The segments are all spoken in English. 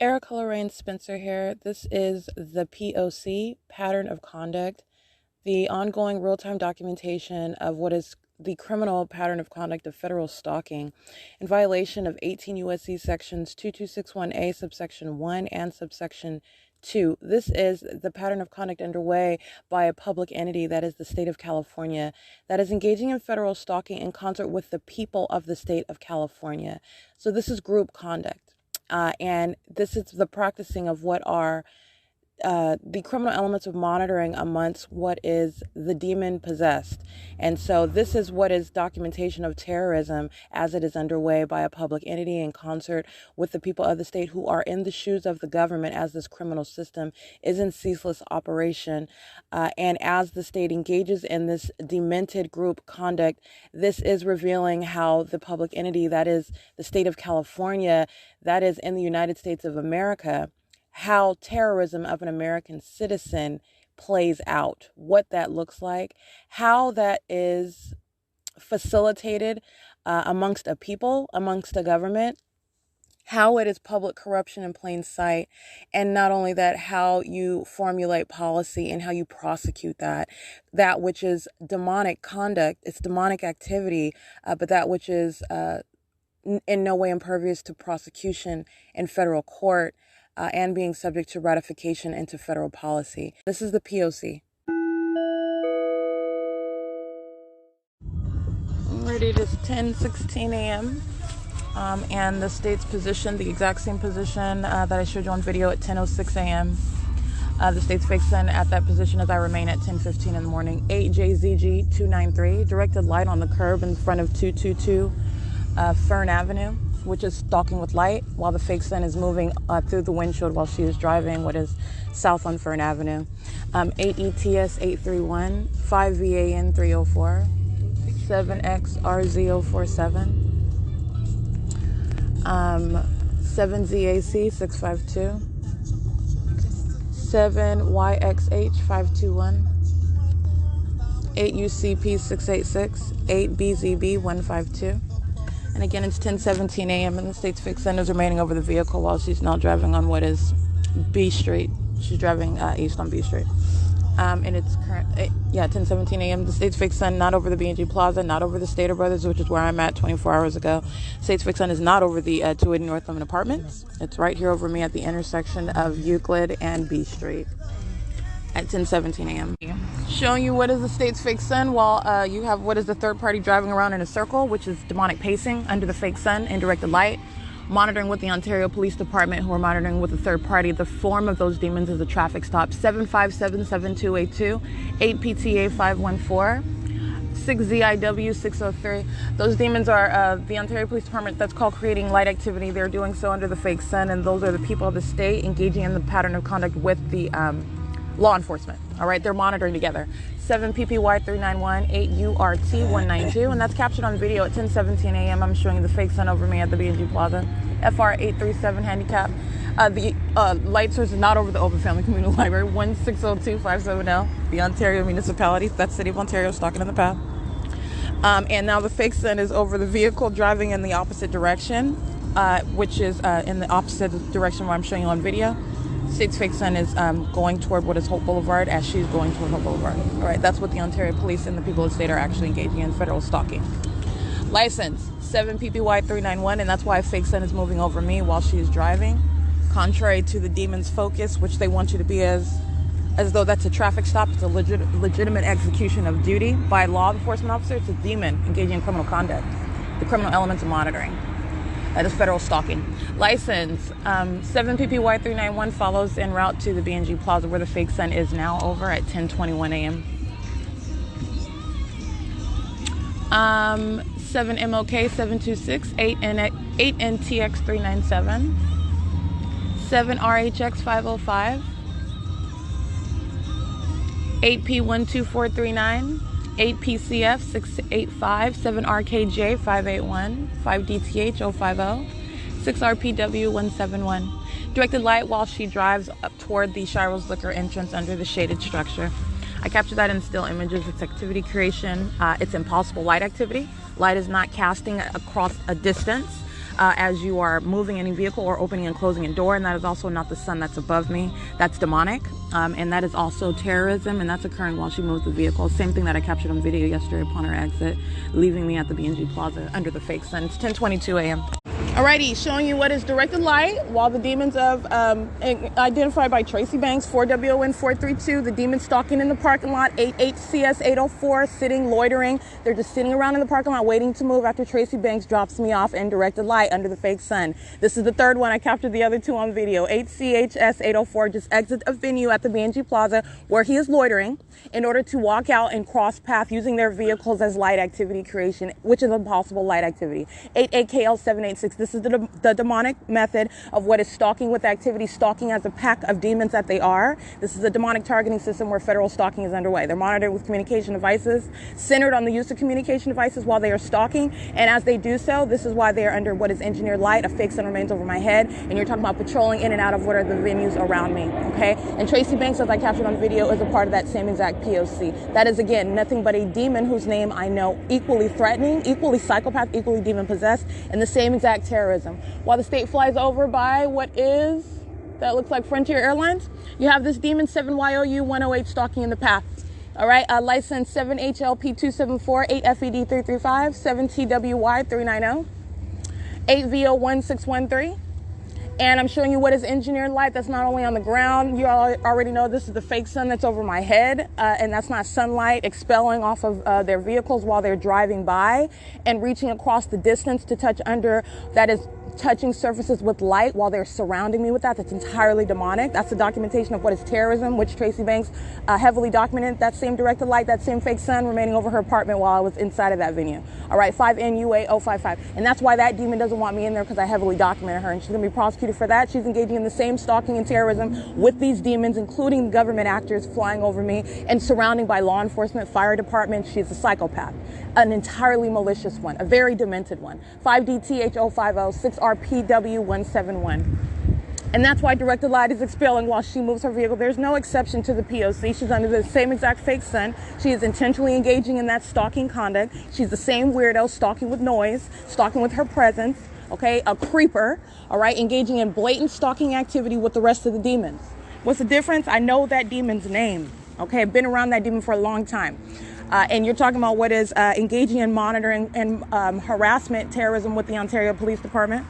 Erica Lorraine Spencer here. This is the P.O.C. pattern of conduct, the ongoing real-time documentation of what is the criminal pattern of conduct of federal stalking in violation of 18 U.S.C. sections 2261A subsection 1 and subsection 2. This is the pattern of conduct underway by a public entity, that is the state of California, that is engaging in federal stalking in concert with the people of the state of California. So this is group conduct. And this is the practicing of what are the criminal elements of monitoring amongst what is the demon possessed. And so this is what is documentation of terrorism as it is underway by a public entity in concert with the people of the state who are in the shoes of the government as this criminal system is in ceaseless operation. And as the state engages in this demented group conduct, this is revealing how the public entity, that is the state of California, that is in the United States of America, how terrorism of an American citizen plays out, what that looks like, how that is facilitated amongst a people, amongst a government, how it is public corruption in plain sight, and not only that, how you formulate policy and how you prosecute that which is demonic conduct, it's demonic activity, but that which is in no way impervious to prosecution in federal court, and being subject to ratification into federal policy. This is the P.O.C. Alrighty, it is 10:16 a.m. And the state's position, the exact same position that I showed you on video at 10:06 a.m. The state's fixed in at that position as I remain at 10:15 in the morning. 8JZG 293, directed light on the curb in front of 222 Fern Avenue, which is stalking with light, while the fake sun is moving through the windshield while she is driving what is south on Fern Avenue. 8ETS 831, 5VAN 304, 7XRZ047, 7ZAC 652, 7YXH 521, 8UCP 686, 8BZB 152. And again, it's 10:17 a.m. and the state's fixed sun is remaining over the vehicle while she's now driving on what is B Street. She's driving east on B Street. And it's 10:17 a.m. The state's fixed sun not over the B&G Plaza, not over the Stater Brothers, which is where I'm at 24 hours ago. State's fixed sun is not over the 280 North Lemon Apartments. It's right here over me at the intersection of Euclid and B Street at 10:17 a.m. Showing you what is the state's fake sun while you have what is the third party driving around in a circle, which is demonic pacing under the fake sun and directed light, monitoring with the Ontario Police Department, who are monitoring with the third party. The form of those demons is a traffic stop. 7577282, 8PTA 514, 6ZIW 603. Those demons are the Ontario Police Department. That's called creating light activity. They're doing so under the fake sun, and those are the people of the state engaging in the pattern of conduct with the law enforcement. All right, they're monitoring together. 7PPY 391, 8URT 192, and that's captured on video at 10:17 a.m. I'm showing you the fake sun over me at the B&G Plaza. FR 837 handicap. The light source is not over the Open Family Communal Library. 1602570, the Ontario Municipality. That's City of Ontario, stalking in the path. And now the fake sun is over the vehicle driving in the opposite direction, which is in the opposite direction where I'm showing you on video. State's fake sun is going toward what is Hope Boulevard as she's going toward Hope Boulevard. All right, that's what the Ontario Police and the people of the state are actually engaging in federal stalking. License 7PPY 391, and that's why a fake sun is moving over me while she is driving, contrary to the demon's focus, which they want you to be as though that's a traffic stop. It's a legitimate execution of duty by a law enforcement officer. It's a demon engaging in criminal conduct, the criminal elements of monitoring. That is federal stalking. License 7PPY 391 follows en route to the B&G Plaza, where the fake sun is now over at 10:21 a.m. 7MOK 726, 8NTX 397, 7RHX 505, 8P12439, 8PCF 685, 7RKJ 581, 5DTH 050, 6RPW 171. Directed light while she drives up toward the Shiro's Liquor entrance under the shaded structure. I captured that in still images. It's activity creation. It's impossible light activity. Light is not casting across a distance. as you are moving any vehicle or opening and closing a door. And that is also not the sun that's above me. That's demonic. And that is also terrorism, and that's occurring while she moves the vehicle. Same thing that I captured on video yesterday upon her exit, leaving me at the B&G Plaza under the fake sun. It's 10:22 a.m. Alrighty, showing you what is directed light while the demons of identified by Tracy Banks, 4WON 432, the demons stalking in the parking lot, 88CS 804, sitting, loitering. They're just sitting around in the parking lot waiting to move after Tracy Banks drops me off in directed light under the fake sun. This is the third one. I captured the other two on video. 8CHS 804 just exit a venue at the B&G Plaza where he is loitering in order to walk out and cross path using their vehicles as light activity creation, which is impossible light activity. 88KL 786. This is the demonic method of what is stalking with activity, stalking as a pack of demons that they are. This is a demonic targeting system where federal stalking is underway. They're monitored with communication devices, centered on the use of communication devices while they are stalking. And as they do so, this is why they are under what is engineered light. A fake sun remains over my head. And you're talking about patrolling in and out of what are the venues around me. Okay. And Tracy Banks, as I captured on video, is a part of that same exact P.O.C. That is, again, nothing but a demon whose name I know equally threatening, equally psychopath, equally demon possessed, and the same exact terrorism. While the state flies over by what is, that looks like Frontier Airlines, you have this demon 7YOU 108 stalking in the path. All right, license 7HLP274, 8FED335, 7TWY390, 8VO1613. And I'm showing you what is engineered light. That's not only on the ground. You all already know this is the fake sun that's over my head. And that's not sunlight expelling off of their vehicles while they're driving by and reaching across the distance to touch under. That is touching surfaces with light while they're surrounding me with that. That's entirely demonic. That's the documentation of what is terrorism, which Tracy Banks heavily documented. That same directed light, that same fake sun remaining over her apartment while I was inside of that venue. All right, 5NUA055. And that's why that demon doesn't want me in there, because I heavily documented her, and she's going to be prosecuted for that. She's engaging in the same stalking and terrorism with these demons, including government actors flying over me and surrounding by law enforcement, fire department. She's a psychopath, an entirely malicious one, a very demented one. 5DTH050, 6RPW171. And that's why directed light is expelling while she moves her vehicle. There's no exception to the P.O.C. She's under the same exact fake sun. She is intentionally engaging in that stalking conduct. She's the same weirdo, stalking with noise, stalking with her presence, okay? A creeper, all right? Engaging in blatant stalking activity with the rest of the demons. What's the difference? I know that demon's name, okay? I've been around that demon for a long time. And you're talking about what is engaging in monitoring and harassment, terrorism with the Ontario Police Department.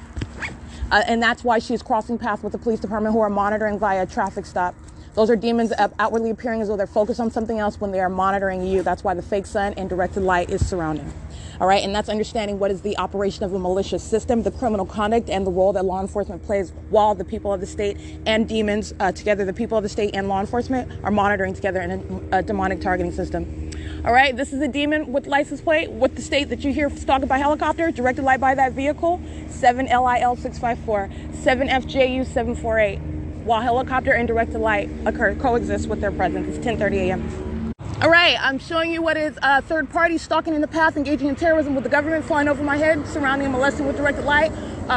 And that's why she's crossing paths with the police department, who are monitoring via traffic stop. Those are demons outwardly appearing as though they're focused on something else when they are monitoring you. That's why the fake sun and directed light is surrounding. All right, and that's understanding what is the operation of a malicious system, the criminal conduct, and the role that law enforcement plays while the people of the state and demons together, the people of the state and law enforcement are monitoring together in a demonic targeting system. All right, this is a demon with license plate with the state that you hear stalking by helicopter, directed light by that vehicle, 7LIL654, 7FJU748, while helicopter and directed light coexist with their presence. It's 10:30 a.m. All right, I'm showing you what is third party stalking in the path, engaging in terrorism with the government, flying over my head, surrounding and molesting with directed light,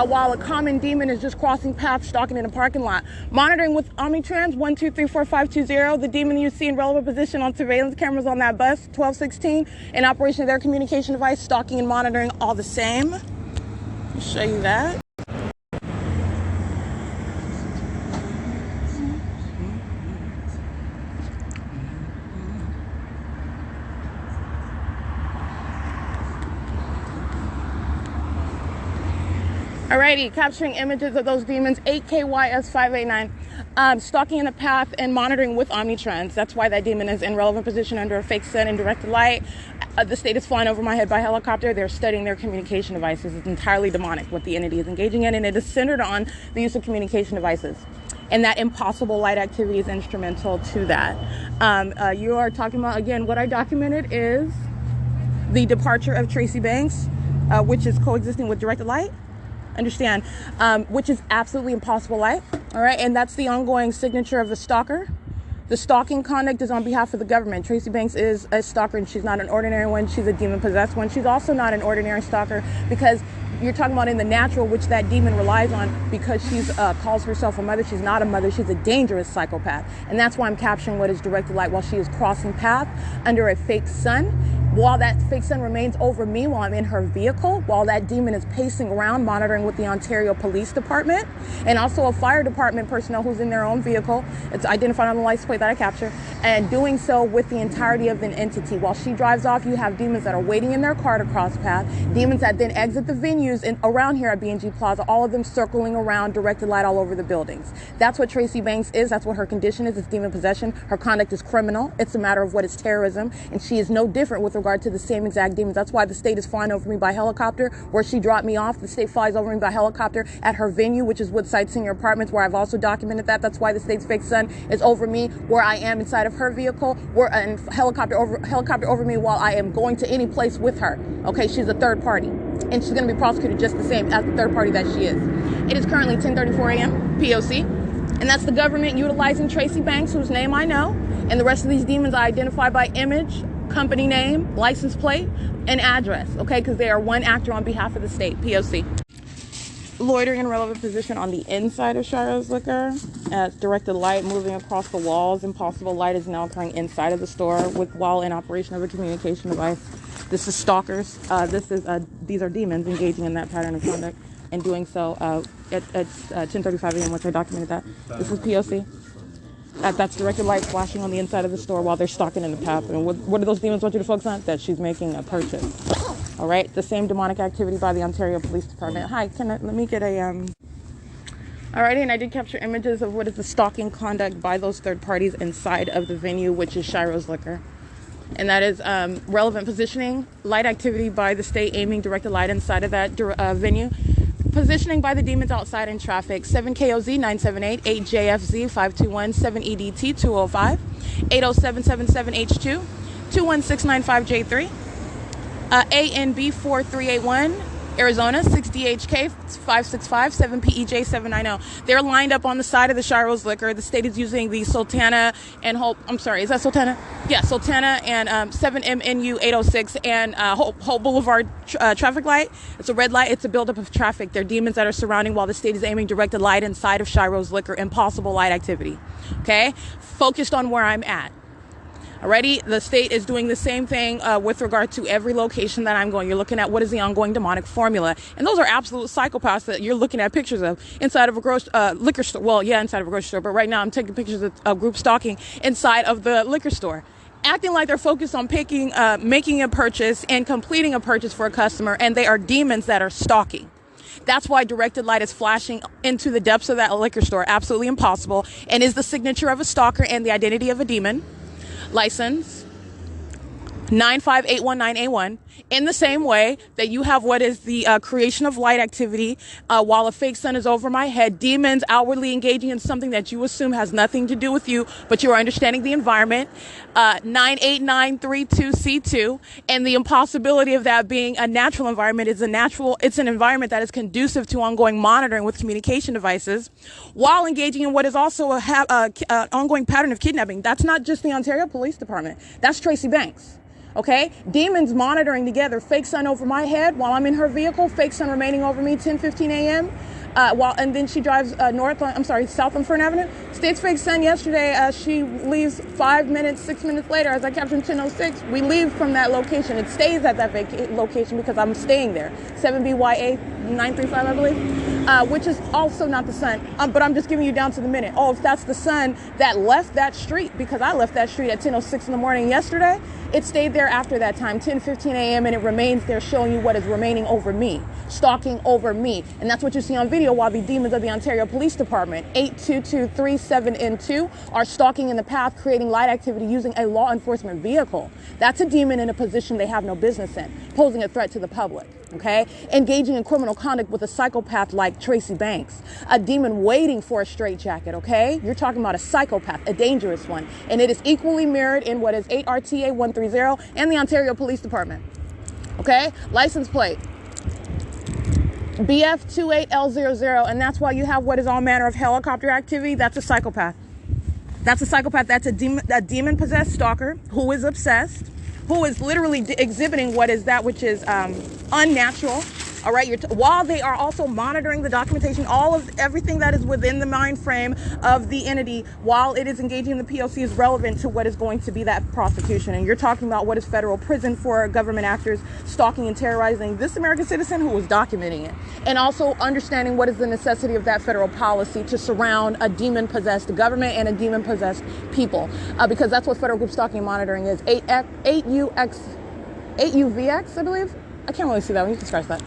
while a common demon is just crossing paths, stalking in a parking lot. Monitoring with Omnitrans 1234520, the demon you see in relevant position on surveillance cameras on that bus, 1216, in operation of their communication device, stalking and monitoring all the same. I'll show you that. Alrighty, capturing images of those demons, 8KYS589, stalking in the path and monitoring with Omnitrans. That's why that demon is in relevant position under a fake sun and directed light. The state is flying over my head by helicopter. They're studying their communication devices. It's entirely demonic what the entity is engaging in, and it is centered on the use of communication devices. And that impossible light activity is instrumental to that. You are talking about, again, what I documented is the departure of Tracy Banks, which is coexisting with directed light. Understand, which is absolutely impossible light. All right, and that's the ongoing signature of the stalker. The stalking conduct is on behalf of the government. Tracy Banks is a stalker, and she's not an ordinary one. She's a demon-possessed one. She's also not an ordinary stalker, because you're talking about in the natural, which that demon relies on, because she's calls herself a mother. She's not a mother. She's a dangerous psychopath, and that's why I'm capturing what is directed light while she is crossing path under a fake sun, while that fake sun remains over me while I'm in her vehicle, while that demon is pacing around monitoring with the Ontario Police Department and also a fire department personnel who's in their own vehicle. It's identified on the license plate that I capture, and doing so with the entirety of an entity. While she drives off, you have demons that are waiting in their car to cross path, demons that then exit the venues around here at B&G Plaza, all of them circling around, directed light all over the buildings. That's what Tracy Banks is. That's what her condition is. It's demon possession. Her conduct is criminal. It's a matter of what is terrorism, and she is no different with regard to the same exact demons. That's why the state is flying over me by helicopter. Where she dropped me off, the state flies over me by helicopter at her venue, which is Woodside Senior Apartments, where I've also documented that. That's why the state's fake sun is over me where I am inside of her vehicle, and helicopter over me while I am going to any place with her. Okay, she's a third party, and she's going to be prosecuted just the same as the third party that she is. It is currently 10:34 a.m. P.O.C. And that's the government utilizing Tracy Banks, whose name I know, and the rest of these demons I identify by image, company name, license plate, and address, okay? Because they are one actor on behalf of the state, P.O.C. Loitering in relevant position on the inside of S.I.I.S liquor. Directed light moving across the walls. Impossible light is now occurring inside of the store while in operation of a communication device. This is stalkers. These are demons engaging in that pattern of conduct and doing so at 10:35 a.m., which I documented that. This is P.O.C. That's directed light flashing on the inside of the store while they're stalking in the path. And what do those demons want you to focus on? That she's making a purchase. All right, the same demonic activity by the Ontario Police Department. Hi, let me get a Alrighty, and I did capture images of what is the stalking conduct by those third parties inside of the venue, which is S.I.I.S liquor. And that is relevant positioning, light activity by the state aiming directed light inside of that venue. Positioning by the demons outside in traffic, 7KOZ 978, 8JFZ 521, 7EDT 205, 80777H2, 21695J3, ANB 4381, Arizona 6DHK 565, 7PEJ 790. They're lined up on the side of the S.I.I.S liquor. The state is using the Sultana and Hope. I'm sorry, is that Sultana? Yeah, Sultana and 7MNU 806 and Hope Boulevard traffic light. It's a red light. It's a buildup of traffic. There are demons that are surrounding while the state is aiming directed light inside of S.I.I.S liquor. Impossible light activity. Okay, focused on where I'm at. Alrighty, the state is doing the same thing with regard to every location that I'm going. You're looking at what is the ongoing demonic formula. And those are absolute psychopaths that you're looking at pictures of inside of a liquor store. Well, yeah, inside of a grocery store. But right now I'm taking pictures of group stalking inside of the liquor store. Acting like they're focused on making a purchase and completing a purchase for a customer. And they are demons that are stalking. That's why directed light is flashing into the depths of that liquor store. Absolutely impossible. And is the signature of a stalker and the identity of a demon. License 95819A1, in the same way that you have what is the creation of light activity while a fake sun is over my head, demons outwardly engaging in something that you assume has nothing to do with you, but you are understanding the environment, 98932C2, and the impossibility of that being a natural environment is it's an environment that is conducive to ongoing monitoring with communication devices while engaging in what is also an ongoing pattern of kidnapping. That's not just the Ontario Police Department. That's Tracy Banks. Okay, demons monitoring together, fake sun over my head while I'm in her vehicle, fake sun remaining over me 10:15 a.m. And then she drives south on Fern Avenue. State's fake sun yesterday. She leaves 6 minutes later, as I captured 10:06. We leave from that location. It stays at that location because I'm staying there. 7BYA 935, I believe, which is also not the sun. But I'm just giving you down to the minute. Oh, if that's the sun that left that street, because I left that street at 10:06 in the morning yesterday, it stayed there after that time, 10:15 a.m., and it remains there showing you what is remaining over me, stalking over me. And that's what you see on video while the demons of the Ontario Police Department, 82237N2, are stalking in the path, creating light activity using a law enforcement vehicle. That's a demon in a position they have no business in, posing a threat to the public. Okay, engaging in criminal conduct with a psychopath like Tracy Banks, a demon waiting for a straitjacket. Okay, you're talking about a psychopath, a dangerous one, and it is equally mirrored in what is 8RTA 130 and the Ontario Police Department. Okay, license plate BF28L00, and that's why you have what is all manner of helicopter activity. That's a psychopath. That's a psychopath. That's a demon-possessed stalker who is obsessed, who is literally exhibiting what is that which is unnatural All right, while they are also monitoring the documentation, all of everything that is within the mind frame of the entity, while it is engaging the P.O.C. is relevant to what is going to be that prostitution. And you're talking about what is federal prison for government actors stalking and terrorizing this American citizen who was documenting it. And also understanding what is the necessity of that federal policy to surround a demon-possessed government and a demon-possessed people. Because that's what federal group stalking and monitoring is. 8UVX, I believe. I can't really see that one. You can scratch that.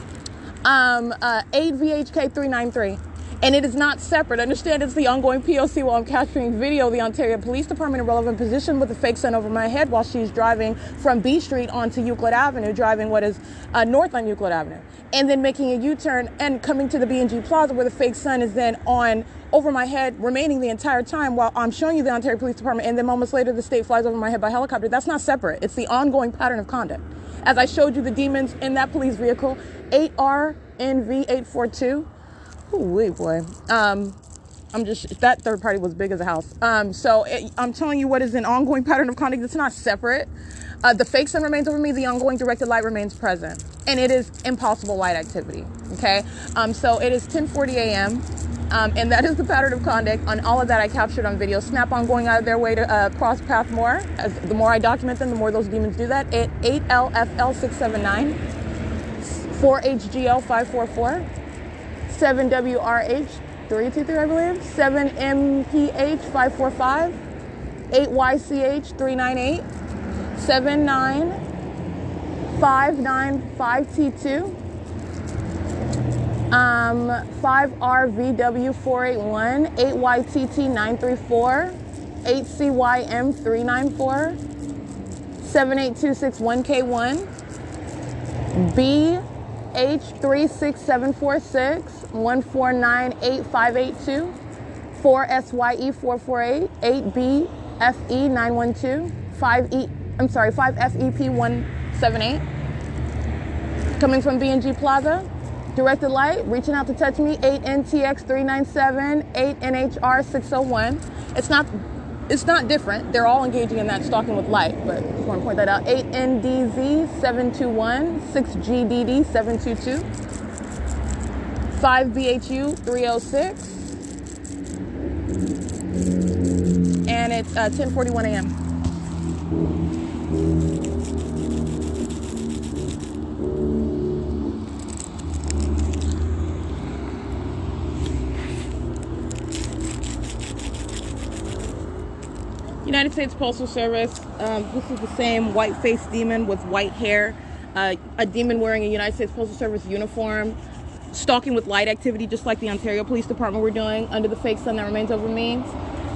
8VHK393. And it is not separate. Understand it's the ongoing P.O.C. while I'm capturing video of the Ontario Police Department in relevant position with a fake sun over my head while she's driving from B Street onto Euclid Avenue, driving what is north on Euclid Avenue. And then making a U-turn and coming to the B&G Plaza where the fake sun is then on over my head, remaining the entire time while I'm showing you the Ontario Police Department. And then moments later, the state flies over my head by helicopter. That's not separate. It's the ongoing pattern of conduct. As I showed you the demons in that police vehicle, 8RNV842. Ooh, boy. That third party was big as a house. I'm telling you what is an ongoing pattern of conduct. It's not separate. The fake sun remains over me. The ongoing directed light remains present. And it is impossible light activity. Okay. So it is 10:40 a.m. And that is the pattern of conduct. On all of that I captured on video. Snap-on going out of their way to cross path more. The more I document them, the more those demons do that. 8LFL679, 4HGL544, 7WRH323, I believe, 7MPH545, 8YCH398, 79595T2, 5RVW481, 8YTT934, 8CYM394, 78261K1, BH36746, 1498582, 4SYE448, 8BFE912, 5FEP178. Coming from B&G Plaza, directed light, reaching out to touch me, 8NTX397, 8NHR601. It's not different. They're all engaging in that stalking with light, but just want to point that out. 8NDZ721, 6GDD722, 5BHU306, and it's 10:41 a.m. United States Postal Service. This is the same white-faced demon with white hair. A demon wearing a United States Postal Service uniform, stalking with light activity, just like the Ontario Police Department were doing under the fake sun that remains over me.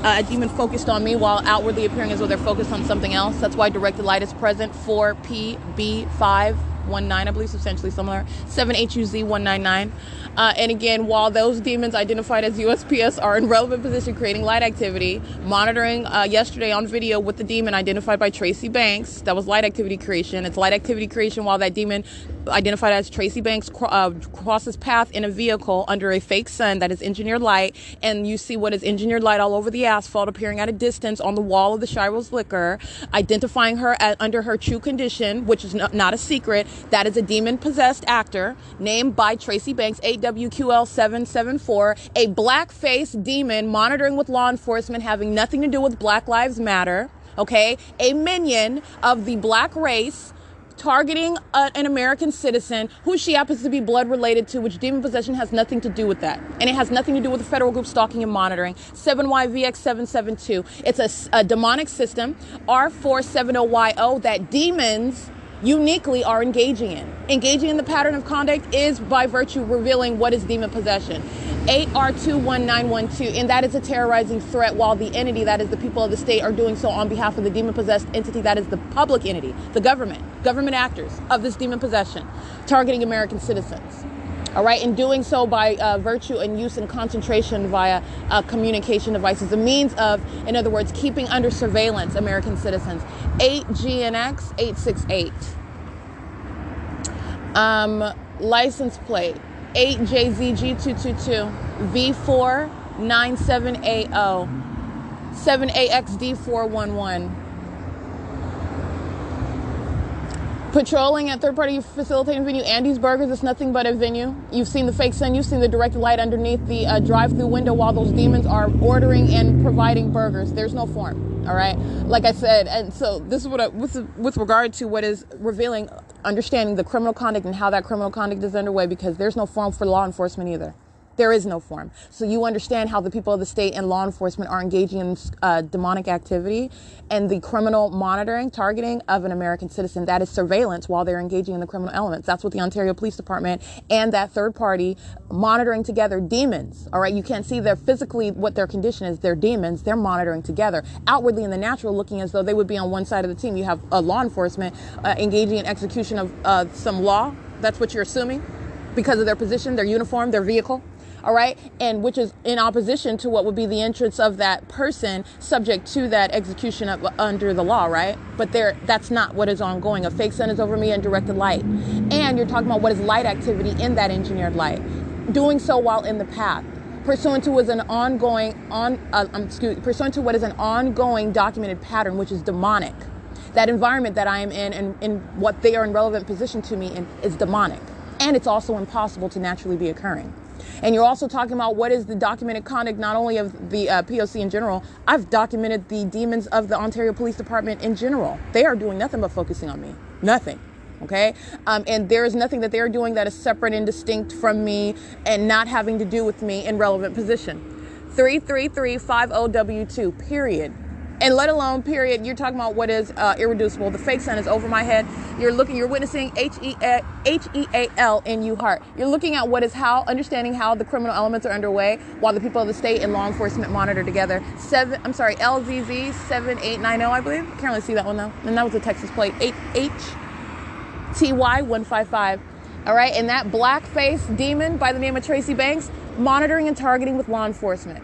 A demon focused on me while outwardly appearing as though they're focused on something else. That's why directed light is present. 4PB519, I believe, substantially similar. 7HUZ199. And again, while those demons identified as U.S.PS are in relevant position creating light activity, monitoring yesterday on video with the demon identified by Tracy Banks, that was light activity creation. It's light activity creation while that demon identified as Tracy Banks crosses path in a vehicle under a fake sun that is engineered light, and you see what is engineered light all over the asphalt appearing at a distance on the wall of the Shiro's Liquor, identifying her under her true condition, which is not a secret. That is a demon-possessed actor named by Tracy Banks, 8WQL774, a black-faced demon monitoring with law enforcement, having nothing to do with Black Lives Matter, okay? A minion of the black race, targeting an American citizen who she happens to be blood related to, which demon possession has nothing to do with that. And it has nothing to do with the federal group stalking and monitoring. 7YVX772. It's a demonic system, R470YO, that demons uniquely are engaging in. Engaging in the pattern of conduct is by virtue revealing what is demon possession. 8R21912, and that is a terrorizing threat, while the entity, that is the people of the state, are doing so on behalf of the demon-possessed entity, that is the public entity, the government actors of this demon possession, targeting American citizens. All right, and doing so by virtue and use and concentration via communication devices, a means of, in other words, keeping under surveillance American citizens. 8GNX868. License plate 8JZG222, V497AO, 7AXD411. Patrolling at third-party facilitating venue, Andy's Burgers is nothing but a venue. You've seen the fake sun. You've seen the directed light underneath the drive-through window while those demons are ordering and providing burgers. There's no form, all right? Like I said, and so this is what with regard to what is revealing, understanding the criminal conduct and how that criminal conduct is underway, because there's no form for law enforcement either. There is no form. So you understand how the people of the state and law enforcement are engaging in demonic activity and the criminal monitoring, targeting of an American citizen. That is surveillance while they're engaging in the criminal elements. That's what the Ontario Police Department and that third party monitoring together, demons. All right. You can't see their physically what their condition is. They're demons. They're monitoring together. Outwardly in the natural, looking as though they would be on one side of the team. You have law enforcement engaging in execution of some law. That's what you're assuming because of their position, their uniform, their vehicle. All right. And which is in opposition to what would be the interests of that person subject to that execution of, under the law. Right. But that's not what is ongoing. A fake sun is over me and directed light. And you're talking about what is light activity in that engineered light, doing so while in the path. Pursuant to what is an ongoing documented pattern, which is demonic. That environment that I am in and what they are in relevant position to me in is demonic. And it's also impossible to naturally be occurring. And you're also talking about what is the documented conduct, not only of the P.O.C. in general. I've documented the demons of the Ontario Police Department in general. They are doing nothing but focusing on me. Nothing. Okay. And there is nothing that they're doing that is separate and distinct from me and not having to do with me in relevant position. 33350W2, period. And let alone, period, you're talking about what is irreducible. The fake sun is over my head. You're witnessing H-E-A-L in you heart. You're looking at what is understanding how the criminal elements are underway while the people of the state and law enforcement monitor together. LZZ 7890, I believe. Can't really see that one though. And that was a Texas plate. HTY 155. All right. And that black-faced demon by the name of Tracy Banks, monitoring and targeting with law enforcement.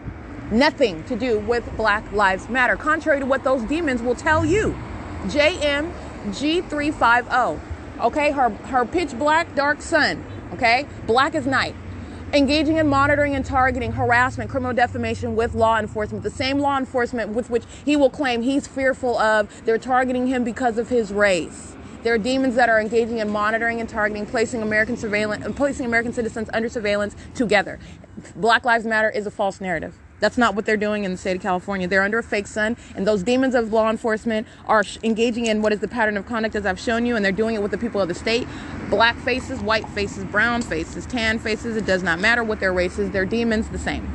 Nothing to do with Black Lives Matter, contrary to what those demons will tell you. JMG350, okay? Her pitch black, dark sun, okay? Black as night. Engaging in monitoring and targeting, harassment, criminal defamation with law enforcement. The same law enforcement with which he will claim he's fearful of. They're targeting him because of his race. There are demons that are engaging in monitoring and targeting, placing American citizens under surveillance together. Black Lives Matter is a false narrative. That's not what they're doing in the state of California. They're under a fake sun, and those demons of law enforcement are engaging in what is the pattern of conduct as I've shown you, and they're doing it with the people of the state. Black faces, white faces, brown faces, tan faces. It does not matter what their race is. They're demons the same.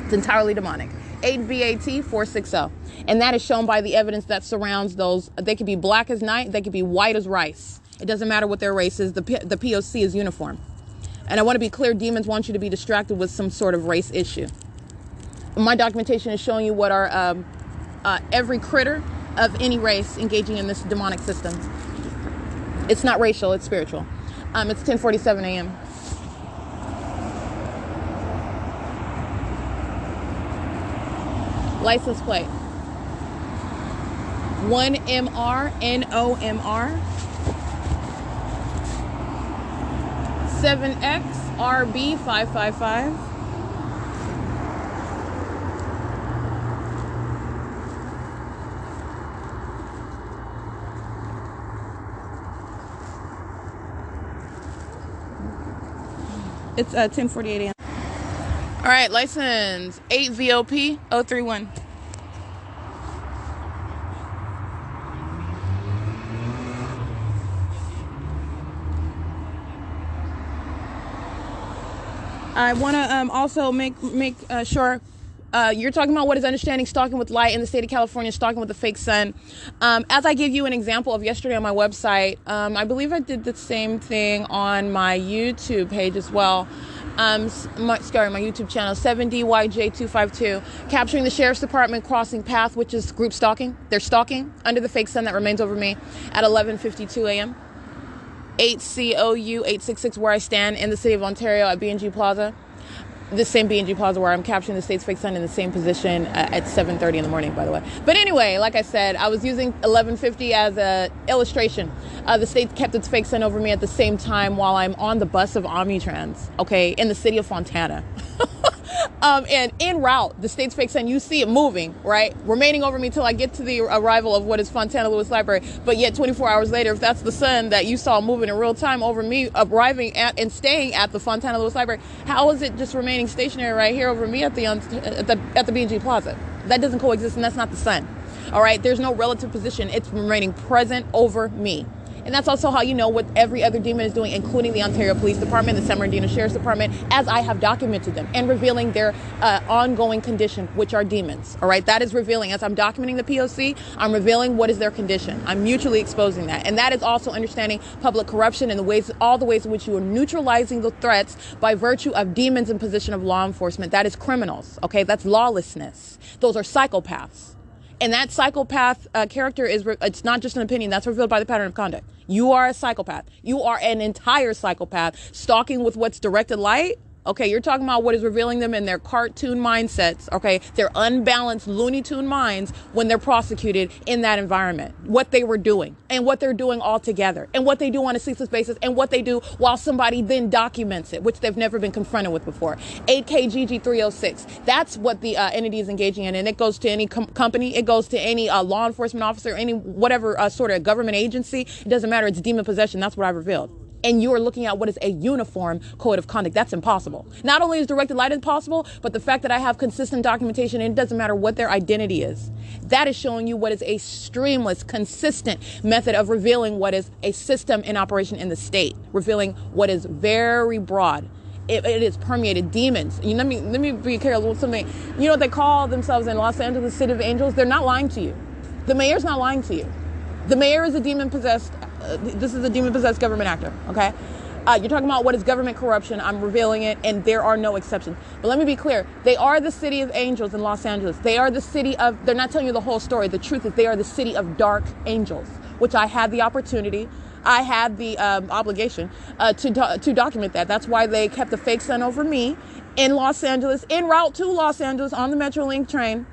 It's entirely demonic. 8BAT460. And that is shown by the evidence that surrounds those. They could be black as night. They could be white as rice. It doesn't matter what their race is. The P.O.C. is uniform. And I want to be clear, demons want you to be distracted with some sort of race issue. My documentation is showing you what are every critter of any race engaging in this demonic system. It's not racial, it's spiritual. It's 10:47 a.m. License plate 1MR NOMR 7X RB 555. It's 10:48 a.m. All right, license 8VOP 031. I want to also make sure you're talking about what is understanding stalking with light in the state of California, stalking with the fake sun. As I give you an example of yesterday on my website, I believe I did the same thing on my YouTube page as well. My YouTube channel, 7DYJ252, capturing the Sheriff's Department crossing path, which is group stalking. They're stalking under the fake sun that remains over me at 11:52 a.m. 8COU 866, where I stand in the city of Ontario at B&G Plaza. This same B&G Plaza where I'm capturing the state's fake sun in the same position at 7:30 in the morning, by the way. But anyway, like I said, I was using 11:50 as an illustration. The state kept its fake sun over me at the same time while I'm on the bus of Omnitrans, okay, in the city of Fontana. And en route, the state's fake sun, you see it moving, right? Remaining over me till I get to the arrival of what is Fontana Lewis Library. But yet 24 hours later, if that's the sun that you saw moving in real time over me, arriving at and staying at the Fontana Lewis Library, how is it just remaining stationary right here over me at the B&G Plaza? That doesn't coexist, and that's not the sun. All right, there's no relative position. It's remaining present over me. And that's also how you know what every other demon is doing, including the Ontario Police Department, the San Bernardino Sheriff's Department, as I have documented them and revealing their ongoing condition, which are demons. All right, that is revealing. As I'm documenting the P.O.C, I'm revealing what is their condition. I'm mutually exposing that. And that is also understanding public corruption and all the ways in which you are neutralizing the threats by virtue of demons in position of law enforcement. That is criminals. Okay, that's lawlessness. Those are psychopaths. And that psychopath character it's not just an opinion. That's revealed by the pattern of conduct. You are a psychopath. You are an entire psychopath. Stalking with what's directed light. Okay, you're talking about what is revealing them in their cartoon mindsets, okay, their unbalanced Looney Tune minds when they're prosecuted in that environment, what they were doing and what they're doing all together and what they do on a ceaseless basis and what they do while somebody then documents it, which they've never been confronted with before. 8KGG 306, that's what the entity is engaging in, and it goes to any company, it goes to any law enforcement officer, any whatever sort of government agency, it doesn't matter, it's demon possession, that's what I revealed. And you are looking at what is a uniform code of conduct. That's impossible. Not only is directed light impossible, but the fact that I have consistent documentation, and it doesn't matter what their identity is. That is showing you what is a streamless, consistent method of revealing what is a system in operation in the state, revealing what is very broad. It is permeated demons. Let me be careful with something. You know what they call themselves in Los Angeles, City of Angels? They're not lying to you. The mayor's not lying to you. The mayor is a demon-possessed, this is a demon-possessed government actor, okay? You're talking about what is government corruption. I'm revealing it, and there are no exceptions. But let me be clear. They are the city of angels in Los Angeles. They are the city of, they're not telling you the whole story. The truth is they are the city of dark angels, which I had the opportunity, I had the obligation to document that. That's why they kept the fake sun over me in Los Angeles, en route to Los Angeles on the Metrolink train.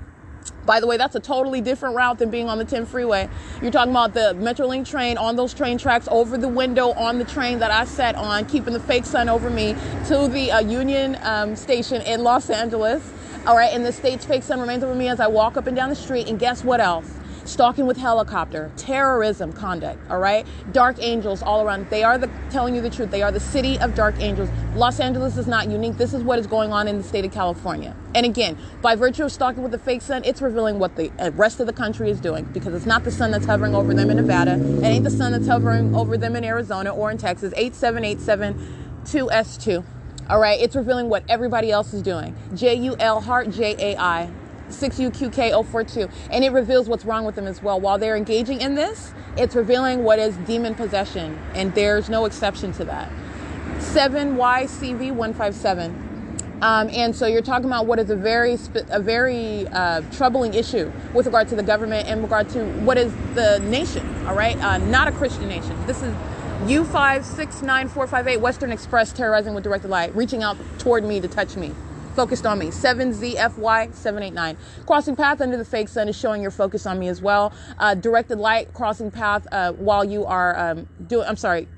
By the way, that's a totally different route than being on the 10 freeway. You're talking about the Metrolink train on those train tracks over the window on the train that I sat on, keeping the fake sun over me to the Union station in Los Angeles. All right, and the state's fake sun remains over me as I walk up and down the street. And guess what else? Stalking with helicopter, terrorism conduct, all right? Dark angels all around. They are telling you the truth. They are the city of dark angels. Los Angeles is not unique. This is what is going on in the state of California. And again, by virtue of stalking with the fake sun, it's revealing what the rest of the country is doing, because it's not the sun that's hovering over them in Nevada. It ain't the sun that's hovering over them in Arizona or in Texas. 87872S2. All right, it's revealing what everybody else is doing. JUL heart JAI. 6UQK042, and it reveals what's wrong with them as well. While they're engaging in this, it's revealing what is demon possession, and there's no exception to that. 7YCV157. And so you're talking about what is a very troubling issue with regard to the government and regard to what is the nation, all right? Not a Christian nation. This is U569458 Western Express terrorizing with directed light, reaching out toward me to touch me. Focused on me. 7ZFY789. Crossing path under the fake sun is showing your focus on me as well. Directed light crossing path while you are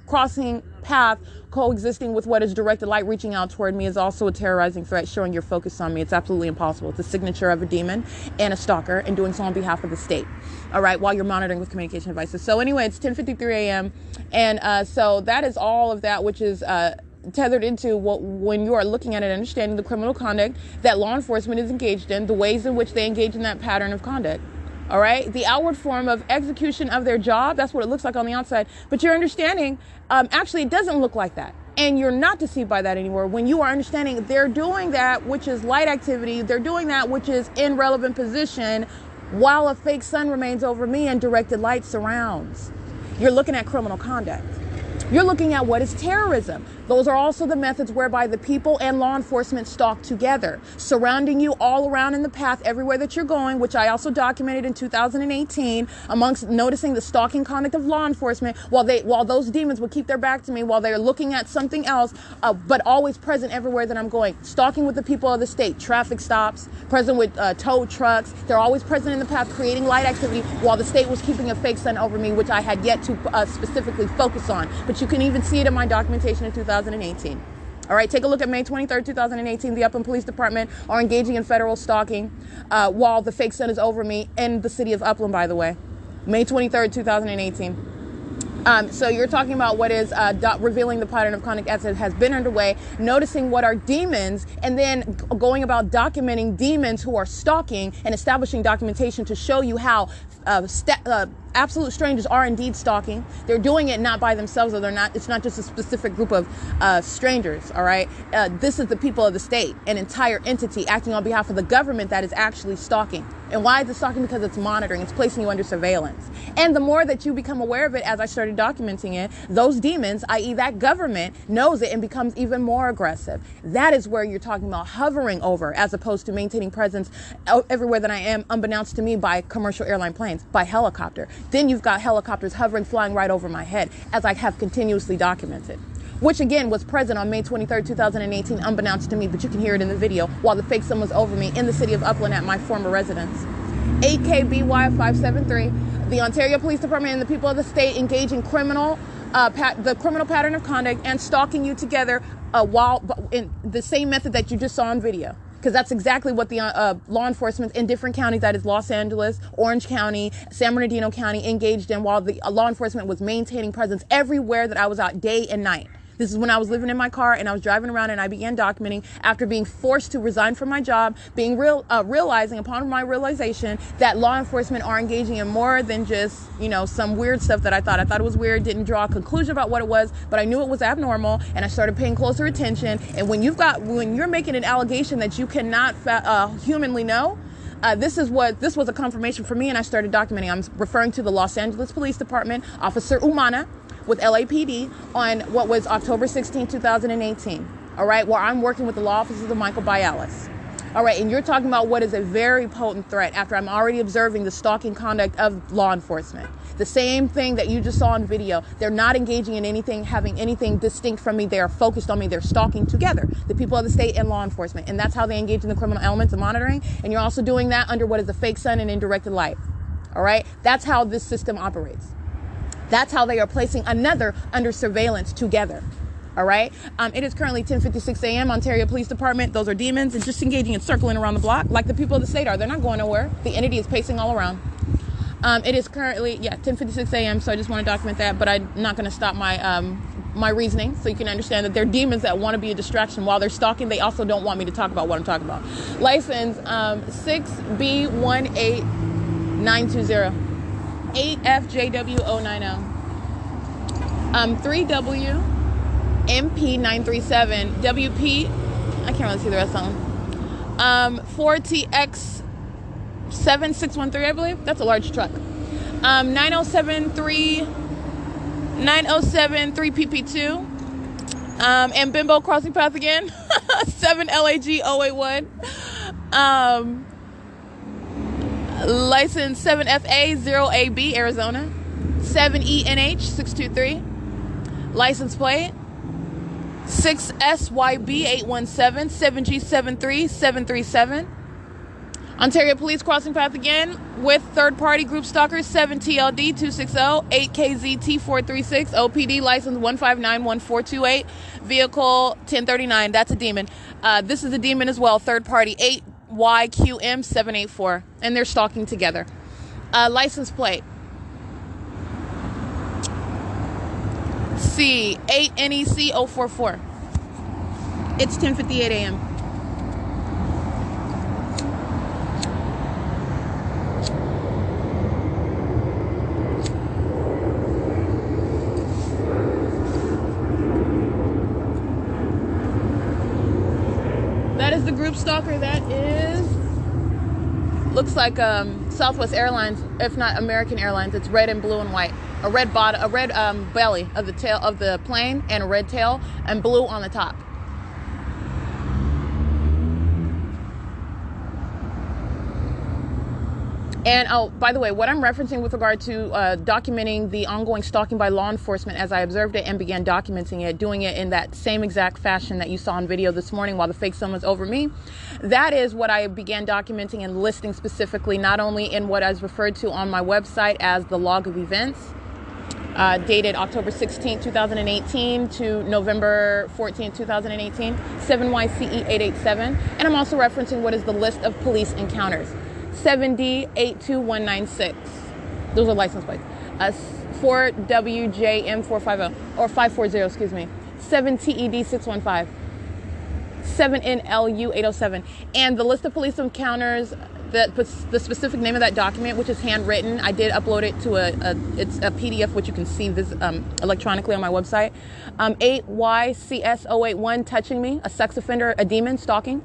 crossing path coexisting with what is directed light reaching out toward me is also a terrorizing threat, showing your focus on me. It's absolutely impossible. It's a signature of a demon and a stalker, and doing so on behalf of the state. All right, while you're monitoring with communication devices. So anyway, it's 10:53 a.m. And so that is all of that, which is tethered into when you are looking at it, understanding the criminal conduct that law enforcement is engaged in, the ways in which they engage in that pattern of conduct. All right, the outward form of execution of their job, that's what it looks like on the outside. But you're understanding, actually, it doesn't look like that. And you're not deceived by that anymore. When you are understanding they're doing that, which is light activity, they're doing that, which is in relevant position, while a fake sun remains over me and directed light surrounds. You're looking at criminal conduct. You're looking at what is terrorism. Those are also the methods whereby the people and law enforcement stalk together, surrounding you all around in the path everywhere that you're going, which I also documented in 2018, amongst noticing the stalking conduct of law enforcement while those demons would keep their back to me while they're looking at something else, but always present everywhere that I'm going. Stalking with the people of the state, traffic stops, present with tow trucks. They're always present in the path, creating light activity while the state was keeping a fake sun over me, which I had yet to specifically focus on. But you can even see it in my documentation in 2018. All right, take a look at May 23rd, 2018. The Upland Police Department are engaging in federal stalking while the fake sun is over me in the city of Upland, by the way. May 23rd, 2018. So you're talking about what is revealing the pattern of conduct as it has been underway, noticing what are demons, and then going about documenting demons who are stalking and establishing documentation to show you how absolute strangers are indeed stalking. They're doing it not by themselves, or it's not just a specific group of strangers, all right? This is the people of the state, an entire entity acting on behalf of the government that is actually stalking. And why is it stalking? Because it's monitoring, it's placing you under surveillance. And the more that you become aware of it, as I started documenting it, those demons, i.e. that government, knows it and becomes even more aggressive. That is where you're talking about hovering over, as opposed to maintaining presence everywhere that I am, unbeknownst to me, by commercial airline planes, by helicopter. Then you've got helicopters hovering, flying right over my head, as I have continuously documented. Which again was present on May 23rd, 2018, unbeknownst to me, but you can hear it in the video, while the fake sun was over me in the city of Upland at my former residence. 8KB573, the Ontario Police Department and the people of the state engage in the criminal pattern of conduct and stalking you together while in the same method that you just saw on video. Because that's exactly what the law enforcement in different counties, that is Los Angeles, Orange County, San Bernardino County, engaged in while the law enforcement was maintaining presence everywhere that I was out, day and night. This is when I was living in my car and I was driving around, and I began documenting after being forced to resign from my job, being realizing upon my realization that law enforcement are engaging in more than just, some weird stuff that I thought it was weird, didn't draw a conclusion about what it was, but I knew it was abnormal, and I started paying closer attention. And when you're making an allegation that you cannot humanly know, this was a confirmation for me, and I started documenting. I'm referring to the Los Angeles Police Department, Officer Umana, with LAPD on what was October 16, 2018. All right, where I'm working with the law officers of Michael Bialis. All right, and you're talking about what is a very potent threat after I'm already observing the stalking conduct of law enforcement. The same thing that you just saw on video. They're not engaging in anything, having anything distinct from me. They are focused on me. They're stalking together, the people of the state and law enforcement. And that's how they engage in the criminal elements of monitoring. And you're also doing that under what is a fake sun and indirected light. All right, that's how this system operates. That's how they are placing another under surveillance together. All right. It is currently 10:56 a.m. Ontario Police Department. Those are demons and just engaging and circling around the block like the people of the state are. They're not going nowhere. The entity is pacing all around. It is currently 10:56 a.m. So I just want to document that, but I'm not going to stop my reasoning, so you can understand that they're demons that want to be a distraction while they're stalking. They also don't want me to talk about what I'm talking about. License 6B18920. 8FJW090, 3W MP937, WP, I can't really see the rest of them, 4TX7613, I believe. That's a large truck. 9073 PP2, and Bimbo crossing path again. 7LAG081, license 7FA0AB, Arizona. 7ENH623. License plate 6SYB817, 7G73737. Ontario Police crossing path again with third-party group stalkers 7TLD260, 8KZT436, OPD license 1591428, vehicle 1039. That's a demon. This is a demon as well, third party 8YQM784, and they're stalking together. License plate C8NEC044. It's 10:58 a.m. That is the group stalker. That is, looks like Southwest Airlines, if not American Airlines. It's red and blue and white. A red belly of the tail of the plane, and a red tail, and blue on the top. And by the way, what I'm referencing with regard to documenting the ongoing stalking by law enforcement as I observed it and began documenting it, doing it in that same exact fashion that you saw on video this morning while the fake sun was over me, that is what I began documenting and listing specifically, not only in what is referred to on my website as the log of events, dated October 16, 2018 to November 14, 2018, 7YCE887. And I'm also referencing what is the list of police encounters. 7D82196. Those are license plates. 4WJM450, or 540, excuse me. 7TED615. 7NLU807. And the list of police encounters, the specific name of that document, which is handwritten, I did upload it to it's a PDF, which you can see electronically on my website. 8YCS081, touching me, a sex offender, a demon, stalking.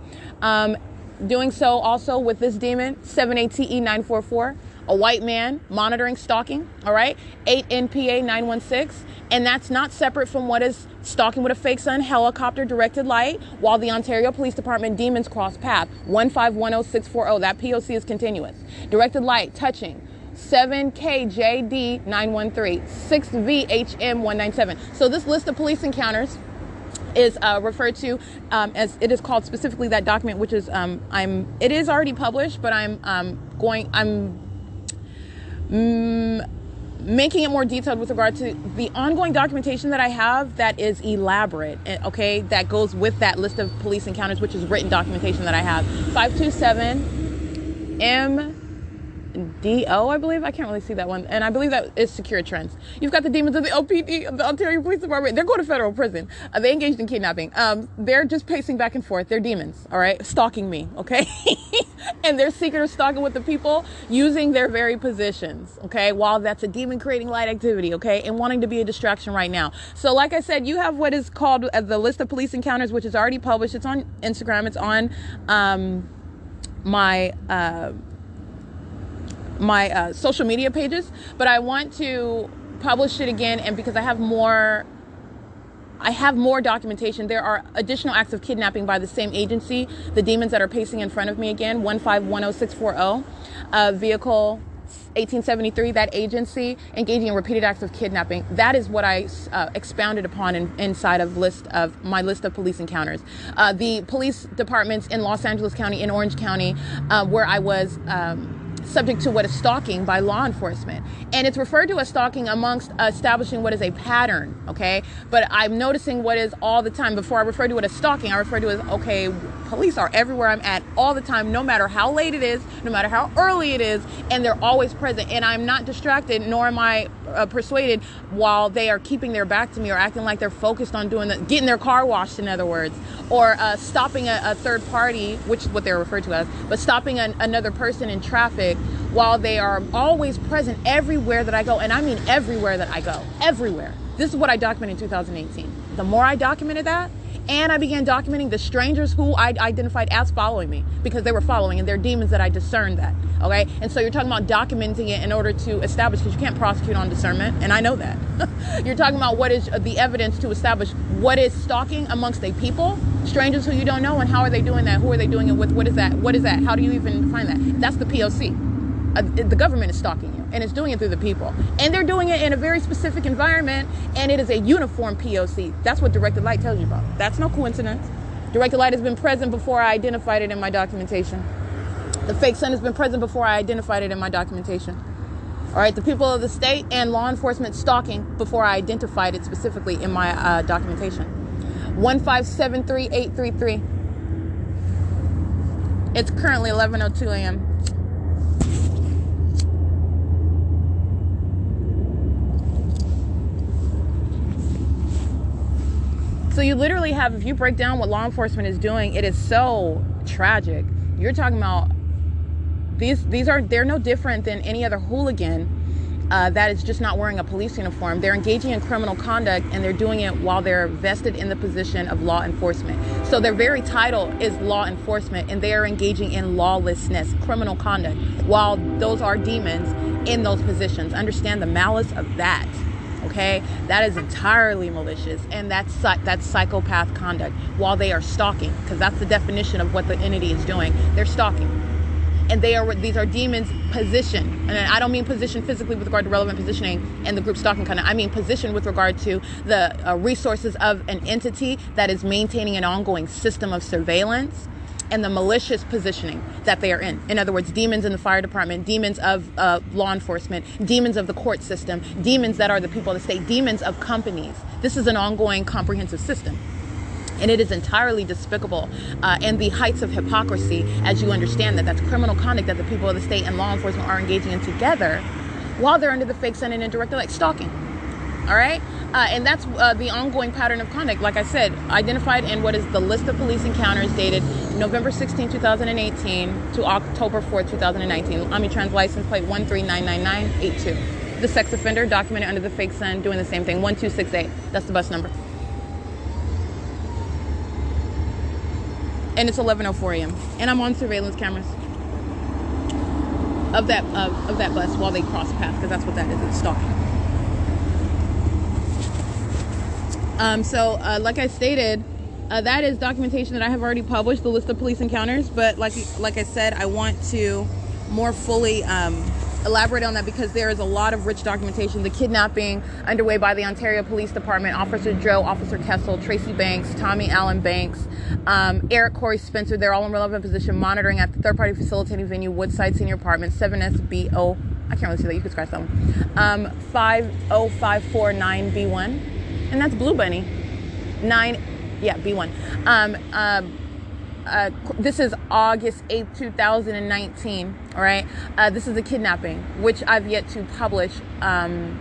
Doing so also with this demon, 7ATE944, a white man, monitoring, stalking, all right? 8NPA916, and that's not separate from what is stalking with a fake sun, helicopter, directed light, while the Ontario Police Department demons cross path, 1510640, that P.O.C is continuous. Directed light, touching, 7KJD913, 6VHM197. So this list of police encounters is referred to as, it is called specifically that document, which is it is already published, but I'm making it more detailed with regard to the ongoing documentation that I have that is elaborate, okay, that goes with that list of police encounters, which is written documentation that I have. 527MDO, I believe. I can't really see that one. And I believe that is secure trends. You've got the demons of the LPD, of the Ontario Police Department. They're going to federal prison. They engaged in kidnapping. They're just pacing back and forth. They're demons, all right? Stalking me, okay? And they're secretive stalking with the people using their very positions, okay? While that's a demon creating light activity, okay? And wanting to be a distraction right now. So like I said, you have what is called the list of police encounters, which is already published. It's on Instagram. It's on my social media pages, but I want to publish it again, and because I have more documentation. There are additional acts of kidnapping by the same agency, the demons that are pacing in front of me again, 1510640, vehicle 1873, that agency engaging in repeated acts of kidnapping. That is what I expounded upon inside of my list of police encounters. The police departments in Los Angeles County, in Orange County, where I was subject to what is stalking by law enforcement. And it's referred to as stalking amongst establishing what is a pattern, okay? But I'm noticing what is all the time. Before I refer to it as stalking, I refer to it as, okay, police are everywhere I'm at all the time, no matter how late it is, no matter how early it is, and they're always present. And I'm not distracted, nor am I persuaded while they are keeping their back to me or acting like they're focused on getting their car washed, in other words, or stopping a third party, which is what they're referred to as, but stopping another person in traffic while they are always present everywhere that I go. And I mean everywhere that I go, everywhere. This is what I documented in 2018. The more I documented that, and I began documenting the strangers who I identified as following me, because they were following, and they're demons that I discerned that, okay? And so you're talking about documenting it in order to establish, because you can't prosecute on discernment, and I know that. You're talking about what is the evidence to establish what is stalking amongst a people, strangers who you don't know, and how are they doing that? Who are they doing it with? What is that? What is that? How do you even define that? That's the P.O.C. The government is stalking you, and it's doing it through the people. And they're doing it in a very specific environment, and it is a uniform P.O.C. That's what directed light tells you about. That's no coincidence. Directed light has been present before I identified it in my documentation. The fake sun has been present before I identified it in my documentation. All right, the people of the state and law enforcement stalking before I identified it specifically in my documentation. 1573833. It's currently 11:02 a.m. So you literally have, if you break down what law enforcement is doing, it is so tragic. You're talking about they're no different than any other hooligan that is just not wearing a police uniform. They're engaging in criminal conduct, and they're doing it while they're vested in the position of law enforcement. So their very title is law enforcement, and they are engaging in lawlessness, criminal conduct, while those are demons in those positions. Understand the malice of that. Okay, that is entirely malicious, and that's psychopath conduct while they are stalking, because that's the definition of what the entity is doing. They're stalking, and these are demons positioned, and I don't mean position physically with regard to relevant positioning and the group stalking kind of. I mean position with regard to the resources of an entity that is maintaining an ongoing system of surveillance. and the malicious positioning that they are in. In other words, demons in the fire department, demons of law enforcement, demons of the court system, demons that are the people of the state, demons of companies. This is an ongoing comprehensive system. And it is entirely despicable and the heights of hypocrisy, as you understand that that's criminal conduct that the people of the state and law enforcement are engaging in together while they're under the fake Senate and indirect elect stalking. All right? And that's the ongoing pattern of conduct, like I said, identified in what is the list of police encounters dated November 16, 2018 to October 4, 2019. Omnitrans license plate 1399982. The sex offender documented under the fake Sen doing the same thing, 1268. That's the bus number. And it's 11:04 a.m. And I'm on surveillance cameras of that bus while they cross paths, because that's what that is. It's stalking. Like I stated, that is documentation that I have already published, the list of police encounters. But like I said, I want to more fully elaborate on that, because there is a lot of rich documentation. The kidnapping underway by the Ontario Police Department, Officer Joe, Officer Kessel, Tracy Banks, Tommy Allen Banks, Eric Corey Spencer, they're all in relevant position monitoring at the third-party facilitating venue, Woodside Senior Apartment, 7SBO, I can't really see that, you can scratch that one, 50549B1, and that's Blue Bunny, B1. This is August 8th, 2019, all right? This is a kidnapping, which I've yet to publish on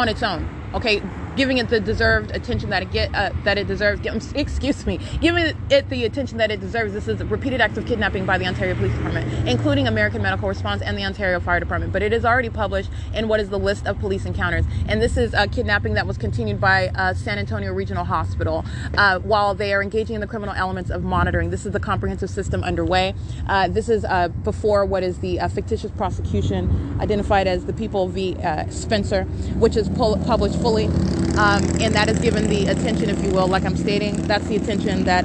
its own, okay? Giving it the deserved attention that it deserves. Excuse me. Giving it the attention that it deserves. This is a repeated acts of kidnapping by the Ontario Police Department, including American Medical Response and the Ontario Fire Department. But it is already published in what is the list of police encounters. And this is a kidnapping that was continued by San Antonio Regional Hospital while they are engaging in the criminal elements of monitoring. This is the comprehensive system underway. This is before what is the fictitious prosecution identified as the People v. Spencer, which is published fully. And that is given the attention, if you will, like I'm stating, that's the attention that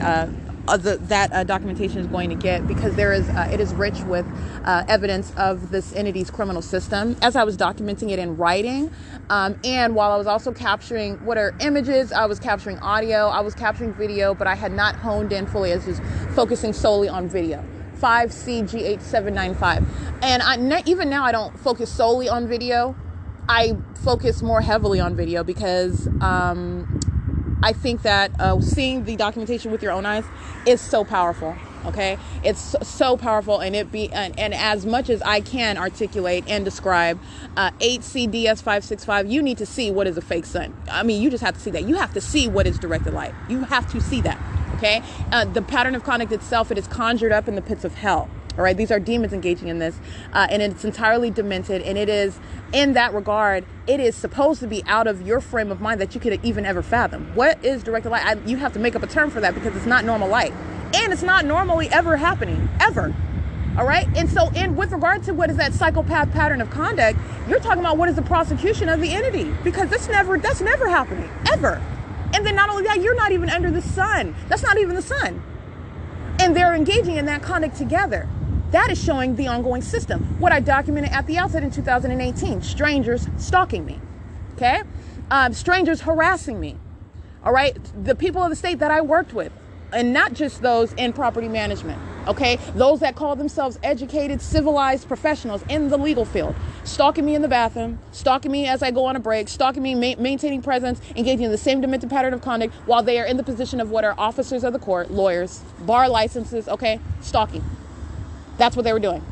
documentation is going to get, because it is rich with evidence of this entity's criminal system, as I was documenting it in writing. And while I was also capturing what are images, I was capturing audio, I was capturing video, but I had not honed in fully as just focusing solely on video. 5CG8795. And even now I don't focus solely on video. I focus more heavily on video because I think that seeing the documentation with your own eyes is so powerful. Okay, it's so powerful, and and as much as I can articulate and describe 8CDS565, you need to see what is a fake sun. I mean, you just have to see that. You have to see what is directed light. You have to see that. Okay, the pattern of conduct itself, it is conjured up in the pits of hell. All right, these are demons engaging in this, and it's entirely demented, and it is, in that regard, it is supposed to be out of your frame of mind that you could even ever fathom. What is directed light? You have to make up a term for that, because it's not normal light, and it's not normally ever happening, ever. All right, and so with regard to what is that psychopath pattern of conduct, you're talking about what is the prosecution of the entity, because that's never happening, ever. And then not only that, you're not even under the sun. That's not even the sun. And they're engaging in that conduct together. That is showing the ongoing system. What I documented at the outset in 2018, strangers stalking me, okay? Strangers harassing me, all right? The people of the state that I worked with, and not just those in property management, okay? Those that call themselves educated, civilized professionals in the legal field, stalking me in the bathroom, stalking me as I go on a break, stalking me, maintaining presence, engaging in the same demented pattern of conduct while they are in the position of what are officers of the court, lawyers, bar licenses, okay? Stalking. That's what they were doing.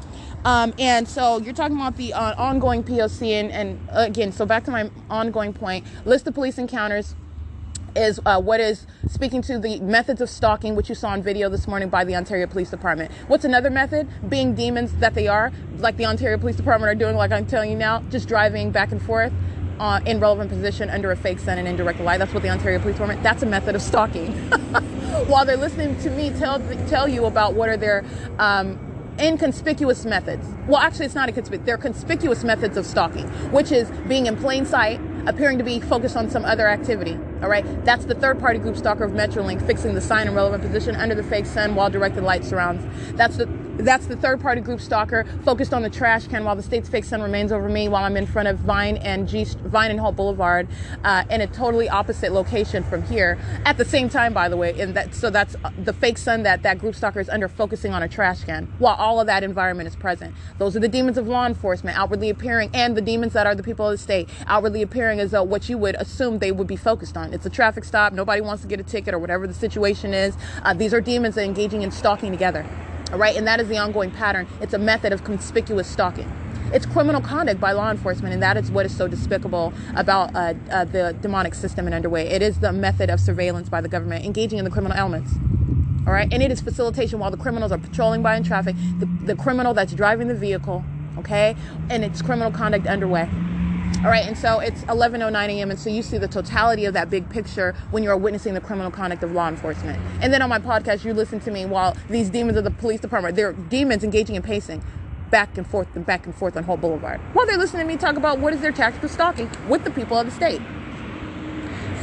And so you're talking about the ongoing P.O.C. And again, so back to my ongoing point, list of police encounters is what is speaking to the methods of stalking, which you saw on video this morning by the Ontario Police Department. What's another method? Being demons that they are, like the Ontario Police Department are doing, like I'm telling you now, just driving back and forth in relevant position under a fake sun and indirect light. That's what the Ontario Police Department, that's a method of stalking. While they're listening to me tell you about what are their inconspicuous methods. Well, actually, it's not inconspicuous. They're conspicuous methods of stalking, which is being in plain sight, appearing to be focused on some other activity. All right, that's the third-party group stalker of Metrolink, fixing the sign in relevant position under the fake sun while directed light surrounds. That's the That's the third-party group stalker focused on the trash can while the state's fake sun remains over me while I'm in front of Vine and Hope Boulevard in a totally opposite location from here. At the same time, by the way, and that's the fake sun that group stalker is under, focusing on a trash can while all of that environment is present. Those are the demons of law enforcement outwardly appearing, and the demons that are the people of the state outwardly appearing as though what you would assume they would be focused on. It's a traffic stop. Nobody wants to get a ticket or whatever the situation is. These are demons that are engaging in stalking together. All right, and that is the ongoing pattern. It's a method of conspicuous stalking. It's criminal conduct by law enforcement, and that is what is so despicable about the demonic system and underway. It is the method of surveillance by the government, engaging in the criminal elements. All right, and it is facilitation while the criminals are patrolling by in traffic, the criminal that's driving the vehicle, okay, and it's criminal conduct underway. All right, and so it's 11:09 a.m. and so you see the totality of that big picture when you are witnessing the criminal conduct of law enforcement. And then on my podcast, you listen to me while these demons of the police department, they're demons engaging in pacing back and forth on Hope Boulevard while they're listening to me talk about what is their tactic of stalking with the people of the state.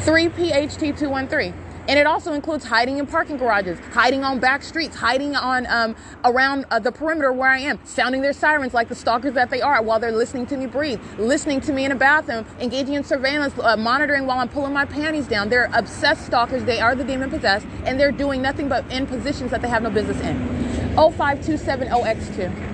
3PHT213. And it also includes hiding in parking garages, hiding on back streets, hiding on around the perimeter where I am, sounding their sirens like the stalkers that they are while they're listening to me breathe, listening to me in a bathroom, engaging in surveillance, monitoring while I'm pulling my panties down. They're obsessed stalkers. They are the demon possessed, and they're doing nothing but in positions that they have no business in. 05270X2.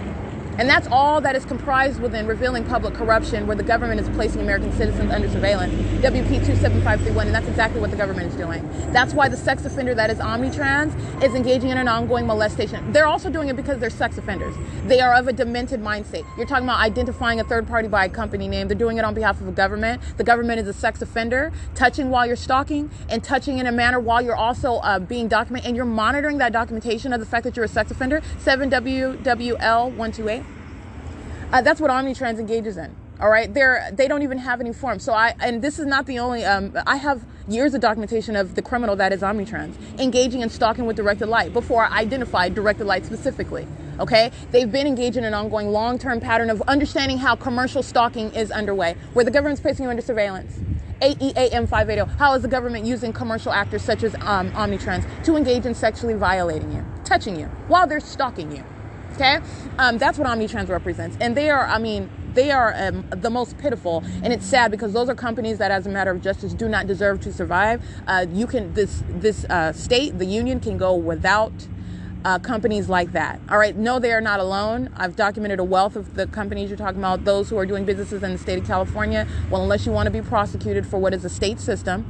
And that's all that is comprised within revealing public corruption where the government is placing American citizens under surveillance. WP27531, and that's exactly what the government is doing. That's why the sex offender that is omnitrans is engaging in an ongoing molestation. They're also doing it because they're sex offenders. They are of a demented mind state. You're talking about identifying a third party by a company name. They're doing it on behalf of the government. The government is a sex offender, touching while you're stalking and touching in a manner while you're also being documented, and you're monitoring that documentation of the fact that you're a sex offender. 7WWL128. That's what Omnitrans engages in. All right, they don't even have any form. So and this is not the only. I have years of documentation of the criminal that is Omnitrans engaging in stalking with directed light before I identified directed light specifically. Okay, they've been engaged in an ongoing long-term pattern of understanding how commercial stalking is underway, where the government's placing you under surveillance. AEAM 580. How is the government using commercial actors such as Omnitrans to engage in sexually violating you, touching you while they're stalking you? Okay, that's what Omnitrans represents, and they are the most pitiful, and it's sad because those are companies that, as a matter of justice, do not deserve to survive. This state, the union, can go without companies like that. All right, no, they are not alone. I've documented a wealth of the companies you're talking about, those who are doing businesses in the state of California. Well, unless you want to be prosecuted for what is a state system,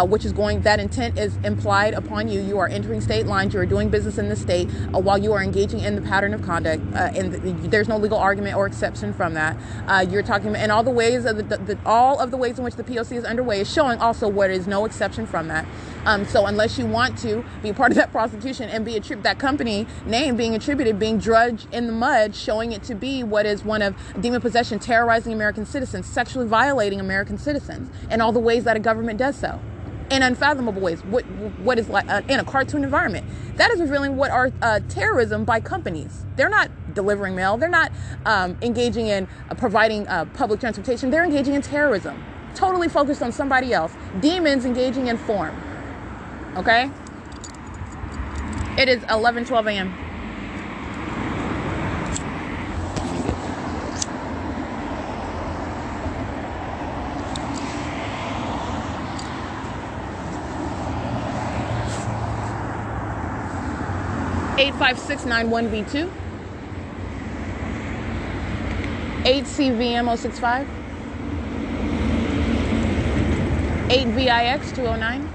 which is that intent is implied upon you. You are entering state lines. You are doing business in the state while you are engaging in the pattern of conduct, and there's no legal argument or exception from that. You're talking about, and all the ways of all of the ways in which the P.O.C. is underway is showing also what is no exception from that. So unless you want to be a part of that prosecution and be that company name being attributed, being drudged in the mud, showing it to be what is one of demon possession, terrorizing American citizens, sexually violating American citizens, and all the ways that a government does so, in unfathomable ways. What is like in a cartoon environment? That is revealing what are terrorism by companies. They're not delivering mail. They're not engaging in providing public transportation. They're engaging in terrorism, totally focused on somebody else. Demons engaging in form. Okay? It is 11:12 a.m. (85691V2) 8CVM065 8VIX209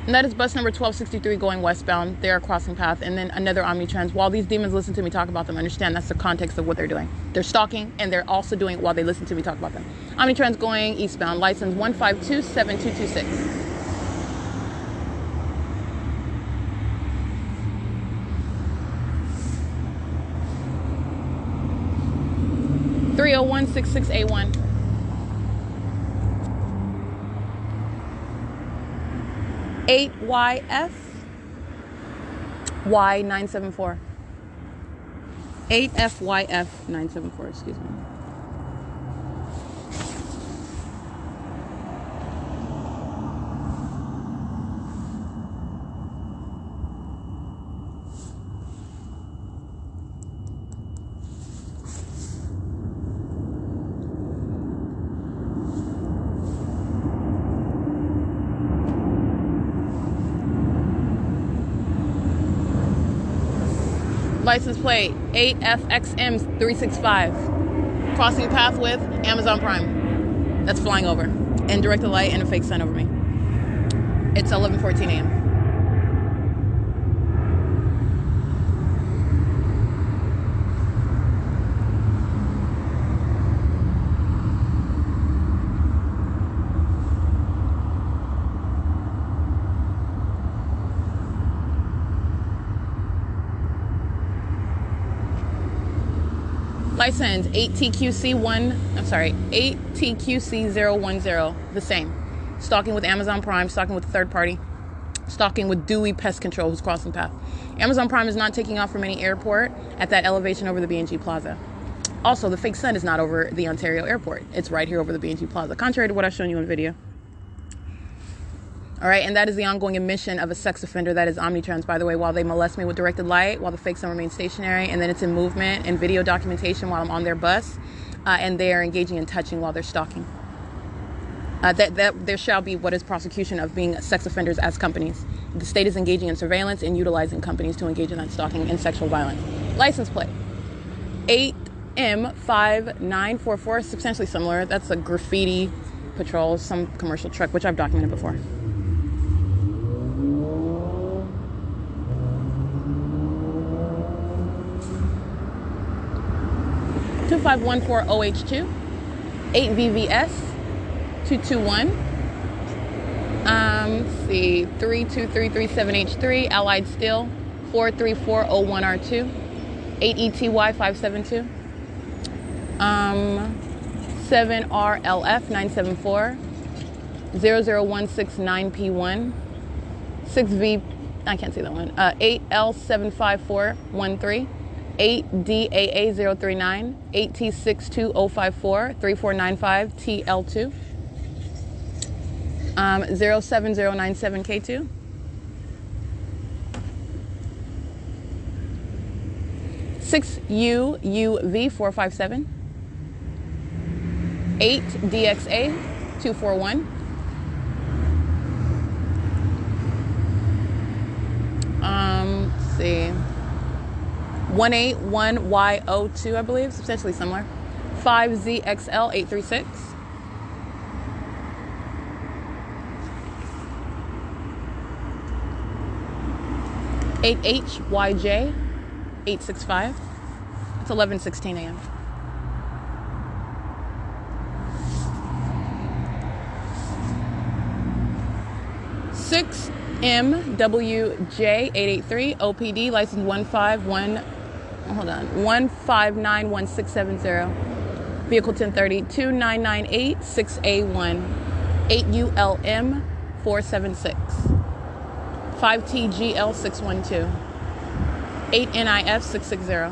And that is bus number 1263 going westbound. They are crossing path, and then another Omnitrans. While these demons listen to me talk about them, understand that's the context of what they're doing. They're stalking, and they're also doing it while they listen to me talk about them. Omnitrans going eastbound, license 1527226. 3016681. (8YF Y974) 8FYF 974, excuse me. License plate 8FXM365. Crossing path with Amazon Prime. That's flying over. And directed light and a fake sun over me. It's 11:14 a.m. License 8TQC010, the same. Stalking with Amazon Prime, stalking with a third party, stalking with Dewey Pest Control, who's crossing path. Amazon Prime is not taking off from any airport at that elevation over the B&G Plaza. Also, the fake sun is not over the Ontario airport. It's right here over the B&G Plaza, contrary to what I've shown you in video. All right, and that is the ongoing admission of a sex offender that is omnitrans, by the way, while they molest me with directed light, while the fake sun remains stationary, and then it's in movement and video documentation while I'm on their bus, and they are engaging in touching while they're stalking. That there shall be what is prosecution of being sex offenders as companies. The state is engaging in surveillance and utilizing companies to engage in that stalking and sexual violence. License plate 8M5944, substantially similar. That's a graffiti patrol, some commercial truck, which I've documented before. 2514 OH2, 8VVS 221. Let's see, 32337H3, Allied Steel 43401R2, 8ETY572, 7RLF974, 00169P1, 6V, I can't see that one, 8L75413, 8DAA039, 8T62054, 3495TL2, 07097K2, 6UUV457, 8DXA241, let's see, 181Y02, I believe, substantially similar, 5ZXL836, 8HYJ865. It's 11:16 a.m. Six MWJ883 OPD, license 1591670, vehicle 1030 2998 6A1, 8ULM 476, 5TGL 612, 8NIF 660.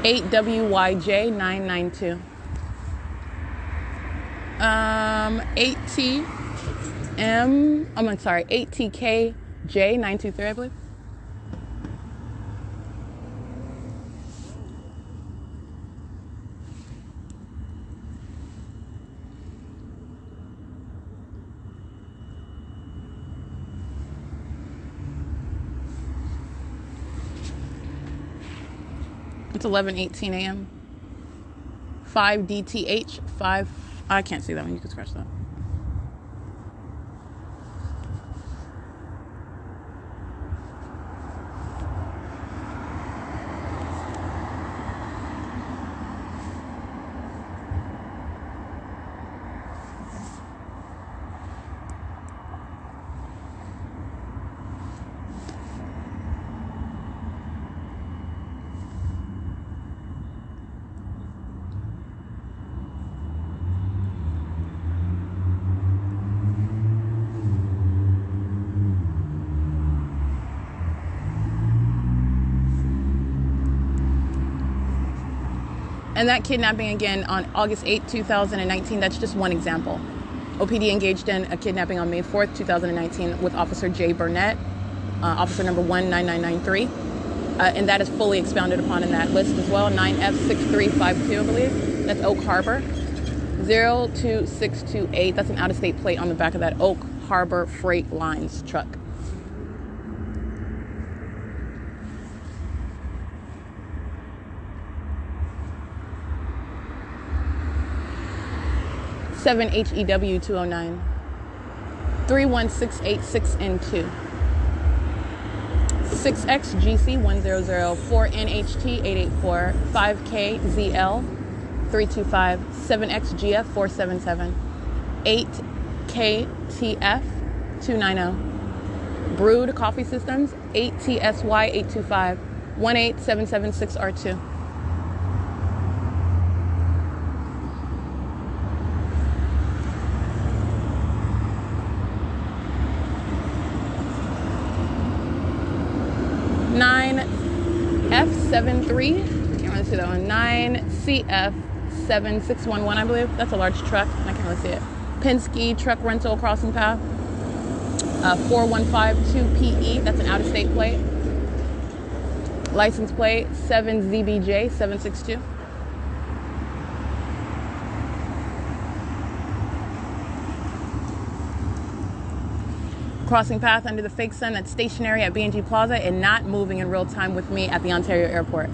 Eight WYJ992. 8TKJ923, I believe. It's 11:18 a.m. 5DTH 5. I can't see that one. You can scratch that. And that kidnapping, again, on August 8, 2019, that's just one example. OPD engaged in a kidnapping on May 4th, 2019 with Officer J. Burnett, officer number 19993. And that is fully expounded upon in that list as well, 9F6352, I believe. That's Oak Harbor. 02628. That's an out-of-state plate on the back of that Oak Harbor Freight Lines truck. Seven HEW 209. 31686N2. 6XGC 100. 4NHT 884. 5KZL 325. 7XGF 477. 8KTF 290. Brewed Coffee Systems 8TSY 825. 18776R2. F73, I can't really see that one. 9CF7611, I believe. That's a large truck. I can't really see it. Penske Truck Rental Crossing Path. 4152PE. That's an out-of-state plate. License plate 7ZBJ 762. Crossing path under the fake sun that's stationary at B&G Plaza and not moving in real time with me at the Ontario Airport.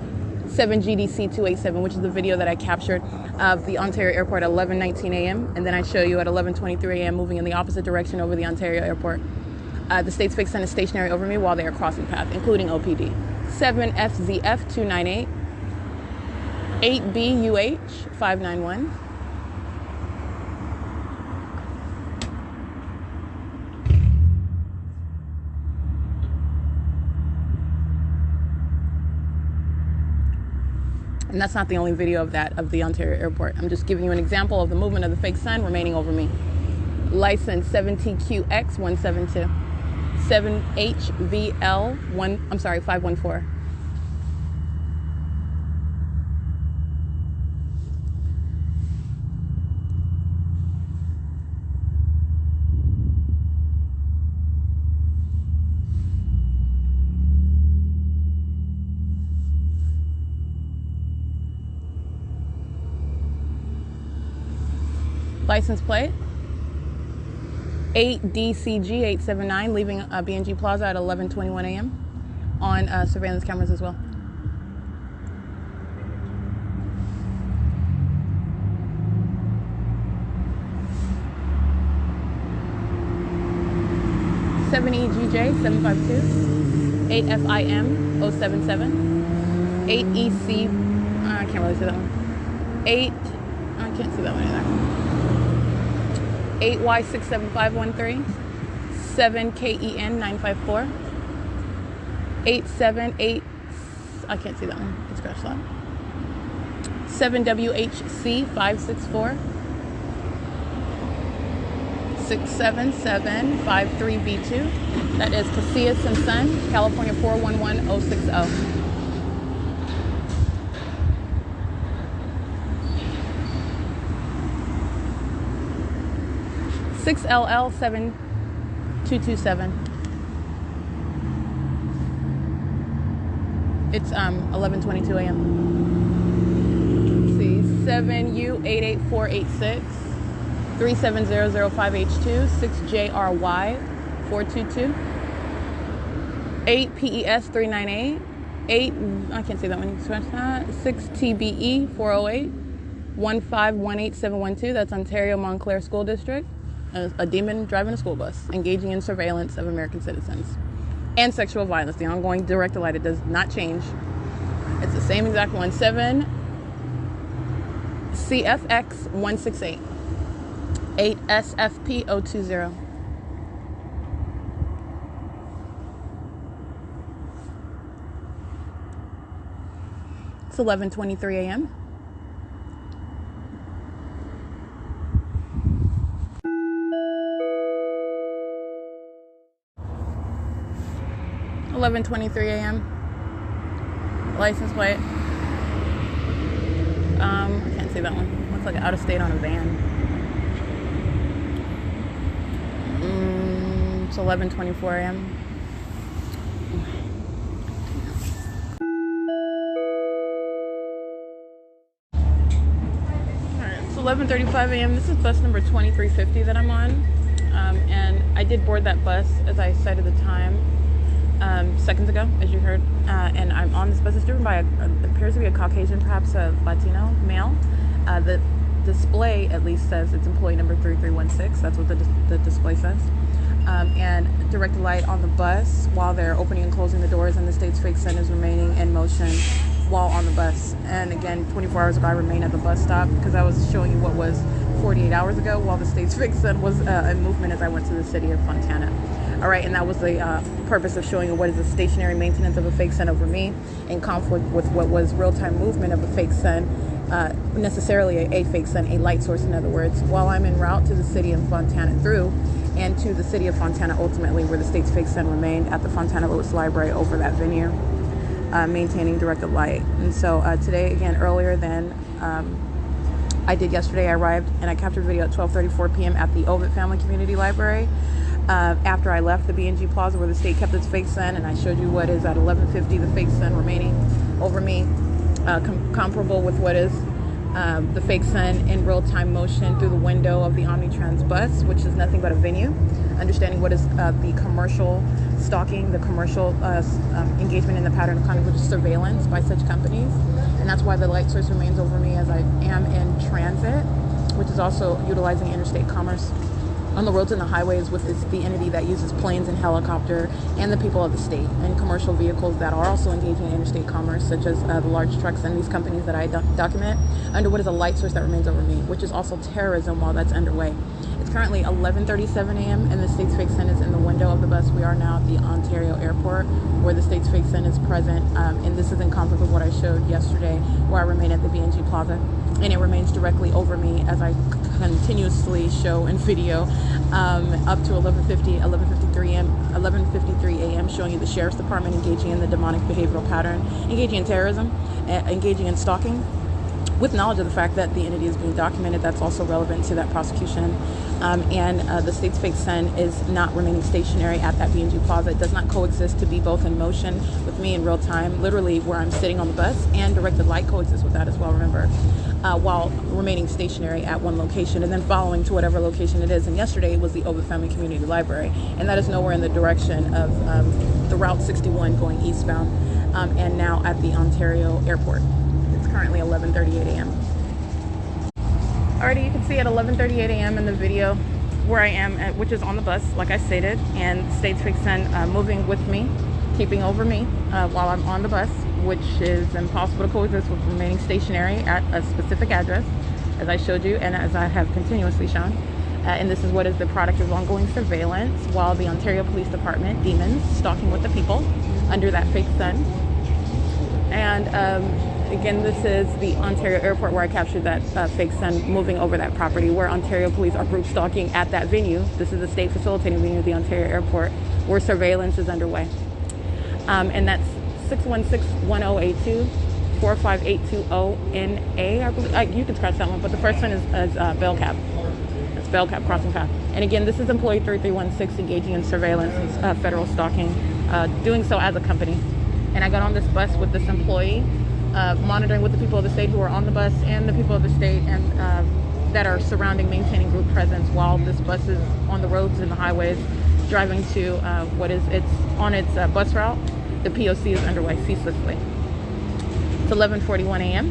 7GDC287, which is the video that I captured of the Ontario Airport at 11:19 a.m. And then I show you at 11:23 a.m. moving in the opposite direction over the Ontario Airport. The state's fake sun is stationary over me while they are crossing path, including OPD. 7FZF298. 8BUH591. And that's not the only video of that, of the Ontario Airport. I'm just giving you an example of the movement of the fake sun remaining over me. License 7TQX172. 514. License plate 8DCG879, leaving B&G Plaza at 11:21 a.m. on surveillance cameras as well. (7EGJ752) 8FIM077 8EC. I can't really see that one. 8. I can't see that one either. 8Y67513, 7KEN954, 878, I can't see that one, let's scratch that. 7WHC564, 67753B2, that is Casillas and Son, California 411060. 6LL7227. It's 11:22 a.m. Let's see, 7U88486, 37005H2, 6JRY422, 8PES398, 8, I can't see that one, 6TBE408, 1518712. That's Ontario Montclair School District. A demon driving a school bus, engaging in surveillance of American citizens and sexual violence. The ongoing director light, it does not change. It's the same exact one. 7 CFX168 8 SFP020. It's 11:23 a.m. 11:23 a.m. License plate. I can't see that one. Looks like out of state on a van. It's 11:24 a.m. Alright, it's 11:35 a.m. This is bus number 2350 that I'm on, and I did board that bus as I cited the time seconds ago, as you heard, and I'm on this bus. It's driven by appears to be a Caucasian, perhaps a Latino male. The display at least says it's employee number 3316. That's what the display says. And directed light on the bus while they're opening and closing the doors, and the state's fake sun is remaining in motion while on the bus. And again, 24 hours ago I remained at the bus stop because I was showing you what was 48 hours ago, while the state's fake sun was in movement as I went to the city of Fontana. All right, and that was the purpose of showing you what is the stationary maintenance of a fake sun over me in conflict with what was real-time movement of a fake sun, necessarily a fake sun, a light source in other words, while I'm en route to the city of Fontana through and to the city of Fontana ultimately, where the state's fake sun remained at the Fontana Lewis Library over that venue, maintaining directed light. And so today, again, earlier than I did yesterday, I arrived and I captured video at 12:34 p.m. at the Ovid Family Community Library after I left the B&G Plaza where the state kept its fake sun, and I showed you what is at 11:50 the fake sun remaining over me, comparable with what is the fake sun in real-time motion through the window of the Omnitrans bus, which is nothing but a venue. Understanding what is the commercial stalking, the commercial engagement in the pattern of conduct, which is surveillance by such companies. And that's why the light source remains over me as I am in transit, which is also utilizing interstate commerce on the roads and the highways with the entity that uses planes and helicopter and the people of the state, and commercial vehicles that are also engaging in interstate commerce, such as the large trucks and these companies that I document under what is a light source that remains over me, which is also terrorism while that's underway. It's currently 11:37 a.m. and the state's fake sun is in the window of the bus. We are now at the Ontario airport where the state's fake sun is present, and this is in conflict with what I showed yesterday where I remain at the B&G Plaza, and it remains directly over me as I continuously show in video up to 11:53 a.m. showing you the Sheriff's Department engaging in the demonic behavioral pattern, engaging in terrorism, engaging in stalking, with knowledge of the fact that the entity is being documented. That's also relevant to that prosecution. And the state's fake sun is not remaining stationary at that B&G Plaza. It does not coexist to be both in motion with me in real time, literally where I'm sitting on the bus, and directed light coexists with that as well, remember, while remaining stationary at one location and then following to whatever location it is. And yesterday it was the Ovid Family Community Library, and that is nowhere in the direction of the Route 61 going eastbound, and now at the Ontario airport. It's currently 11:38 a.m. Alrighty, you can see at 11:38 a.m. in the video where I am, which is on the bus, like I stated, and state's fake sun moving with me, keeping over me while I'm on the bus, which is impossible to coexist with remaining stationary at a specific address, as I showed you and as I have continuously shown. And this is what is the product of ongoing surveillance while the Ontario Police Department, demons, stalking with the people under that fake sun. And again, this is the Ontario airport where I captured that fake sun moving over that property, where Ontario police are group stalking at that venue. This is the state facilitating venue of the Ontario airport where surveillance is underway. And that's 616-1082, 45820NA, I believe. You can scratch that one, but the first one is Bell Cab. That's Bell Cab crossing path. And again, this is employee 3316 engaging in surveillance, federal stalking, doing so as a company. And I got on this bus with this employee, monitoring with the people of the state who are on the bus and the people of the state and that are surrounding, maintaining group presence while this bus is on the roads and the highways, driving to it's on its bus route. The P.O.C. is underway ceaselessly. It's 11:41 a.m.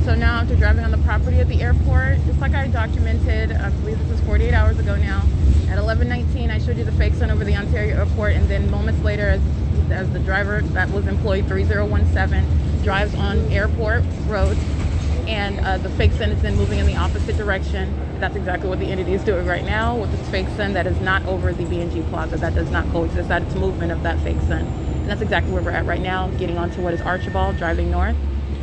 So now after driving on the property at the airport, just like I documented, I believe this is 48 hours ago now, at 11:19 I showed you the fake sun over the Ontario airport, and then moments later as the driver, that was employee 3017, drives on airport road, and the fake sun is then moving in the opposite direction. That's exactly what the entity is doing right now with its fake sun that is not over the B&G Plaza. That does not coexist. That is movement of that fake sun. And that's exactly where we're at right now, getting onto what is Archibald, driving north.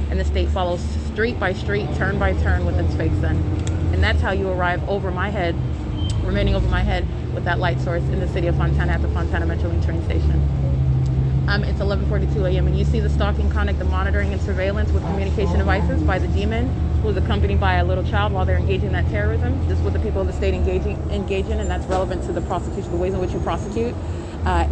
And the state follows street by street, turn by turn with its fake sun. And that's how you arrive over my head, remaining over my head with that light source in the city of Fontana at the Fontana Metrolink train station. It's 11:42 a.m. and you see the stalking conduct, the monitoring and surveillance with communication devices by the demon who is accompanied by a little child while they're engaging in that terrorism. This is what the people of the state engage in, and that's relevant to the prosecution, the ways in which you prosecute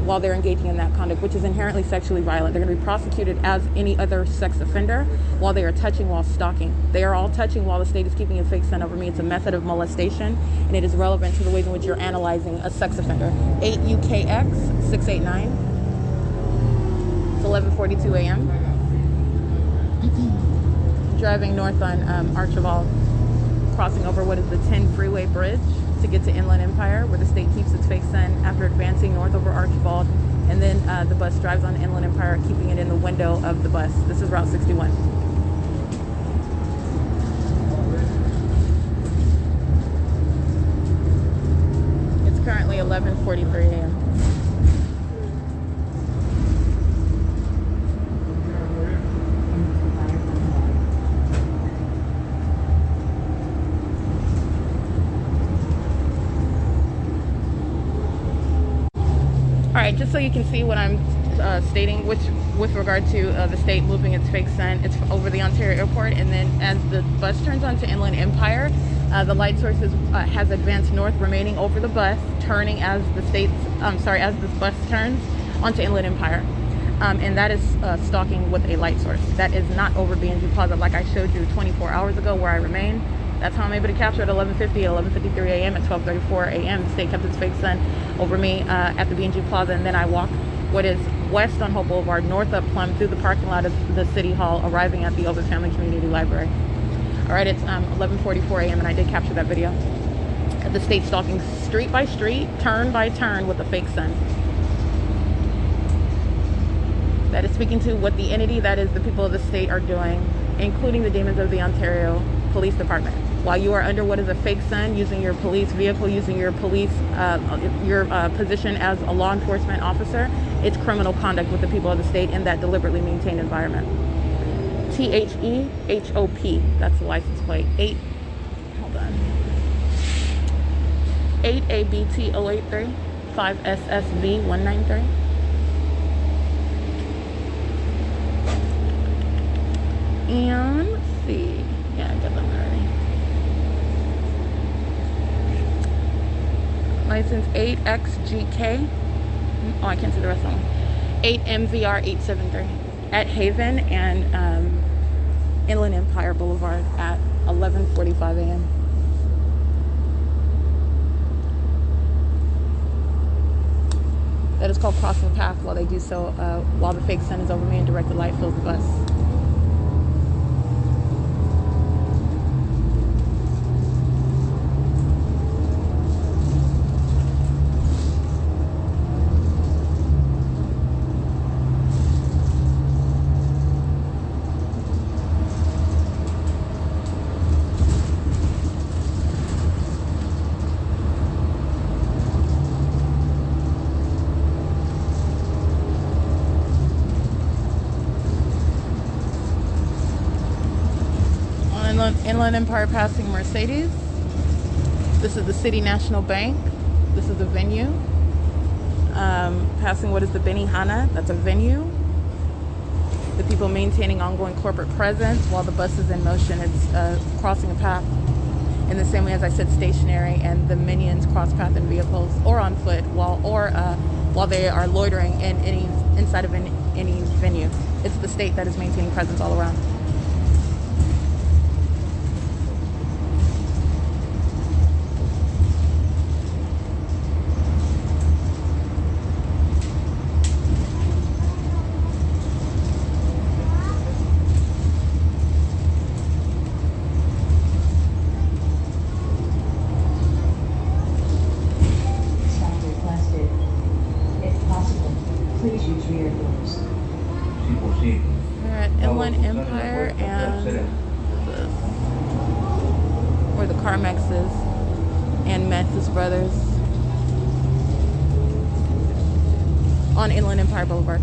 while they're engaging in that conduct, which is inherently sexually violent. They're going to be prosecuted as any other sex offender while they are touching while stalking. They are all touching while the state is keeping a fake son over me. It's a method of molestation, and it is relevant to the ways in which you're analyzing a sex offender. 8 UKX 689. It's 11:42 a.m. Driving north on Archibald, crossing over what is the 10 freeway bridge to get to Inland Empire, where the state keeps its fake sun after advancing north over Archibald, and then the bus drives on Inland Empire, keeping it in the window of the bus. This is Route 61. It's currently 11:43 a.m. All right, just so you can see what I'm stating, which with regard to the state moving its fake sun, it's over the Ontario airport, and then as the bus turns onto Inland Empire, the light source has advanced north, remaining over the bus, turning as as this bus turns onto Inland Empire. And that is stalking with a light source. That is not over B&G Plaza like I showed you 24 hours ago where I remain. That's how I'm able to capture at 11:50, at 11:53 a.m., at 12:34 a.m. The state kept its fake sun over me at the B&G Plaza, and then I walk what is west on Hope Boulevard, north up Plum, through the parking lot of the City Hall, arriving at the Ovid Family Community Library. All right, it's 11:44 a.m., and I did capture that video. The state stalking street by street, turn by turn with a fake sun. That is speaking to what the entity, that is the people of the state, are doing, including the demons of the Ontario Police Department. While you are under what is a fake sun, using your police vehicle, using your police, position as a law enforcement officer, it's criminal conduct with the people of the state in that deliberately maintained environment. THEHOP, that's the license plate. 8ABT083, 5SSV193. And let's see. Yeah, I got them already. License 8XGK. Oh, I can't see the rest of them. 8MVR873 at Haven and Inland Empire Boulevard at 11:45 a.m. That is called crossing the path while they do so, while the fake sun is over me and directed light fills the bus. Inland Empire passing Mercedes. This is the City National Bank. This is the venue. Passing what is the Benihana. That's a venue. The people maintaining ongoing corporate presence while the bus is in motion. It's crossing a path in the same way as I said stationary, and the minions cross path in vehicles or on foot while they are loitering in inside of any venue. It's the state that is maintaining presence all around. We're at Inland Empire and where the Carmex is and Memphis Brothers on Inland Empire Boulevard.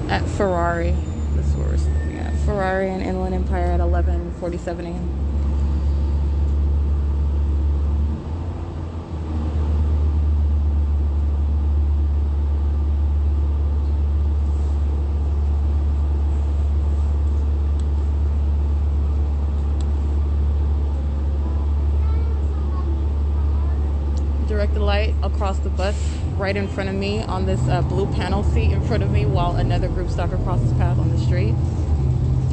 At Ferrari. This That's where we're sitting at. Ferrari and Inland Empire at 11:47 a.m. Directed light across the bus right in front of me on this blue panel seat in front of me, while another group stalker crosses path on the street.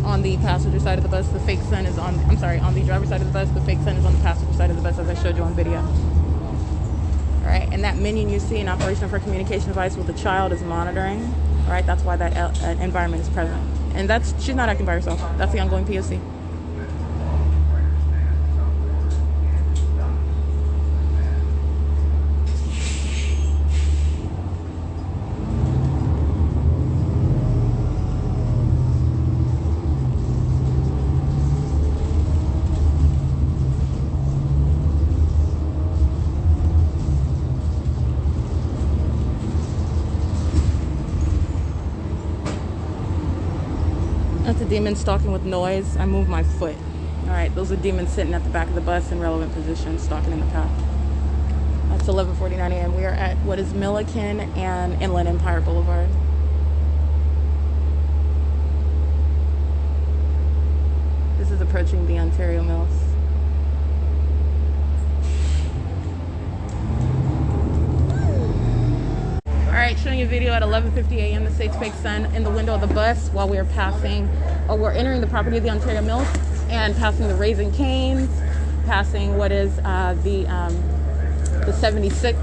On the passenger side of the bus, the fake sun is on, on the driver's side of the bus, the fake sun is on the passenger side of the bus, as I showed you on video. All right, and that minion you see in operation for communication device with the child is monitoring. All right, that's why that environment is present. And she's not acting by herself. That's the ongoing P.O.C. That's a demon stalking with noise. I move my foot. All right, those are demons sitting at the back of the bus in relevant position, stalking in the path. That's 11:49 a.m. We are at what is Milliken and Inland Empire Boulevard. This is approaching the Ontario Mills. Alright, showing you a video at 11:50 a.m. the state's fake sun in the window of the bus while we are passing, or we're entering the property of the Ontario Mills and passing the Raising Canes, passing what is the 76,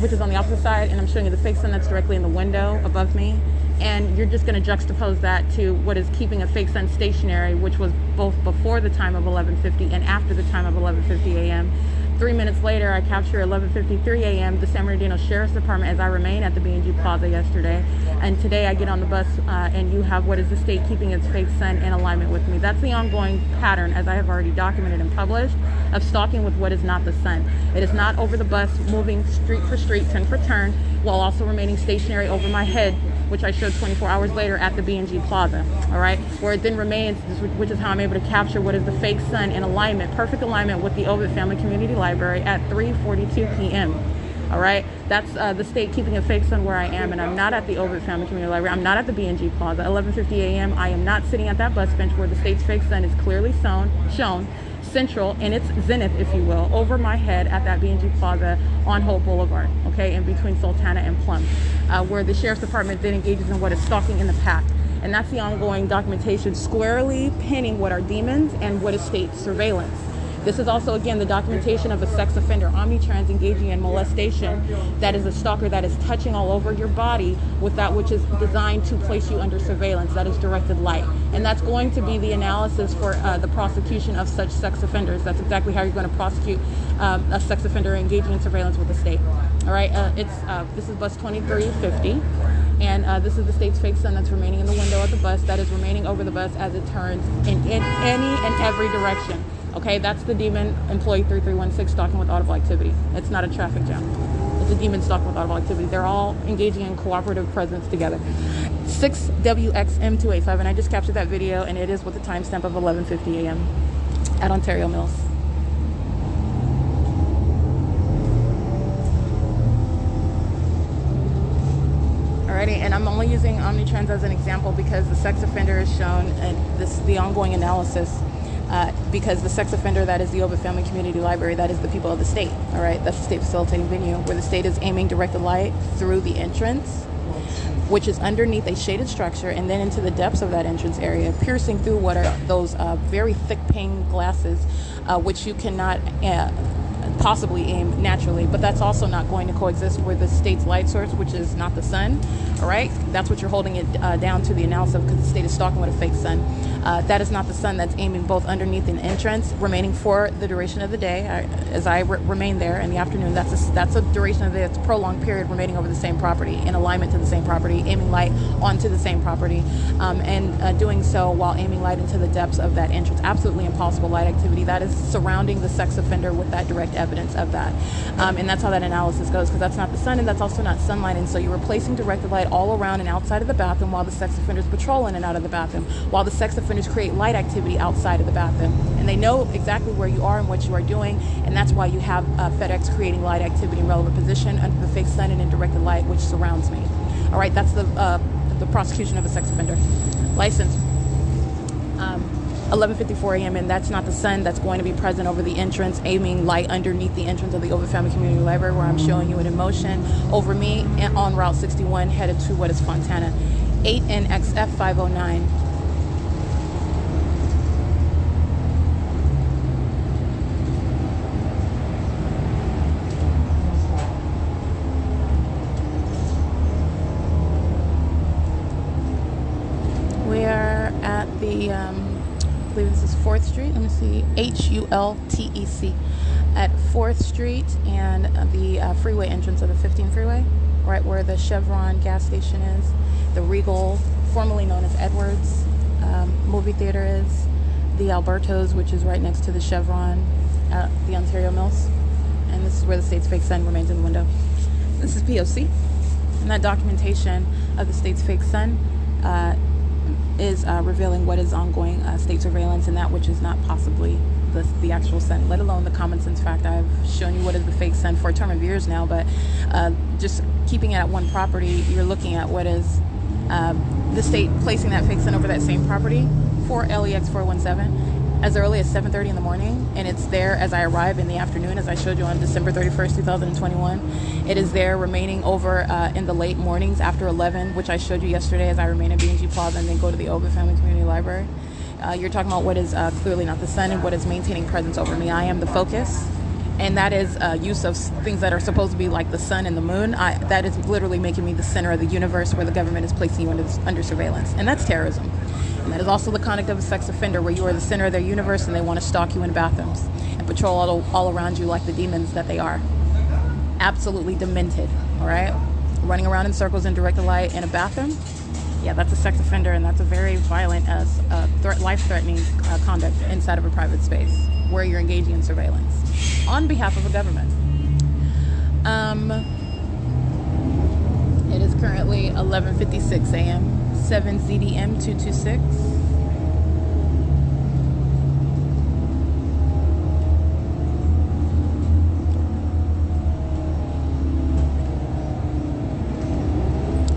which is on the opposite side, and I'm showing you the fake sun that's directly in the window above me. And you're just going to juxtapose that to what is keeping a fake sun stationary, which was both before the time of 11:50 and after the time of 11:50 a.m. 3 minutes later, I capture 11:53 a.m. the San Bernardino Sheriff's Department as I remain at the B&G Plaza yesterday. And today I get on the bus and you have what is the state keeping its fake sun in alignment with me. That's the ongoing pattern, as I have already documented and published, of stalking with what is not the sun. It is not over the bus, moving street for street, turn for turn, while also remaining stationary over my head, which I showed 24 hours later at the B&G Plaza, all right? Where it then remains, which is how I'm able to capture what is the fake sun in alignment, perfect alignment with the Ovid Family Community Library at 3:42 p.m., all right? That's the state keeping a fake sun where I am, and I'm not at the Ovid Family Community Library. I'm not at the B&G Plaza. 11:50 a.m., I am not sitting at that bus bench where the state's fake sun is clearly shown central in its zenith, if you will, over my head at that B&G Plaza on Hope Boulevard, okay, in between Sultana and Plum, where the Sheriff's Department then engages in what is stalking in the path. And that's the ongoing documentation squarely pinning what are demons and what is state surveillance. This is also, again, the documentation of a sex offender, omnitrans, engaging in molestation. That is a stalker that is touching all over your body with that which is designed to place you under surveillance. That is directed light. And that's going to be the analysis for the prosecution of such sex offenders. That's exactly how you're going to prosecute a sex offender engaging in surveillance with the state. All right, this is bus 2350. And this is the state's fake sun that's remaining in the window of the bus, that is remaining over the bus as it turns in any and every direction. Okay, that's the demon employee 3316 stalking with audible activity. It's not a traffic jam. It's a demon stalking with audible activity. They're all engaging in cooperative presence together. 6WXM285, and I just captured that video, and it is with the timestamp of 11:50 a.m. at Ontario Mills. Alrighty, and I'm only using omnitrans as an example because the sex offender is shown in the ongoing analysis. Because the sex offender, that is the Ovid Family Community Library, that is the people of the state, all right? That's the state facilitating venue, where the state is aiming directed light through the entrance, which is underneath a shaded structure, and then into the depths of that entrance area, piercing through what are those very thick pane glasses, which you cannot possibly aim naturally, but that's also not going to coexist with the state's light source, which is not the sun, all right? That's what you're holding it down to the analysis of, because the state is stalking with a fake sun. That is not the sun. That's aiming both underneath an entrance, remaining for the duration of the day, as I remain there in the afternoon. That's a duration of the day. It's a prolonged period remaining over the same property, in alignment to the same property, aiming light onto the same property, and doing so while aiming light into the depths of that entrance. Absolutely impossible light activity. That is surrounding the sex offender with that direct evidence of that. And that's how that analysis goes, because that's not the sun and that's also not sunlight. And so you're replacing directed light all around and outside of the bathroom while the sex offenders patrol in and out of the bathroom, while the sex offenders create light activity outside of the bathroom. And they know exactly where you are and what you are doing, and that's why you have FedEx creating light activity in relevant position under the fake sun and in directed light, which surrounds me. All right, that's the prosecution of a sex offender. License. 11:54 a.m. and that's not the sun that's going to be present over the entrance, aiming light underneath the entrance of the Ovid Family Community Library, where I'm showing you it in motion over me and on Route 61 headed to what is Fontana. 8NXF 509. We are at the I believe this is 4th Street. Let me see. HULTEC at 4th Street and the freeway entrance of the 15 freeway, right where the Chevron gas station is, the Regal, formerly known as Edwards, movie theater is, the Alberto's, which is right next to the Chevron at the Ontario Mills. And this is where the state's fake sun remains in the window. This is P.O.C. And that documentation of the state's fake sun is revealing what is ongoing state surveillance and that which is not possibly the actual sun, let alone the common sense fact. I've shown you what is the fake sun for a term of years now, but just keeping it at one property, you're looking at what is the state placing that fake sun over that same property for LEX 417 as early as 7:30 in the morning, and it's there as I arrive in the afternoon, as I showed you on December 31st, 2021. It is there remaining over in the late mornings after 11, which I showed you yesterday as I remain at B&G Plaza and then go to the Ovid Family Community Library. You're talking about what is clearly not the sun and what is maintaining presence over me. I am the focus, and that is use of things that are supposed to be like the sun and the moon. That is literally making me the center of the universe where the government is placing you under surveillance, and that's terrorism. And that is also the conduct of a sex offender, where you are the center of their universe and they want to stalk you in bathrooms and patrol all around you like the demons that they are. Absolutely demented, all right? Running around in circles in direct light in a bathroom. Yeah, that's a sex offender, and that's a very violent, life-threatening conduct inside of a private space where you're engaging in surveillance on behalf of a government. It is currently 11:56 a.m. 7 ZDM 226.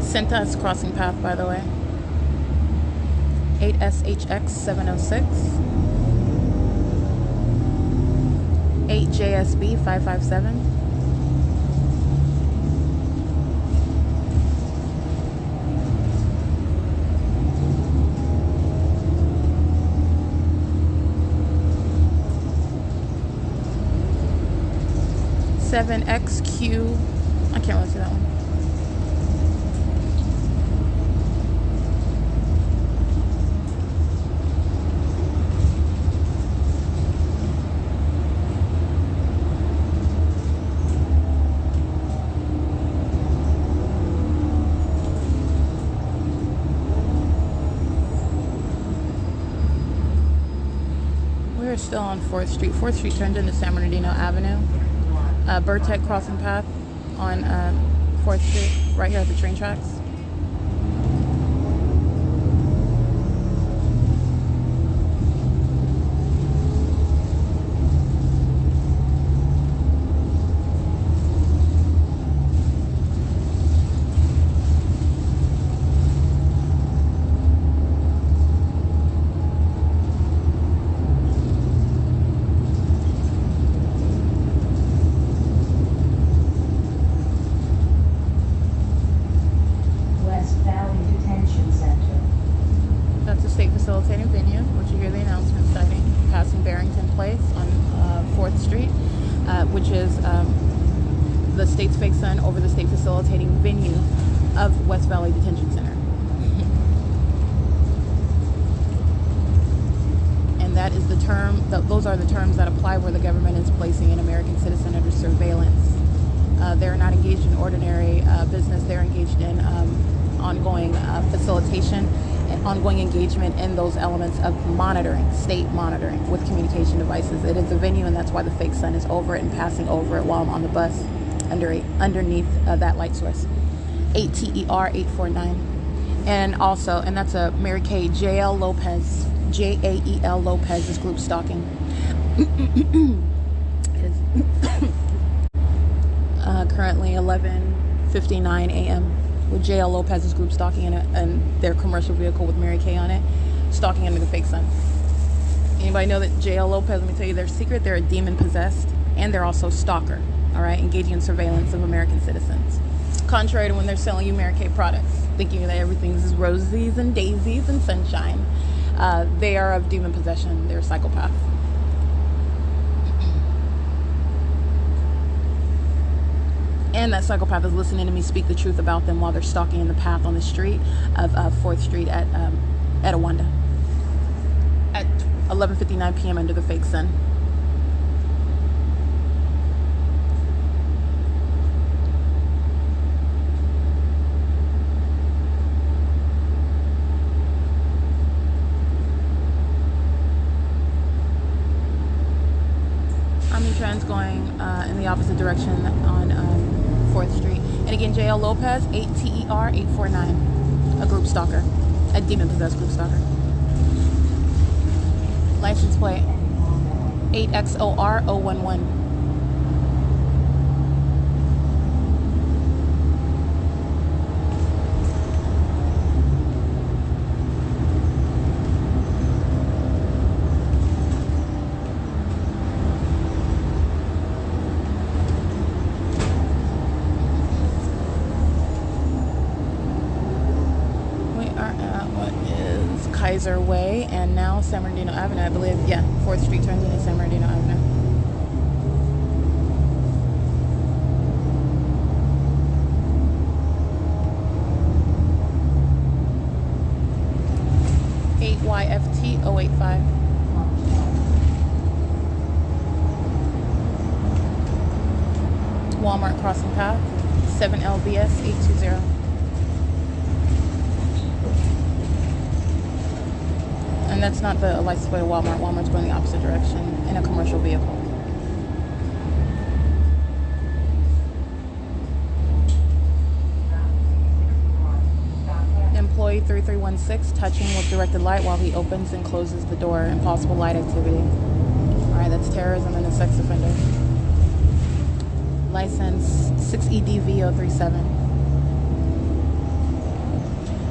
SENSATIONAL crossing path, by the way. 8SHX 706. 8JSB 557. 7XQ, I can't really see that one. We're still on 4th Street. 4th Street turned into San Bernardino Avenue. Burtech crossing path on 4th Street, right here at the train tracks. Facilitating venue, which you hear the announcement citing, passing Barrington Place on 4th Street, which is the state's fake sun over the state facilitating venue of West Valley Detention Center. And that is the term, those are the terms that apply where the government is placing an American citizen under surveillance. They're not engaged in ordinary business, they're engaged in ongoing facilitation ongoing engagement in those elements of monitoring, state monitoring with communication devices. It is a venue, and that's why the fake sun is over it and passing over it while I'm on the bus underneath that light source. 8TER 849. And also, and that's a Mary Kay J.L. Lopez, J-A-E-L Lopez is group stalking. It is currently 11:59 a.m. with J.L. Lopez's group stalking in their commercial vehicle with Mary Kay on it, stalking under the fake sun. Anybody know that J.L. Lopez, let me tell you their secret, they're a demon possessed, and they're also a stalker, all right, engaging in surveillance of American citizens. Contrary to when they're selling you Mary Kay products, thinking that everything's roses and daisies and sunshine. They are of demon possession. They're a psychopath. And that psychopath is listening to me speak the truth about them while they're stalking in the path on the street of 4th Street at Etiwanda at 11:59 p.m. under the fake sun. Trans going in the opposite direction on 4th Street. And again, J.L. Lopez, 8TER 849, a group stalker, a demon-possessed group stalker. License plate 8XOR 011. Way and now San Bernardino Avenue, I believe. Yeah, 4th Street turns into San Bernardino Avenue. YFT 085. Walmart crossing path 7LBS 820. And that's not the license plate of Walmart. Walmart's going the opposite direction in a commercial vehicle. Employee 3316 touching with directed light while he opens and closes the door. Impossible light activity. Alright, that's terrorism and a sex offender. License 6EDV037.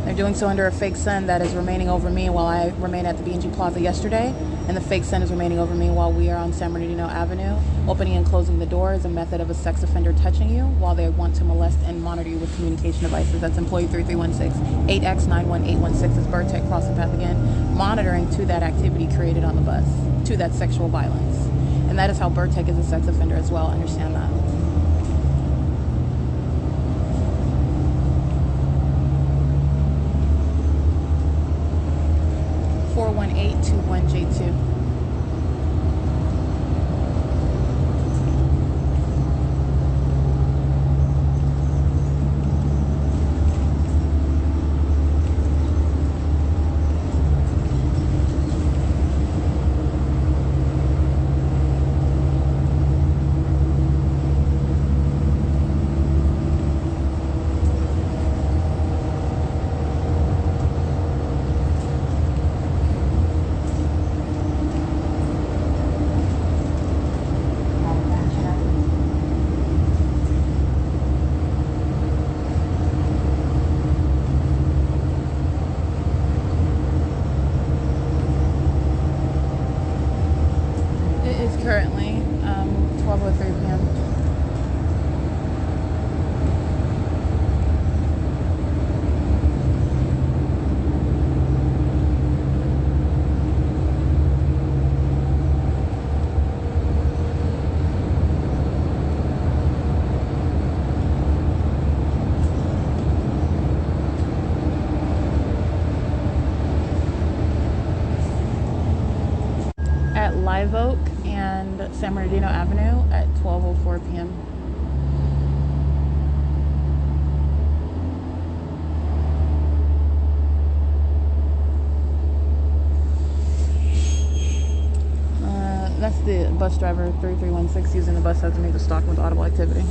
They're doing so under a fake sun that is remaining over me while I remain at the B&G Plaza yesterday, and the fake sun is remaining over me while we are on San Bernardino Avenue. Opening and closing the door is a method of a sex offender touching you while they want to molest and monitor you with communication devices. That's employee 3316. 8X91816 is Burtech crossing path again, monitoring to that activity created on the bus, to that sexual violence. And that is how Burtech is a sex offender as well. Understand that. 41821J2. Currently 12:03 p.m. At Live Oak and San Bernardino Avenue at 12:04 p.m. bus driver 3316 using the bus designated to stalk with audible activity.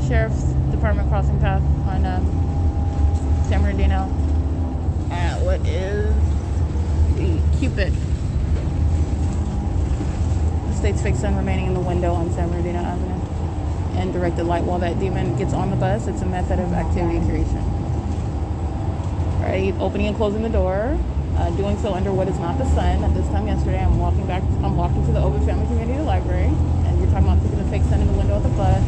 Sheriff's Department crossing path on San Bernardino at what is the Cupid. The state's fixed sun remaining in the window on San Bernardino Avenue and directed light while that demon gets on the bus. It's a method of activity creation. Alright, opening and closing the door, doing so under what is not the sun. At this time yesterday, I'm walking to the Ovid Family Community Library, and you're talking about keeping the fake sun in the window of the bus.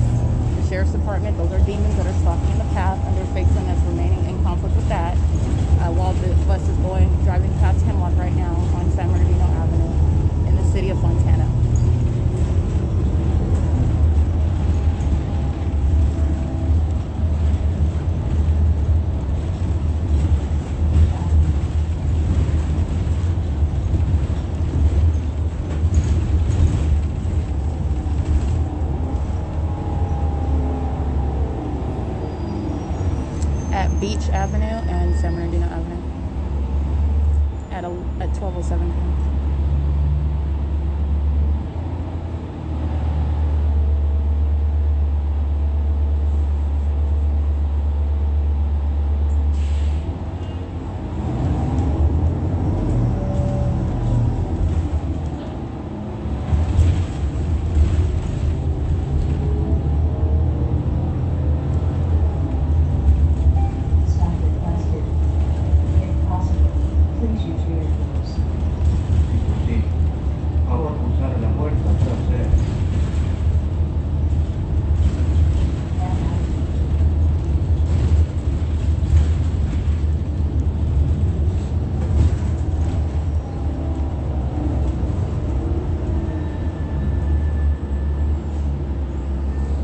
Sheriff's Department, those are demons that are stalking in the path under fake sun that's remaining in conflict with that, while the bus is driving past Hemlock right now on San Bernardino Avenue in the city of Fontana. Beach Avenue and San Bernardino Avenue at 12:07 p.m.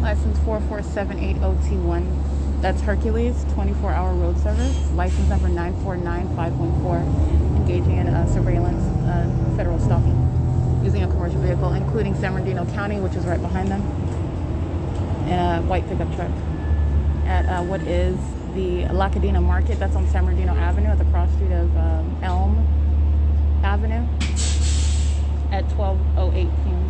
License 44780T1. That's Hercules, 24-hour road service. License number 949514. Engaging in surveillance, federal stalking, using a commercial vehicle, including San Bernardino County, which is right behind them, and a white pickup truck. At what is the La Cadena Market, that's on San Bernardino Avenue at the cross street of Elm Avenue at 12:08 p.m.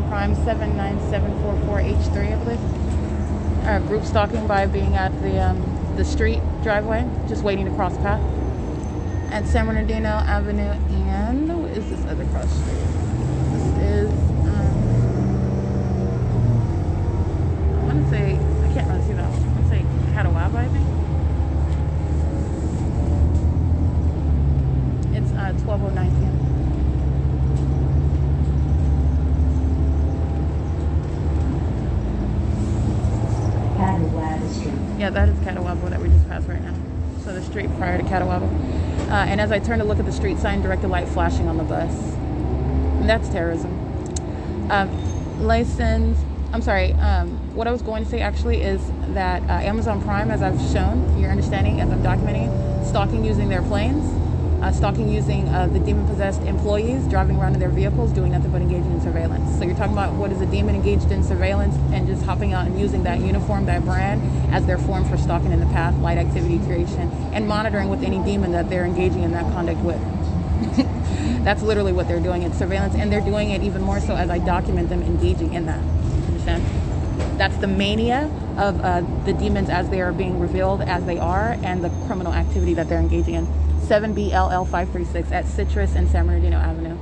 Prime 79744H3, I believe. Group stalking by being at the street driveway, just waiting to cross path. At San Bernardino Avenue and what is this other cross street? This is I want to say, I can't really see that. I want to say Catawba, I think. It's 12:09 p.m. Yeah, that is Catawba that we just passed right now. So the street prior to Catawba. And as I turn to look at the street sign, directed light flashing on the bus. And that's terrorism. What I was going to say actually is that Amazon Prime, as I've shown, your understanding, as I'm documenting, stalking using their planes. Stalking using the demon-possessed employees driving around in their vehicles, doing nothing but engaging in surveillance. So you're talking about what is a demon engaged in surveillance and just hopping out and using that uniform, that brand, as their form for stalking in the path, light activity creation, and monitoring with any demon that they're engaging in that conduct with. That's literally what they're doing. It's surveillance, and they're doing it even more so as I document them engaging in that. Understand? That's the mania of the demons as they are being revealed as they are, and the criminal activity that they're engaging in. 7BLL536 at Citrus and San Bernardino Avenue.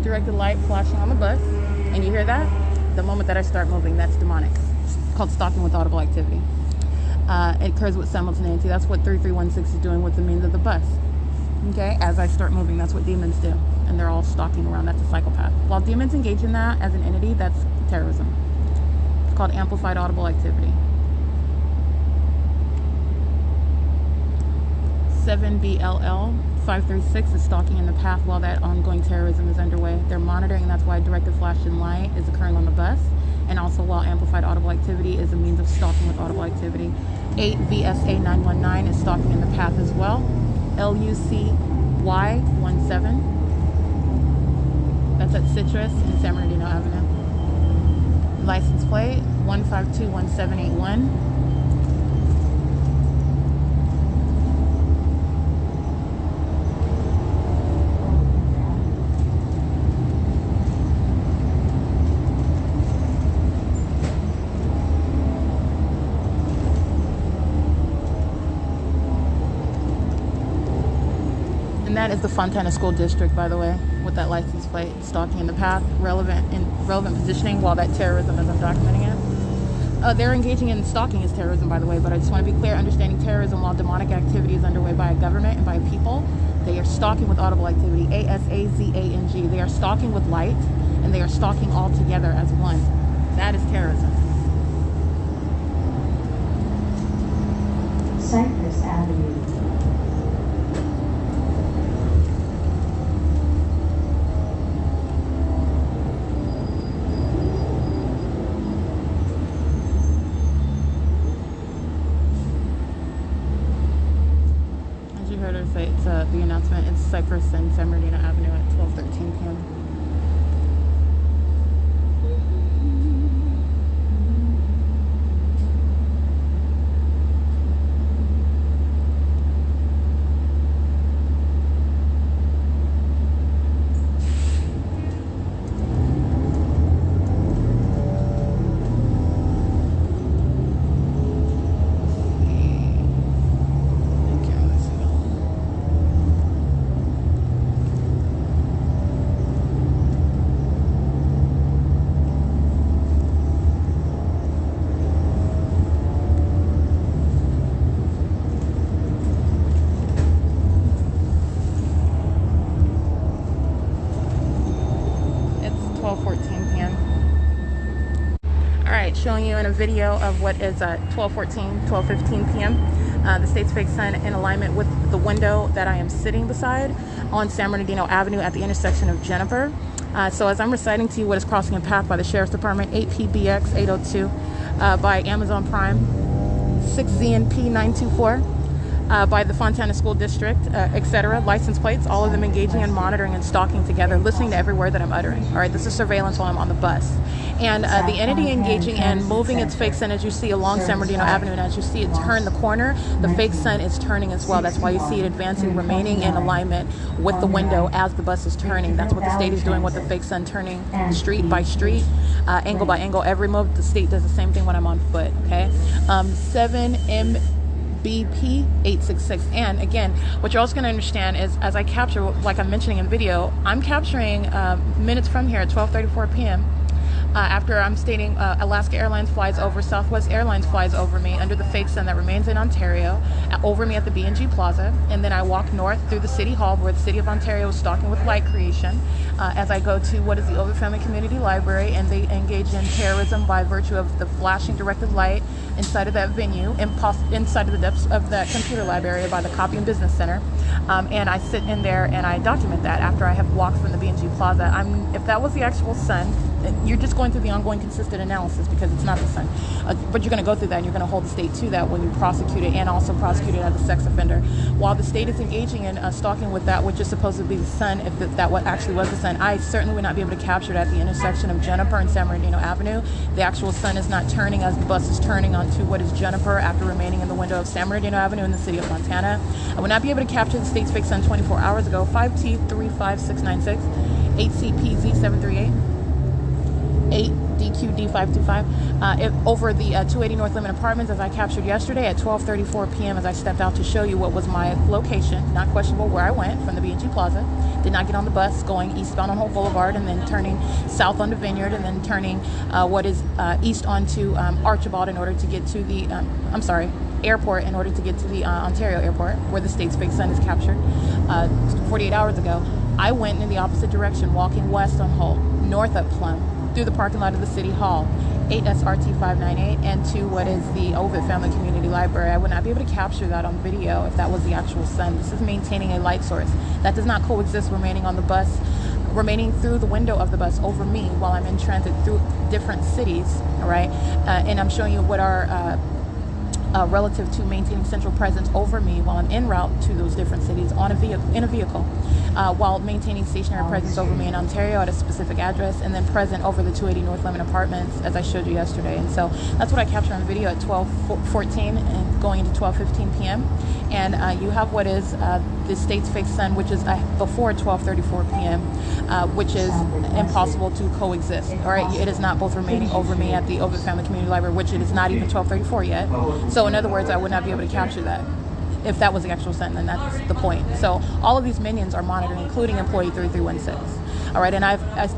Directed light flashing on the bus, and you hear that? The moment that I start moving, that's demonic. It's called stalking with audible activity. It occurs with simultaneity. That's what 3316 is doing with the means of the bus. Okay, as I start moving, that's what demons do, and they're all stalking around. That's a psychopath. While demons engage in that as an entity, that's terrorism. It's called amplified audible activity. 7BLL536 is stalking in the path while that ongoing terrorism is underway. They're monitoring, and that's why directed flash and light is occurring on the bus, and also while amplified audible activity is a means of stalking with audible activity. 8VSA919 is stalking in the path as well. LUCY17, that's at Citrus and San Bernardino Avenue. License plate 1521781. And that is the Fontana School District, by the way, with that license plate, stalking in the path, relevant positioning while that terrorism as I'm documenting it. They're engaging in stalking as terrorism, by the way, but I just want to be clear, understanding terrorism while demonic activity is underway by a government and by a people. They are stalking with audible activity, ASAZANG. They are stalking with light, and they are stalking all together as one. That is terrorism. Cypress Avenue. It's the announcement. It's Cypress and San Bernardino Avenue at 12:13 p.m. Showing you in a video of what is 12:15 p.m. The state's fake sun in alignment with the window that I am sitting beside on San Bernardino Avenue at the intersection of Jennifer. So as I'm reciting to you what is crossing a path by the Sheriff's Department, 8PBX 802 by Amazon Prime, 6ZNP 924 by the Fontana School District, etc. License plates, all of them engaging and monitoring and stalking together, listening to every word that I'm uttering. All right, this is surveillance while I'm on the bus. And the entity engaging and moving its fake sun, as you see along San Bernardino Avenue, and as you see it turn the corner, the fake sun is turning as well. That's why you see it advancing, remaining in alignment with the window as the bus is turning. That's what the state is doing with the fake sun, turning street by street, angle by angle. Every move, the state does the same thing when I'm on foot, okay? 7MBP 866. And again, what you're also going to understand is, as I capture, like I'm mentioning in video, I'm capturing minutes from here at 12:34 p.m. After I'm stating Alaska Airlines flies over, Southwest Airlines flies over me under the fake sun that remains in Ontario, over me at the B&G Plaza, and then I walk north through the City Hall where the City of Ontario is stalking with light creation as I go to what is the Ovid Family Community Library, and they engage in terrorism by virtue of the flashing directed light inside of that venue, inside of the depths of that computer library by the Copy and Business Center. And I sit in there and I document that after I have walked from the B&G Plaza. If that was the actual sun, you're just going through the ongoing consistent analysis because it's not the sun. But you're going to go through that and you're going to hold the state to that when you prosecute it, and also prosecute it as a sex offender. While the state is engaging in stalking with that which is supposed to be the sun, if that what actually was the sun, I certainly would not be able to capture it at the intersection of Juniper and San Bernardino Avenue. The actual sun is not turning as the bus is turning onto what is Juniper after remaining in the window of San Bernardino Avenue in the city of Montana. I would not be able to capture the state's fake sun 24 hours ago. 5T35696, 8CPZ738. 8DQD525 over the 280 North Lemon Apartments, as I captured yesterday at 12:34 p.m. as I stepped out to show you what was my location, not questionable, where I went from the B&G Plaza. Did not get on the bus going eastbound on Holt Boulevard and then turning south onto Vineyard and then turning what is east onto Archibald in order to get to the, airport in order to get to the Ontario airport where the state's fake sun is captured 48 hours ago. I went in the opposite direction, walking west on Holt, north up Plum, through the parking lot of the City Hall, 8SRT598, and to what is the Ovid Family Community Library. I would not be able to capture that on video if that was the actual sun. This is maintaining a light source. That does not coexist remaining on the bus, remaining through the window of the bus over me while I'm in transit through different cities, all right? And I'm showing you what are relative to maintaining central presence over me while I'm en route to those different cities on in a vehicle, while maintaining stationary presence over me in Ontario at a specific address, and then present over the 280 North Lemon Apartments as I showed you yesterday. And so that's what I captured on video at 12:14 and going into 12:15 p.m. And you have what is the state's fake sun, which is before 12:34 p.m., which is impossible to coexist. All right, it is not both remaining over me at the Ovid Family Community Library, which it is not even 12:34 yet. So in other words, I would not be able to capture that if that was the actual sentence, and that's the point. So all of these minions are monitoring, including employee 3316. All right, and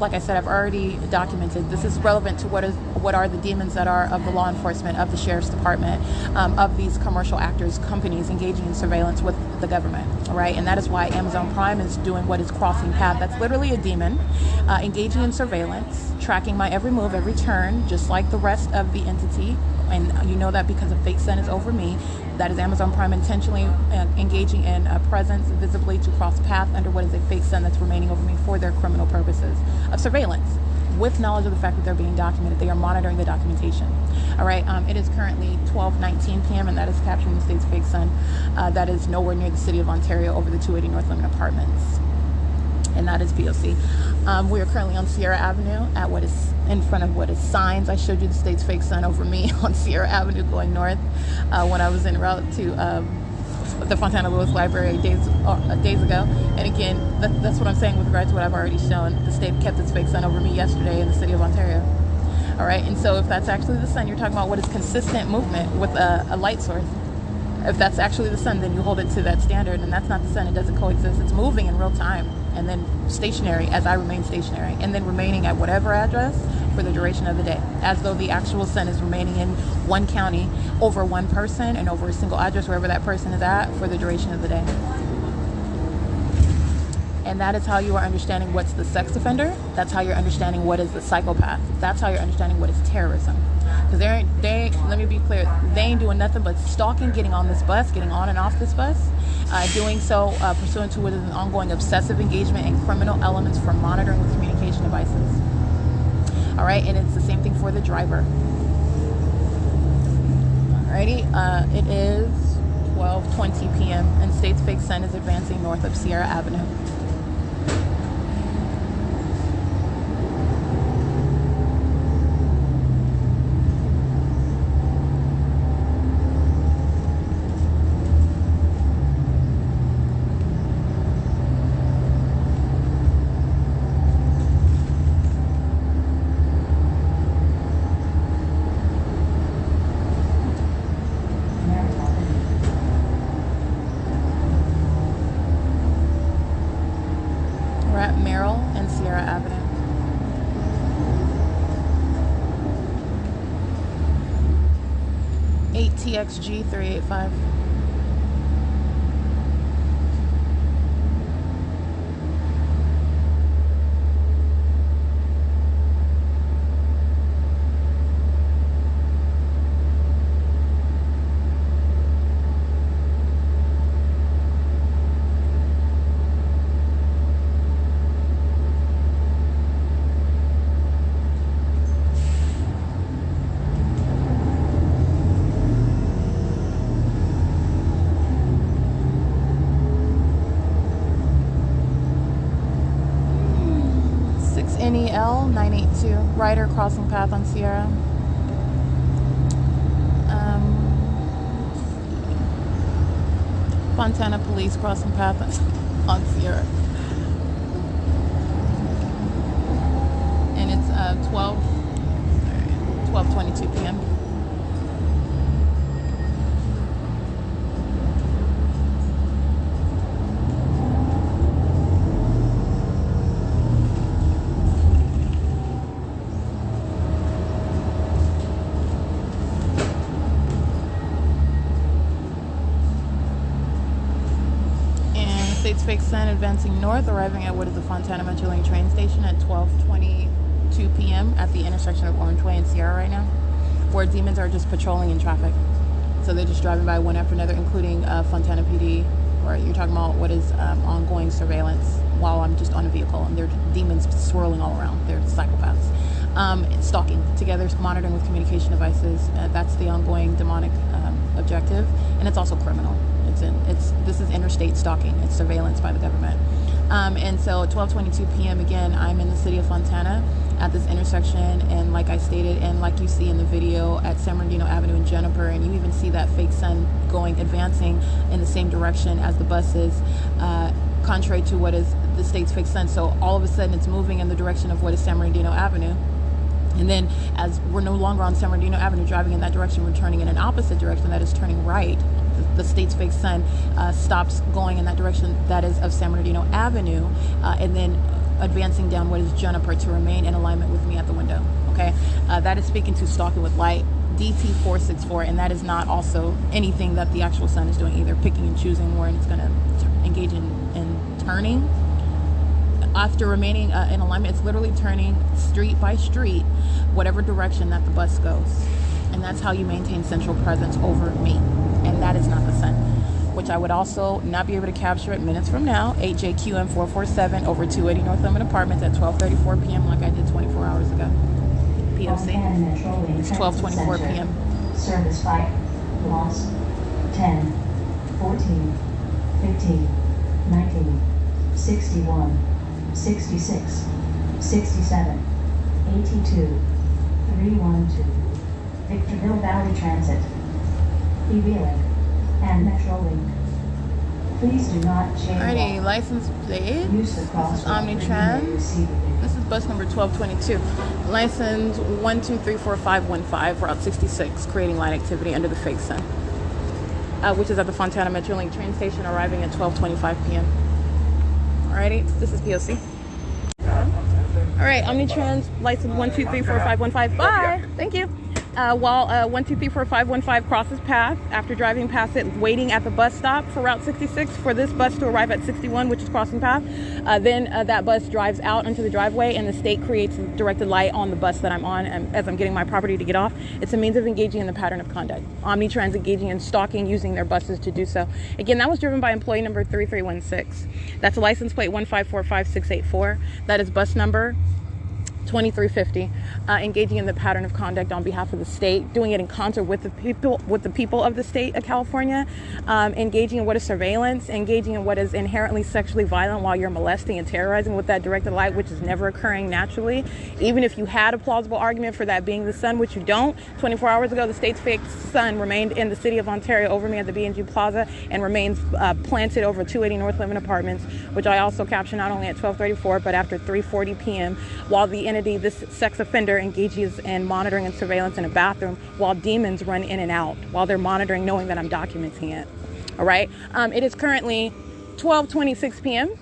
like I said, I've already documented. This is relevant to what are the demons that are of the law enforcement, of the sheriff's department, of these commercial actors, companies engaging in surveillance with the government. All right, and that is why Amazon Prime is doing what is crossing path. That's literally a demon engaging in surveillance, tracking my every move, every turn, just like the rest of the entity. And you know that because a fake sun is over me. That is Amazon Prime intentionally engaging in presence visibly to cross path under what is a fake sun that's remaining over me for their criminal purposes of surveillance, with knowledge of the fact that they're being documented. They are monitoring the documentation. All right, it is currently 12:19 p.m. and that is capturing the state's fake sun. That is nowhere near the city of Ontario over the 280 North Lemon Apartments. And that is P.O.C. We are currently on Sierra Avenue at what is in front of what is signs. I showed you the state's fake sun over me on Sierra Avenue going north when I was en route to the Fontana Lewis Library days ago. And again, that's what I'm saying with regard to what I've already shown. The state kept its fake sun over me yesterday in the city of Ontario. All right, and so if that's actually the sun, you're talking about what is consistent movement with a light source. If that's actually the sun, then you hold it to that standard, and that's not the sun. It doesn't coexist. It's moving in real time, and then stationary as I remain stationary, and then remaining at whatever address for the duration of the day, as though the actual sun is remaining in one county over one person and over a single address wherever that person is at for the duration of the day. And that is how you are understanding what's the sex offender. That's how you're understanding what is the psychopath. That's how you're understanding what is terrorism. Because let me be clear, they ain't doing nothing but stalking, getting on this bus, getting on and off this bus, doing so pursuant to what is an ongoing obsessive engagement in criminal elements for monitoring with communication devices. All right, and it's the same thing for the driver. Alrighty, it is 12:20 p.m. and state's fake sun is advancing north of Sierra Avenue. TXG 385. NEL 982, Rider crossing path on Sierra. Fontana Police crossing path on Sierra. And it's 12:22 p.m. States Fake Sun advancing north, arriving at what is the Fontana Metrolink train station at 12:22 p.m. at the intersection of Orange Way and Sierra right now, where demons are just patrolling in traffic. So they're just driving by one after another, including Fontana PD, where you're talking about what is ongoing surveillance while I'm just on a vehicle, and there are demons swirling all around. They're psychopaths. Stalking together, monitoring with communication devices. That's the ongoing demonic objective, and it's also criminal. This is interstate stalking. It's surveillance by the government. And so at 12:22 p.m. again, I'm in the city of Fontana at this intersection, and like I stated, and like you see in the video, at San Bernardino Avenue and Juniper, and you even see that fake sun advancing in the same direction as the bus is, contrary to what is the state's fake sun. So all of a sudden it's moving in the direction of what is San Bernardino Avenue. And then as we're no longer on San Bernardino Avenue driving in that direction, we're turning in an opposite direction, that is turning right. The state's fake sun stops going in that direction, that is of San Bernardino Avenue, and then advancing down what is Juniper to remain in alignment with me at the window. Okay, that is speaking to stalking with light, DT464, and that is not also anything that the actual sun is doing either, picking and choosing where it's going to engage in turning. After remaining in alignment, it's literally turning street by street, whatever direction that the bus goes. And that's how you maintain central presence over me. And that is not the sun, which I would also not be able to capture at minutes from now. 8JQM447 over 280 North Lemon Apartments at 12:34 p.m. like I did 24 hours ago. P.O.C. It's 12:24 p.m. Service flight lost 10, 14, 15, 19, 61, 66, 67, 82, 312. Victorville Valley Transit, E-Wheeling, and Metrolink. Please do not change. Alrighty, license plate. This is Omnitrans. This is bus number 1222. License 1234515, Route 66, creating light activity under the fake sun, which is at the Fontana Metrolink train station, arriving at 12:25 p.m. Alrighty, this is P.O.C. Alright, Omnitrans, license 1234515. Bye! Thank you. While 1234515 crosses path, after driving past it, waiting at the bus stop for Route 66 for this bus to arrive at 61, which is crossing path, then that bus drives out into the driveway, and the state creates directed light on the bus that I'm on as I'm getting my property to get off. It's a means of engaging in the pattern of conduct. Omnitrans engaging in stalking using their buses to do so. Again, that was driven by employee number 3316. That's license plate 1545684. That is bus number 2350, engaging in the pattern of conduct on behalf of the state, doing it in concert with the people of the state of California, engaging in what is surveillance, engaging in what is inherently sexually violent while you're molesting and terrorizing with that directed light, which is never occurring naturally. Even if you had a plausible argument for that being the sun, which you don't. 24 hours ago, the state's fake sun remained in the city of Ontario over me at the B&G Plaza and remains planted over 280 North Lemon Apartments, which I also captured not only at 12:34 but after 3:40 p.m. while the entity, this sex offender, engages in monitoring and surveillance in a bathroom while demons run in and out while they're monitoring, knowing that I'm documenting it. All right. It is currently 12:26 p.m.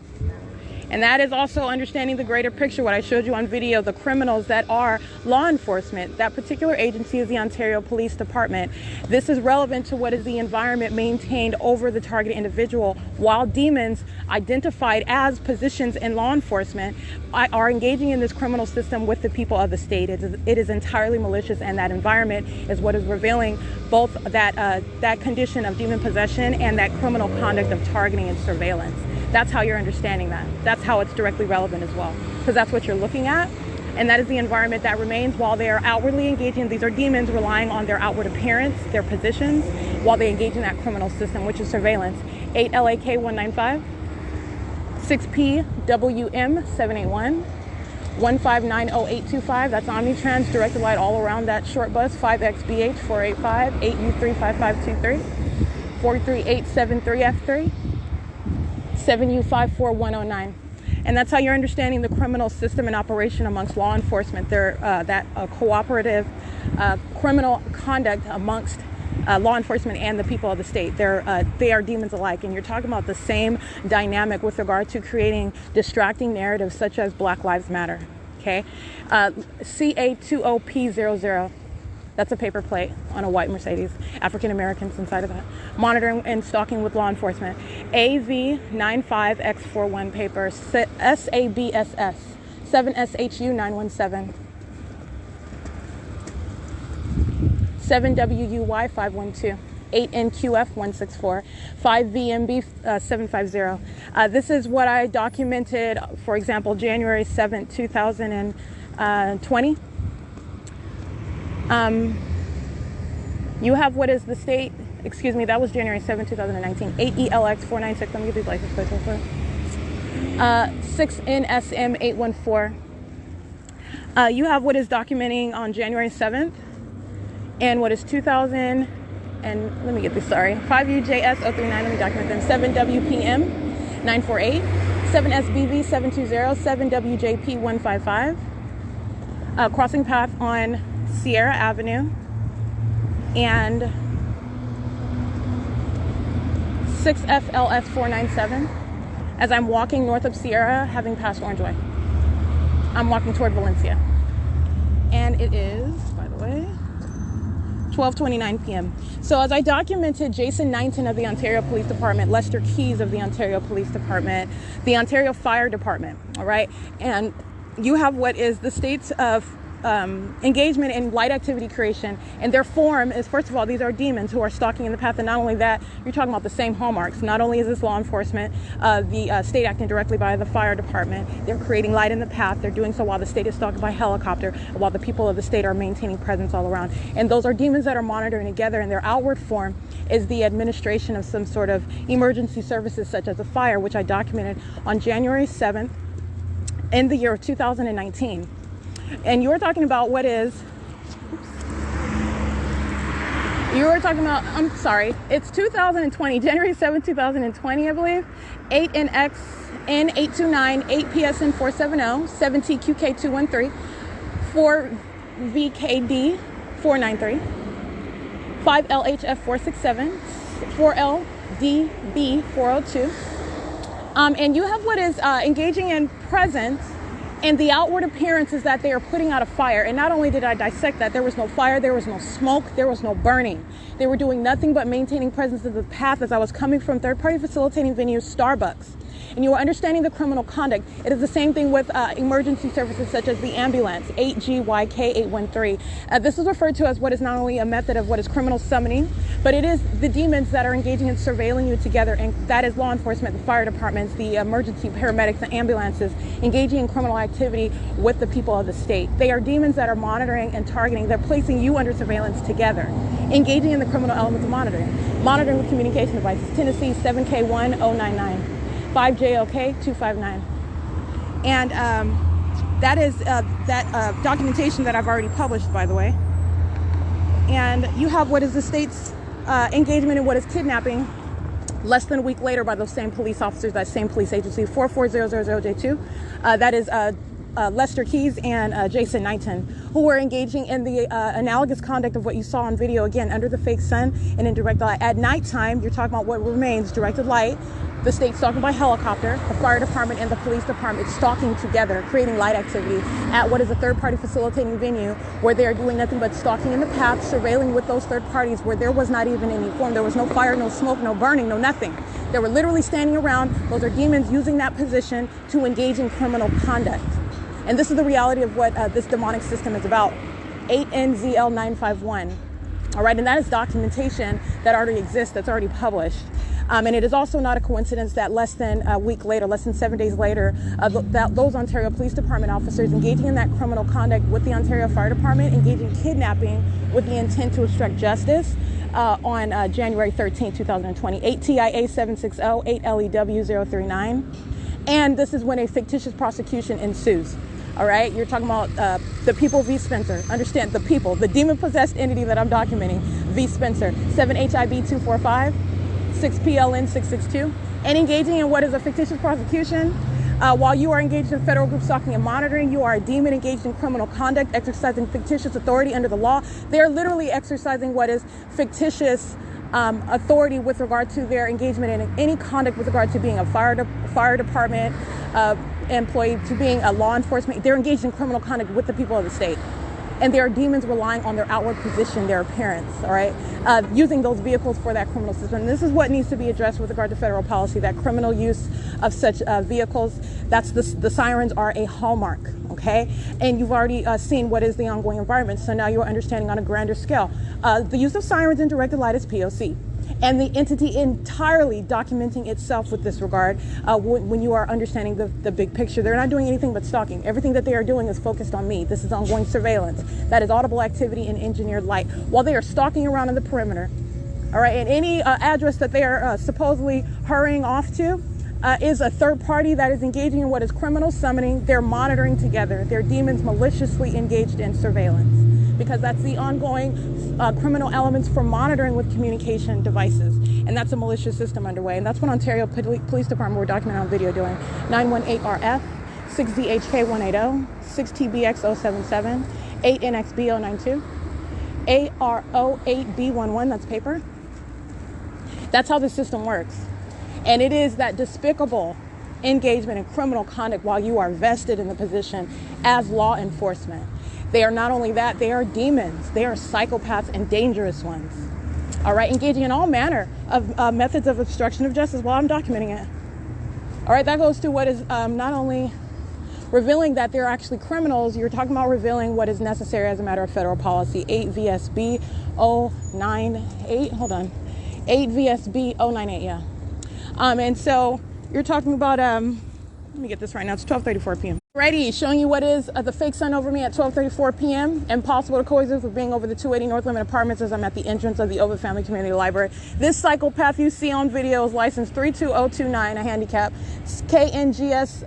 And that is also understanding the greater picture, what I showed you on video, the criminals that are law enforcement. That particular agency is the Ontario Police Department. This is relevant to what is the environment maintained over the targeted individual, while demons identified as positions in law enforcement are engaging in this criminal system with the people of the state. It is entirely malicious, and that environment is what is revealing both that condition of demon possession and that criminal conduct of targeting and surveillance. That's how you're understanding that. That's how it's directly relevant as well, because that's what you're looking at. And that is the environment that remains while they are outwardly engaging. These are demons relying on their outward appearance, their positions, while they engage in that criminal system, which is surveillance. 8 LAK 195, 6PWM 781, 1590825. That's Omnitrans, directed light all around that short bus. 5XBH 485, 8U3 5523, 43873F3. 7U54109. And that's how you're understanding the criminal system and operation amongst law enforcement. They're cooperative criminal conduct amongst law enforcement and the people of the state. They are demons alike, and you're talking about the same dynamic with regard to creating distracting narratives such as Black Lives Matter. Okay, CA20P00. That's a paper plate on a white Mercedes. African Americans inside of that. Monitoring and stalking with law enforcement. AV95X41 paper. SABSS. 7SHU917. 7WUY 512. 8NQF164, 5VMB 750. This is what I documented, for example, January 7th, 2020. You have what is the state, excuse me, that was January 7, 2019, 8ELX496, let me get these license plates real quick. 6NSM814. You have what is documenting on January 7th, and what is 2000, and let me get this, sorry, 5UJS039, let me document them, 7WPM948, 7SBV720, 7WJP155, crossing path on Sierra Avenue, and 6FLS497 as I'm walking north of Sierra, having passed Orange Way. I'm walking toward Valencia. And it is, by the way, 12:29 p.m. So as I documented, Jason Knighton of the Ontario Police Department, Lester Keys of the Ontario Police Department, the Ontario Fire Department, all right? And you have what is the state's of engagement in light activity creation, and their form is, first of all, these are demons who are stalking in the path, and not only that, you're talking about the same hallmarks. Not only is this law enforcement, the state acting directly by the fire department, they're creating light in the path. They're doing so while the state is stalked by helicopter, while the people of the state are maintaining presence all around. And those are demons that are monitoring together, and their outward form is the administration of some sort of emergency services such as a fire, which I documented on January 7th in the year of 2019. And you were talking about what is, you were talking about, I'm sorry, it's 2020, January 7th, 2020, I believe, 8NXN829, 8PSN470, 7TQK213, 4VKD493, 5LHF467, 4LDB402. And you have what is engaging in presence, and the outward appearance is that they are putting out a fire. And not only did I dissect that, there was no fire, there was no smoke, there was no burning. They were doing nothing but maintaining presence of the path as I was coming from third-party facilitating venues, Starbucks. And you are understanding the criminal conduct. It is the same thing with emergency services such as the ambulance, 8GYK813. This is referred to as what is not only a method of what is criminal summoning, but it is the demons that are engaging in surveilling you together, and that is law enforcement, the fire departments, the emergency paramedics, the ambulances, engaging in criminal activity with the people of the state. They are demons that are monitoring and targeting. They're placing you under surveillance together, engaging in the criminal elements of monitoring. Monitoring with communication devices, Tennessee 7K1099. 5JLK259. And that is documentation that I've already published, by the way. And you have what is the state's engagement in what is kidnapping less than a week later by those same police officers, that same police agency, 44000J2. That is Lester Keys and Jason Knighton, who were engaging in the analogous conduct of what you saw on video, again, under the fake sun and in direct light. At nighttime, you're talking about what remains, directed light, The state stalking by helicopter, the fire department and the police department stalking together, creating light activity at what is a third-party facilitating venue where they are doing nothing but stalking in the path, surveilling with those third parties where there was not even any form. There was no fire, no smoke, no burning, no nothing. They were literally standing around. Those are demons using that position to engage in criminal conduct. And this is the reality of what this demonic system is about. 8NZL951. All right, and that is documentation that already exists, that's already published. And it is also not a coincidence that less than a week later, less than 7 days later, those Ontario Police Department officers engaging in that criminal conduct with the Ontario Fire Department, engaging in kidnapping with the intent to obstruct justice on January 13, 2020. 8 TIA 760, 8 LEW 039. And this is when a fictitious prosecution ensues. All right, you're talking about the people v. Spencer. Understand, the people, the demon-possessed entity that I'm documenting, v. Spencer, 7 HIB 245. 6 PLN 662, and engaging in what is a fictitious prosecution. While you are engaged in federal group stalking and monitoring, you are a demon engaged in criminal conduct, exercising fictitious authority under the law. They are literally exercising what is fictitious authority with regard to their engagement in any conduct with regard to being a fire department employee, to being a law enforcement. They're engaged in criminal conduct with the people of the state. And there are demons relying on their outward position, their appearance, all right, using those vehicles for that criminal system. And this is what needs to be addressed with regard to federal policy, that criminal use of such vehicles. That's the sirens are a hallmark, okay? And you've already seen what is the ongoing environment. So now you're understanding on a grander scale. The use of sirens in directed light is P.O.C. And the entity entirely documenting itself with this regard when you are understanding the big picture. They're not doing anything but stalking. Everything that they are doing is focused on me. This is ongoing surveillance. That is audible activity in engineered light. While they are stalking around in the perimeter, all right, and any address that they are supposedly hurrying off to is a third party that is engaging in what is criminal summoning. They're monitoring together. They're demons maliciously engaged in surveillance, because that's the ongoing criminal elements for monitoring with communication devices. And that's a malicious system underway. And that's what Ontario Police Department were documented on video doing. 918RF, 6DHK180, 6TBX077, 8NXB092, ARO8B11, that's paper. That's how the system works. And it is that despicable engagement in criminal conduct while you are vested in the position as law enforcement. They are not only that, they are demons. They are psychopaths and dangerous ones. All right, engaging in all manner of methods of obstruction of justice while I'm documenting it. All right, that goes to what is not only revealing that they're actually criminals, you're talking about revealing what is necessary as a matter of federal policy. 8 VSB 098, hold on. 8 VSB 098, yeah. And so you're talking about, let me get this right now, it's 12:34 p.m. Ready, showing you what is the fake sun over me at 12:34 p.m. Impossible to coexist with being over the 280 North Limit Apartments as I'm at the entrance of the Ovid Family Community Library. This psychopath you see on video is license 32029, a handicap, KNGSYDE,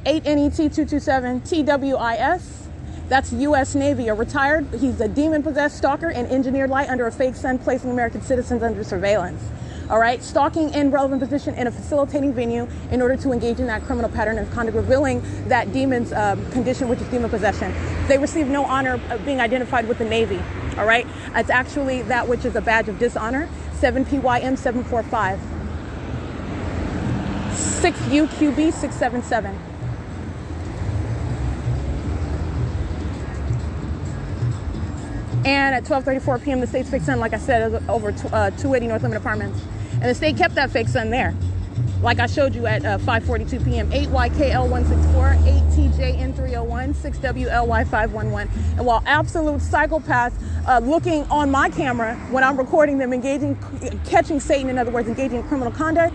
8NET227 TWIS. That's U.S. Navy, a retired, he's a demon-possessed stalker and engineered light under a fake sun, placing American citizens under surveillance. All right, stalking in relevant position in a facilitating venue in order to engage in that criminal pattern of conduct, revealing that demon's condition, which is demon possession. They receive no honor of being identified with the Navy. All right, it's actually that which is a badge of dishonor. 7PYM 745, 6UQB 677. And at 12:34 p.m., the state's fake sun, like I said, is over 280 North Limit Apartments. And the state kept that fake sun there, like I showed you at 5:42 p.m. 8YKL164, 8TJN301, 6WLY511. And while absolute psychopaths looking on my camera when I'm recording them engaging, catching Satan, in other words, engaging in criminal conduct,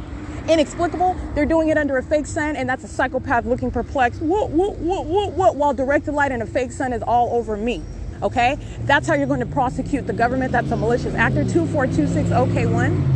inexplicable, they're doing it under a fake sun, and that's a psychopath looking perplexed, while directed light and a fake sun is all over me. Okay, that's how you're going to prosecute the government. That's a malicious actor. 24260K1.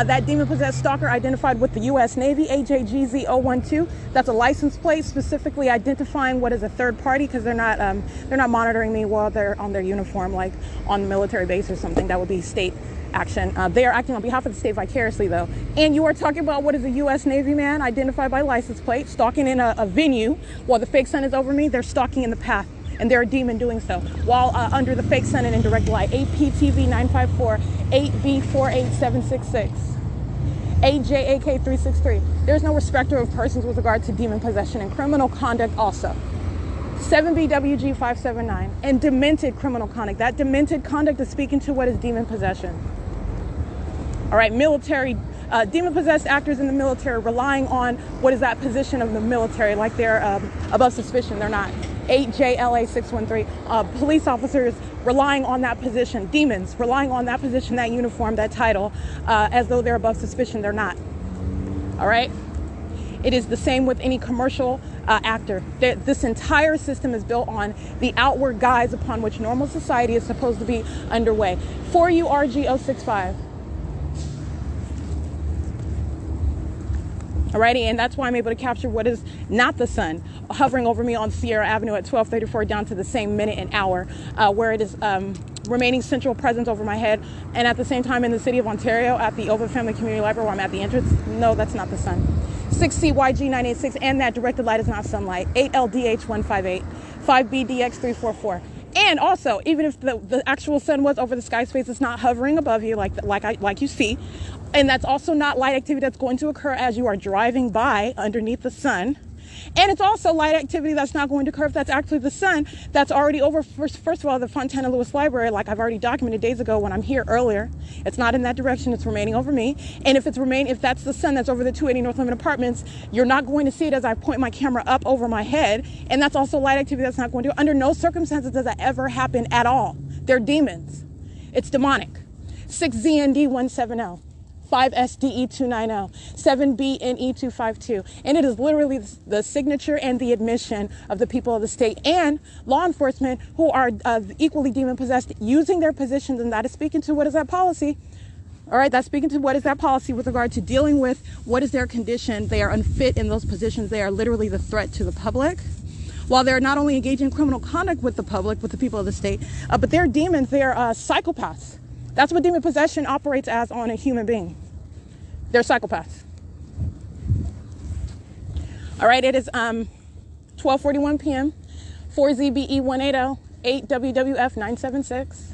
That demon-possessed stalker identified with the U.S. Navy, AJGZ012. That's a license plate specifically identifying what is a third party, because they're not monitoring me while they're on their uniform, like on the military base or something. That would be state action. They are acting on behalf of the state vicariously, though. And you are talking about what is a U.S. Navy man identified by license plate, stalking in a venue while the fake sun is over me. They're stalking in the path. And they're a demon doing so while under the fake sun and indirect light. 8PTV 954, 8B48766, 8JAK363. There's no respecter of persons with regard to demon possession and criminal conduct also. 7BWG579 and demented criminal conduct. That demented conduct is speaking to what is demon possession. All right, military, demon-possessed actors in the military relying on what is that position of the military, like they're above suspicion. They're not. 8JLA613. Police officers relying on that position. Demons relying on that position, that uniform, that title, as though they're above suspicion. They're not. All right? It is the same with any commercial actor. This entire system is built on the outward guise upon which normal society is supposed to be underway. 4URG065. Alrighty, and that's why I'm able to capture what is not the sun hovering over me on Sierra Avenue at 1234 down to the same minute and hour, where it is remaining central presence over my head, and at the same time in the city of Ontario at the Ovid Family Community Library where I'm at the entrance. No, that's not the sun. 6CYG986, and that directed light is not sunlight. 8LDH158, 5BDX344. And also, even if the actual sun was over the sky space, it's not hovering above you like you see. And that's also not light activity that's going to occur as you are driving by underneath the sun. And it's also light activity that's not going to occur if that's actually the sun that's already over, first of all, the Fontana Lewis Library, like I've already documented days ago when I'm here earlier. It's not in that direction, it's remaining over me. And if that's the sun that's over the 280 North Limit Apartments, you're not going to see it as I point my camera up over my head. And that's also light activity that's not going to, under no circumstances does that ever happen at all. They're demons. It's demonic. 6ZND170. 5SDE290, 7BNE252. And it is literally the signature and the admission of the people of the state and law enforcement who are equally demon-possessed using their positions, and that is speaking to what is that policy. All right, that's speaking to what is that policy with regard to dealing with what is their condition. They are unfit in those positions. They are literally the threat to the public. While they're not only engaging in criminal conduct with the public, with the people of the state, but they're demons, they're psychopaths. That's what demon possession operates as on a human being. They're psychopaths. All right, it is 12:41 p.m. 4ZBE180, 8WWF976.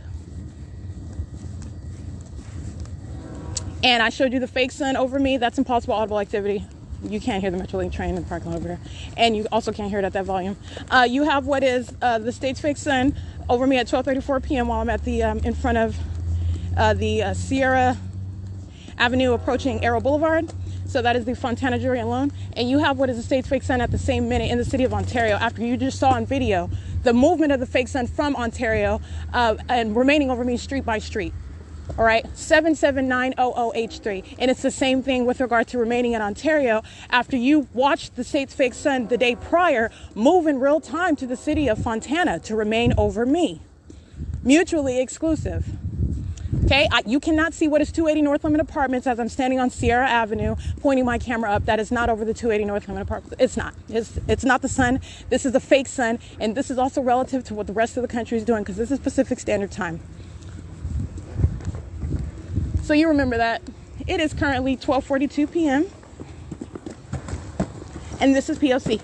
And I showed you the fake sun over me. That's impossible audible activity. You can't hear the Metrolink train in the parking lot over there. And you also can't hear it at that volume. You have what is the state's fake sun over me at 12:34 p.m. while I'm at the in front of the Sierra Avenue approaching Arrow Boulevard. So that is the Fontana Jury and Loan. And you have what is the state's fake sun at the same minute in the city of Ontario after you just saw on video the movement of the fake sun from Ontario and remaining over me street by street. All right, 77900H3. And it's the same thing with regard to remaining in Ontario after you watched the state's fake sun the day prior move in real time to the city of Fontana to remain over me. Mutually exclusive. Okay, you cannot see what is 280 North Limit Apartments as I'm standing on Sierra Avenue pointing my camera up. That is not over the 280 North Limit Apartments. It's not. It's not the sun. This is the fake sun. And this is also relative to what the rest of the country is doing because this is Pacific Standard Time. So you remember that. It is currently 12:42 p.m. And this is P.O.C.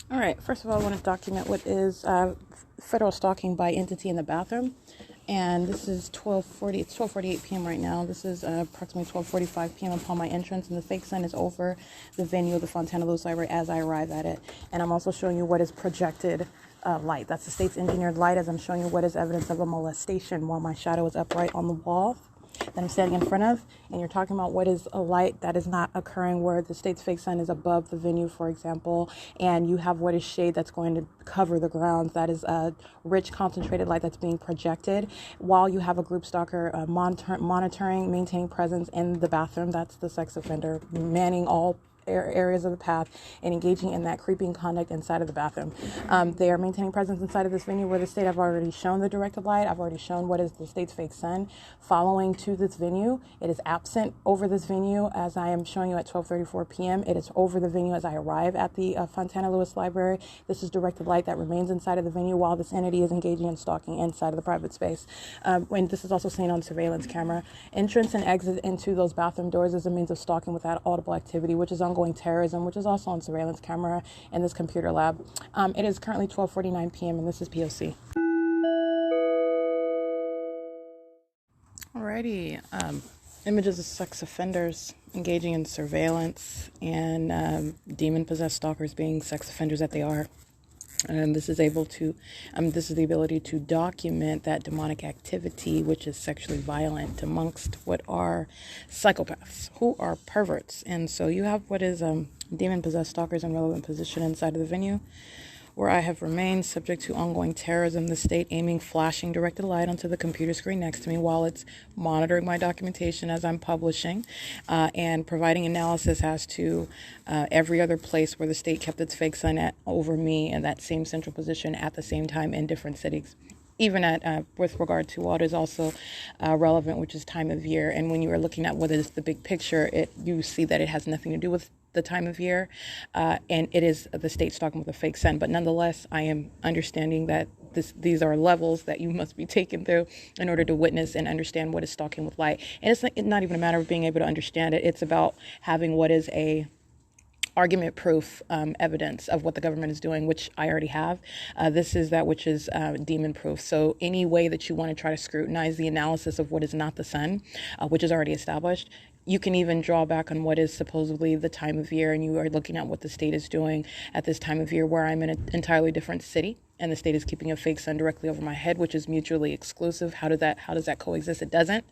All right, first of all, I want to document what is federal stalking by entity in the bathroom. And this is 12:40. It's 12:48 p.m. right now. This is approximately 12:45 p.m. upon my entrance, and the fake sun is over the venue of the Fontana Lewis Library as I arrive at it. And I'm also showing you what is projected light. That's the state's engineered light as I'm showing you what is evidence of a molestation while my shadow is upright on the wall that I'm standing in front of. And you're talking about what is a light that is not occurring where the state's fake sun is above the venue, for example, and you have what is shade that's going to cover the grounds. That is a rich concentrated light that's being projected while you have a group stalker monitoring, maintaining presence in the bathroom. That's the sex offender manning all areas of the path and engaging in that creeping conduct inside of the bathroom. They are maintaining presence inside of this venue where the state, I've already shown the directed light. I've already shown what is the state's fake sun following to this venue. It is absent over this venue as I am showing you at 12:34 p.m. It is over the venue as I arrive at the Fontana Lewis Library. This is directed light that remains inside of the venue while this entity is engaging in stalking inside of the private space. And this is also seen on surveillance camera. Entrance and exit into those bathroom doors is a means of stalking without audible activity, which is ongoing terrorism, which is also on surveillance camera in this computer lab. It is currently 12:49 p.m. and this is P.O.C. Alrighty. Images of sex offenders engaging in surveillance and demon-possessed stalkers being sex offenders that they are. This is the ability to document that demonic activity, which is sexually violent, amongst what are psychopaths, who are perverts. And so you have what is demon-possessed stalkers in relevant position inside of the venue, where I have remained subject to ongoing terrorism, the state aiming flashing directed light onto the computer screen next to me while it's monitoring my documentation as I'm publishing and providing analysis as to every other place where the state kept its fake sun over me in that same central position at the same time in different cities. Even with regard to what is also relevant, which is time of year. And when you are looking at what is the big picture, you see that it has nothing to do with the time of year, and it is the state stalking with a fake sun. But nonetheless, I am understanding that these are levels that you must be taken through in order to witness and understand what is stalking with light. And it's not even a matter of being able to understand it. It's about having what is a argument proof evidence of what the government is doing, which I already have. This is that which is demon proof. So any way that you want to try to scrutinize the analysis of what is not the sun, which is already established, you can even draw back on what is supposedly the time of year, and you are looking at what the state is doing at this time of year, where I'm in an entirely different city and the state is keeping a fake sun directly over my head, which is mutually exclusive. How does that coexist? It doesn't.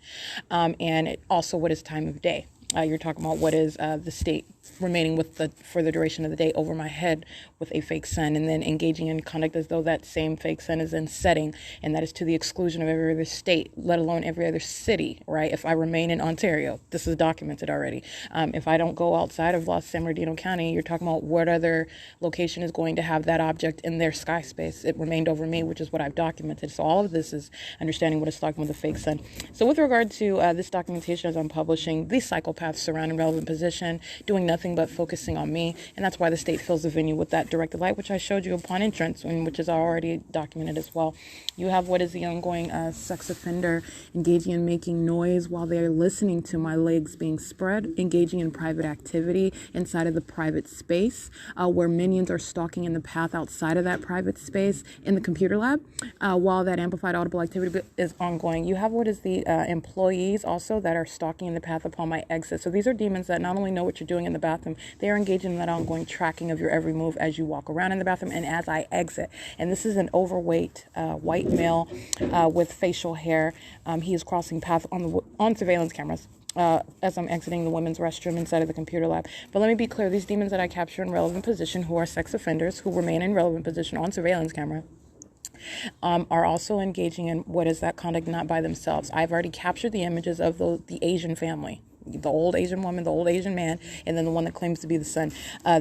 And also what is time of day. You're talking about what is the state remaining for the duration of the day over my head with a fake sun, and then engaging in conduct as though that same fake sun is in setting, and that is to the exclusion of every other state, let alone every other city, right? If I remain in Ontario, this is documented already. If I don't go outside of San Bernardino County, you're talking about what other location is going to have that object in their sky space. It remained over me, which is what I've documented. So all of this is understanding what is talking with a fake sun. So with regard to this documentation as I'm publishing, these psychopaths surrounding relevant position, doing nothing but focusing on me, and that's why the state fills the venue with that directed light, which I showed you upon entrance, and which is already documented as well. You have what is the ongoing sex offender engaging in making noise while they are listening to my legs being spread, engaging in private activity inside of the private space, where minions are stalking in the path outside of that private space in the computer lab, while that amplified audible activity is ongoing. You have what is the employees also that are stalking in the path upon my exit. So these are demons that not only know what you're doing in the bathroom, they are engaging in that ongoing tracking of your every move as you walk around in the bathroom and as I exit. And this is an overweight white male with facial hair. He is crossing path on surveillance cameras as I'm exiting the women's restroom inside of the computer lab. But let me be clear, these demons that I capture in relevant position, who are sex offenders, who remain in relevant position on surveillance camera, are also engaging in what is that conduct not by themselves. I've already captured the images of the Asian family, the old Asian woman, the old Asian man, and then the one that claims to be the son.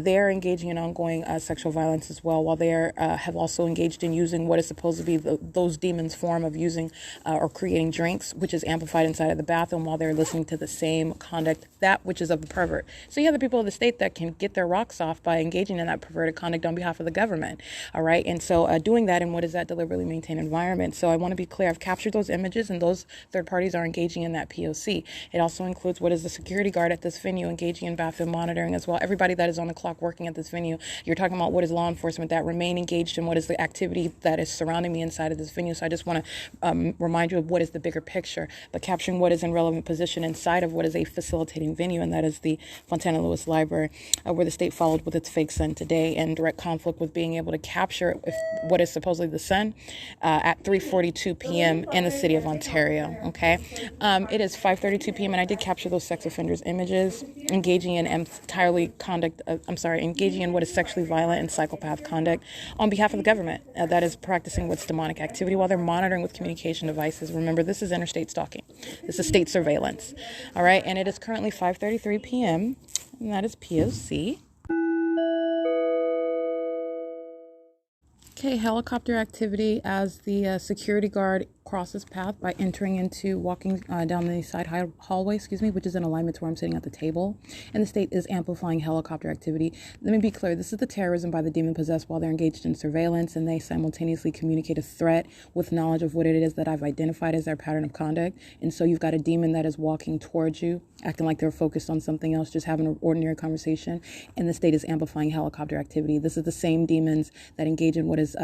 They are engaging in ongoing sexual violence as well, while they have also engaged in using what is supposed to be those demons' form of using or creating drinks, which is amplified inside of the bathroom while they're listening to the same conduct, that which is of the pervert. So you have the people of the state that can get their rocks off by engaging in that perverted conduct on behalf of the government, all right? And so doing that in what is that deliberately maintained environment. So I want to be clear, I've captured those images, and those third parties are engaging in that P.O.C. It also includes what is the security guard at this venue engaging in bathroom monitoring as well. Everybody that is on the clock working at this venue, you're talking about what is law enforcement that remain engaged in what is the activity that is surrounding me inside of this venue. So I just want to remind you of what is the bigger picture, but capturing what is in relevant position inside of what is a facilitating venue, and that is the Fontana Lewis Library, where the state followed with its fake sun today, in direct conflict with being able to capture what is supposedly the sun at 3:42 p.m. in the city of Ontario. Okay, it is 5:32 p.m. and I did capture those sex offenders images engaging in engaging in what is sexually violent and psychopath conduct on behalf of the government that is practicing what's demonic activity while they're monitoring with communication devices. Remember, this is interstate stalking. This is state surveillance. All right, and it is currently 5:33 p.m. and that is P.O.C. Okay, helicopter activity as the security guard crosses path by walking down the side hallway, which is in alignment to where I'm sitting at the table. And the state is amplifying helicopter activity. Let me be clear, this is the terrorism by the demon-possessed while they're engaged in surveillance, and they simultaneously communicate a threat with knowledge of what it is that I've identified as their pattern of conduct. And so you've got a demon that is walking towards you, acting like they're focused on something else, just having an ordinary conversation, and the state is amplifying helicopter activity. This is the same demons that engage in what is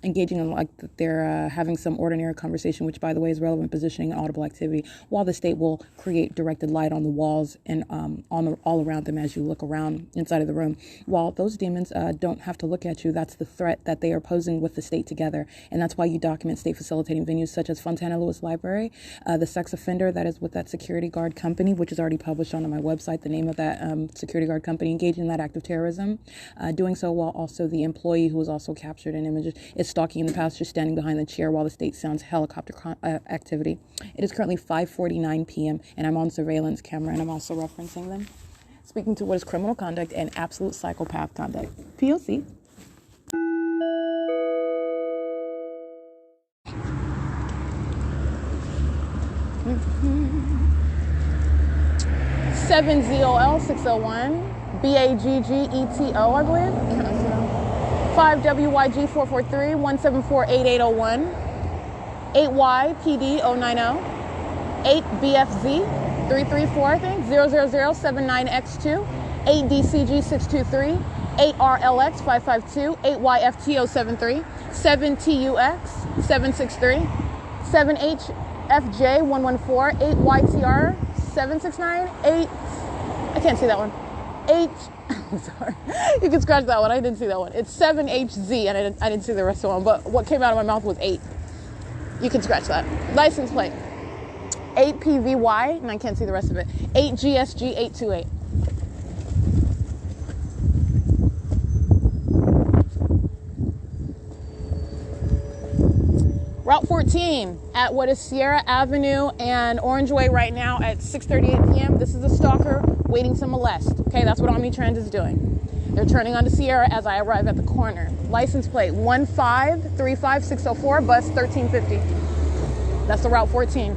engaging in like they're having some ordinary conversation, which by the way is relevant positioning and audible activity, while the state will create directed light on the walls and all around them as you look around inside of the room. While those demons don't have to look at you, that's the threat that they are posing with the state together, and that's why you document state facilitating venues such as Fontana Lewis Library, the sex offender that is with that security guard company, which is already published on my website, the name of that security guard company, engaging in that act of terrorism, doing so while also the employee who was also captured in images is stalking in the passenger standing behind the chair while the state sounds helicopter activity. It is currently 5:49 p.m. and I'm on surveillance camera and I'm also referencing them, speaking to what is criminal conduct and absolute psychopath conduct. P.O.C. Seven ZOL 601 BAGGETO, I believe. 5WYG 443 174 8801 8YPD 090 8BFZ 334, I think 00079X2 8DCG 623 8RLX 552 8YFT 073 7TUX 763 7HFJ 114 8YTR 769 8. I can't see that one. Sorry, you can scratch that one. I didn't see that one. It's 7HZ, and I didn't see the rest of the one. But what came out of my mouth was 8. You can scratch that. License plate 8PVY, and I can't see the rest of it. 8GSG 828. Route 14 at what is Sierra Avenue and Orange Way right now at 6:38 p.m. This is a stalker waiting to molest. Okay, that's what Omnitrans is doing. They're turning onto Sierra as I arrive at the corner. License plate 1535604, bus 1350. That's the Route 14.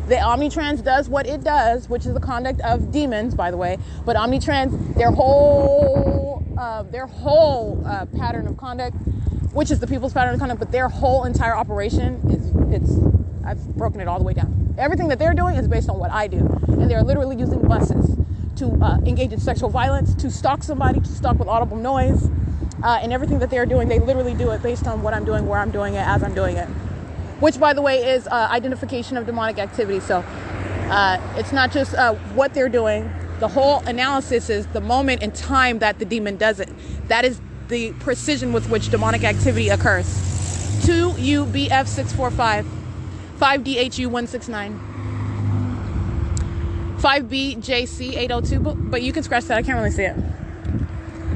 The Omnitrans does what it does, which is the conduct of demons, by the way. But Omnitrans, their whole pattern of conduct, which is the people's pattern of conduct, but their whole entire operation I've broken it all the way down. Everything that they're doing is based on what I do. And they're literally using buses to engage in sexual violence, to stalk somebody, to stalk with audible noise. And everything that they're doing, they literally do it based on what I'm doing, where I'm doing it, as I'm doing it. Which, by the way, is identification of demonic activity. So it's not just what they're doing. The whole analysis is the moment in time that the demon does it. That is the precision with which demonic activity occurs. 2UBF 645, 5DHU 169, 5BJC 802, but you can scratch that, I can't really see it.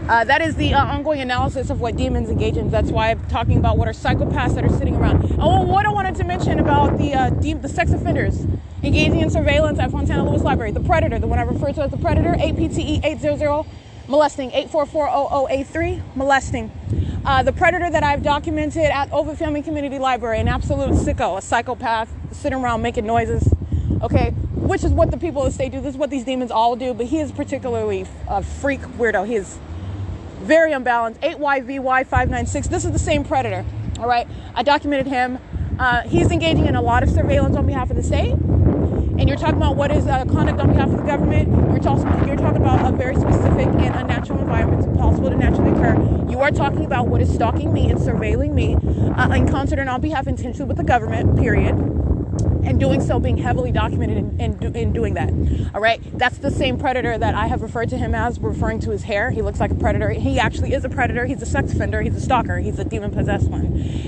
That is the ongoing analysis of what demons engage in. That's why I'm talking about what are psychopaths that are sitting around. Oh, what I wanted to mention about the sex offenders engaging in surveillance at Fontana Lewis Library. The predator, the one I refer to as the predator, APTE 800, molesting, 8440083, molesting. The predator that I've documented at Ovid Family Community Library, an absolute sicko, a psychopath, sitting around making noises, okay? Which is what the people of the state do. This is what these demons all do, but he is particularly a freak weirdo. He is very unbalanced. 8YVY596. This is the same predator, all right? I documented him. He's engaging in a lot of surveillance on behalf of the state. And you're talking about what is conduct on behalf of the government. You're talking about a very specific and unnatural environment impossible to naturally occur. You are talking about what is stalking me and surveilling me in concert and on behalf intentionally with the government, period. And doing so being heavily documented in doing that. All right. That's the same predator that I have referred to him as, referring to his hair. He looks like a predator. He actually is a predator. He's a sex offender. He's a stalker. He's a demon possessed one.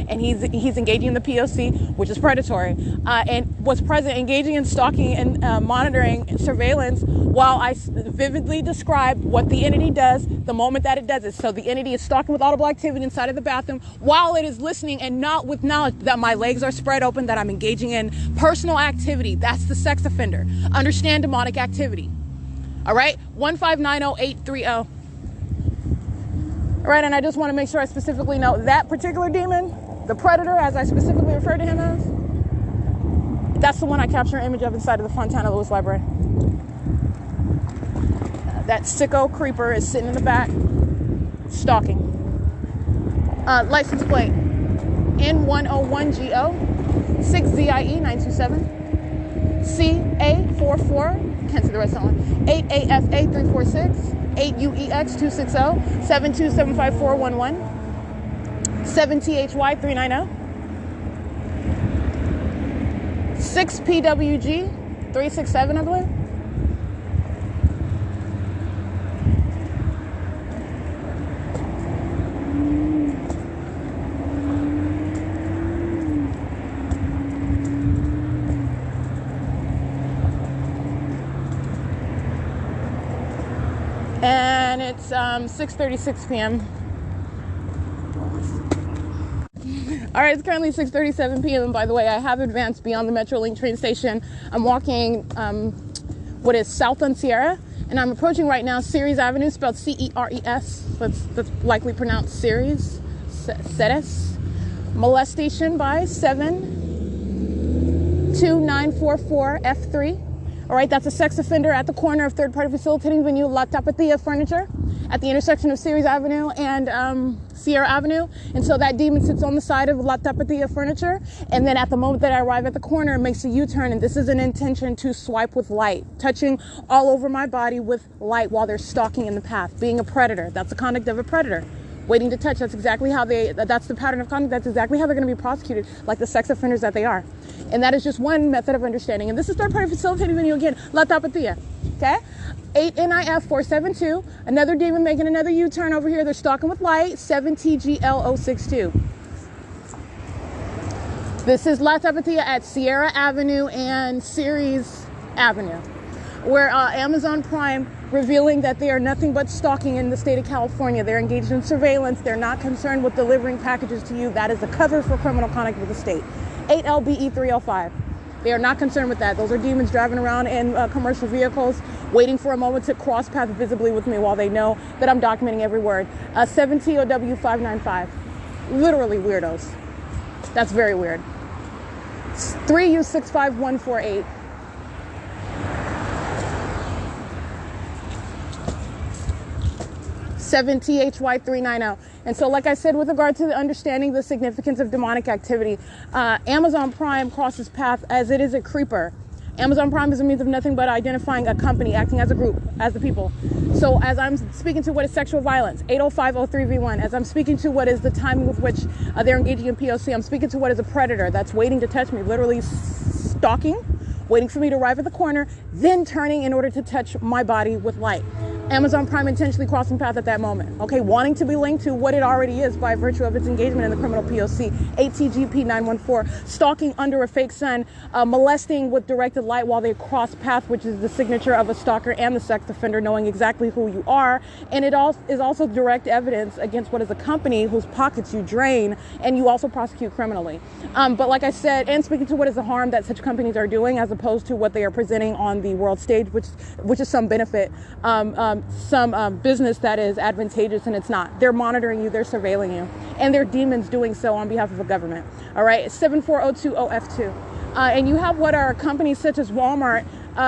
And he's engaging in the P.O.C, which is predatory. And was present engaging in stalking and monitoring surveillance while I vividly described what the entity does the moment that it does it. So the entity is stalking with audible activity inside of the bathroom while it is listening and not with knowledge that my legs are spread open, that I'm engaging in personal activity. That's the sex offender. Understand demonic activity. All right? 1590830. All right, and I just want to make sure I specifically know that particular demon, the predator, as I specifically referred to him as, that's the one I capture an image of inside of the Fontana Lewis Library. That sicko creeper is sitting in the back, stalking. License plate N101GO 6ZIE 927 CA44, can't see the rest of that one, 8AFA 346 8UEX 260 7275411 7THY 390. 6PWG 367, I believe. And it's 6:36 p.m. All right, it's currently 6:37 p.m. And by the way, I have advanced beyond the Metrolink train station. I'm walking what is South on Sierra, and I'm approaching right now Ceres Avenue, spelled C-E-R-E-S. That's likely pronounced Ceres. CEASELESS. Molestation by 72944 F3. All right, that's a sex offender at the corner of third-party facilitating venue La Tapatia Furniture at the intersection of Ceres Avenue and Sierra Avenue. And so that demon sits on the side of La Tapatia Furniture. And then at the moment that I arrive at the corner, it makes a U-turn. And this is an intention to swipe with light, touching all over my body with light while they're stalking in the path, being a predator. That's the conduct of a predator. Waiting to touch, that's exactly how that's the pattern of conduct. That's exactly how they're going to be prosecuted, like the sex offenders that they are. And that is just one method of understanding. And this is third-party facilitating venue again, La Tapatia, okay? 8NIF 472, another demon making another U-turn over here. They're stalking with light, 7TGL 062. This is La Tapatia at Sierra Avenue and Ceres Avenue, where Amazon Prime revealing that they are nothing but stalking in the state of California. They're engaged in surveillance. They're not concerned with delivering packages to you. That is a cover for criminal conduct with the state. 8LBE 305. They are not concerned with that. Those are demons driving around in commercial vehicles, waiting for a moment to cross paths visibly with me while they know that I'm documenting every word. 7TOW 595. Literally weirdos. That's very weird. 3U65148. 7THY 390. And so, like I said, with regard to understanding the significance of demonic activity, Amazon Prime crosses path as it is a creeper. Amazon Prime is a means of nothing but identifying a company, acting as a group, as the people. So as I'm speaking to what is sexual violence, 80503V1, as I'm speaking to what is the timing with which they're engaging in P.O.C, I'm speaking to what is a predator that's waiting to touch me, literally stalking, waiting for me to arrive at the corner, then turning in order to touch my body with light. Amazon Prime intentionally crossing path at that moment, okay, wanting to be linked to what it already is by virtue of its engagement in the criminal P.O.C. 8TGP 914, stalking under a fake sun, molesting with directed light while they cross path, which is the signature of a stalker and the sex offender, knowing exactly who you are. And it is also direct evidence against what is a company whose pockets you drain and you also prosecute criminally. But like I said, and speaking to what is the harm that such companies are doing as opposed to what they are presenting on the world stage, which is some benefit, some business that is advantageous, and it's not. They're monitoring you, they're surveilling you, and they're demons doing so on behalf of a government. All right, 74020F2. And you have what are companies such as Walmart,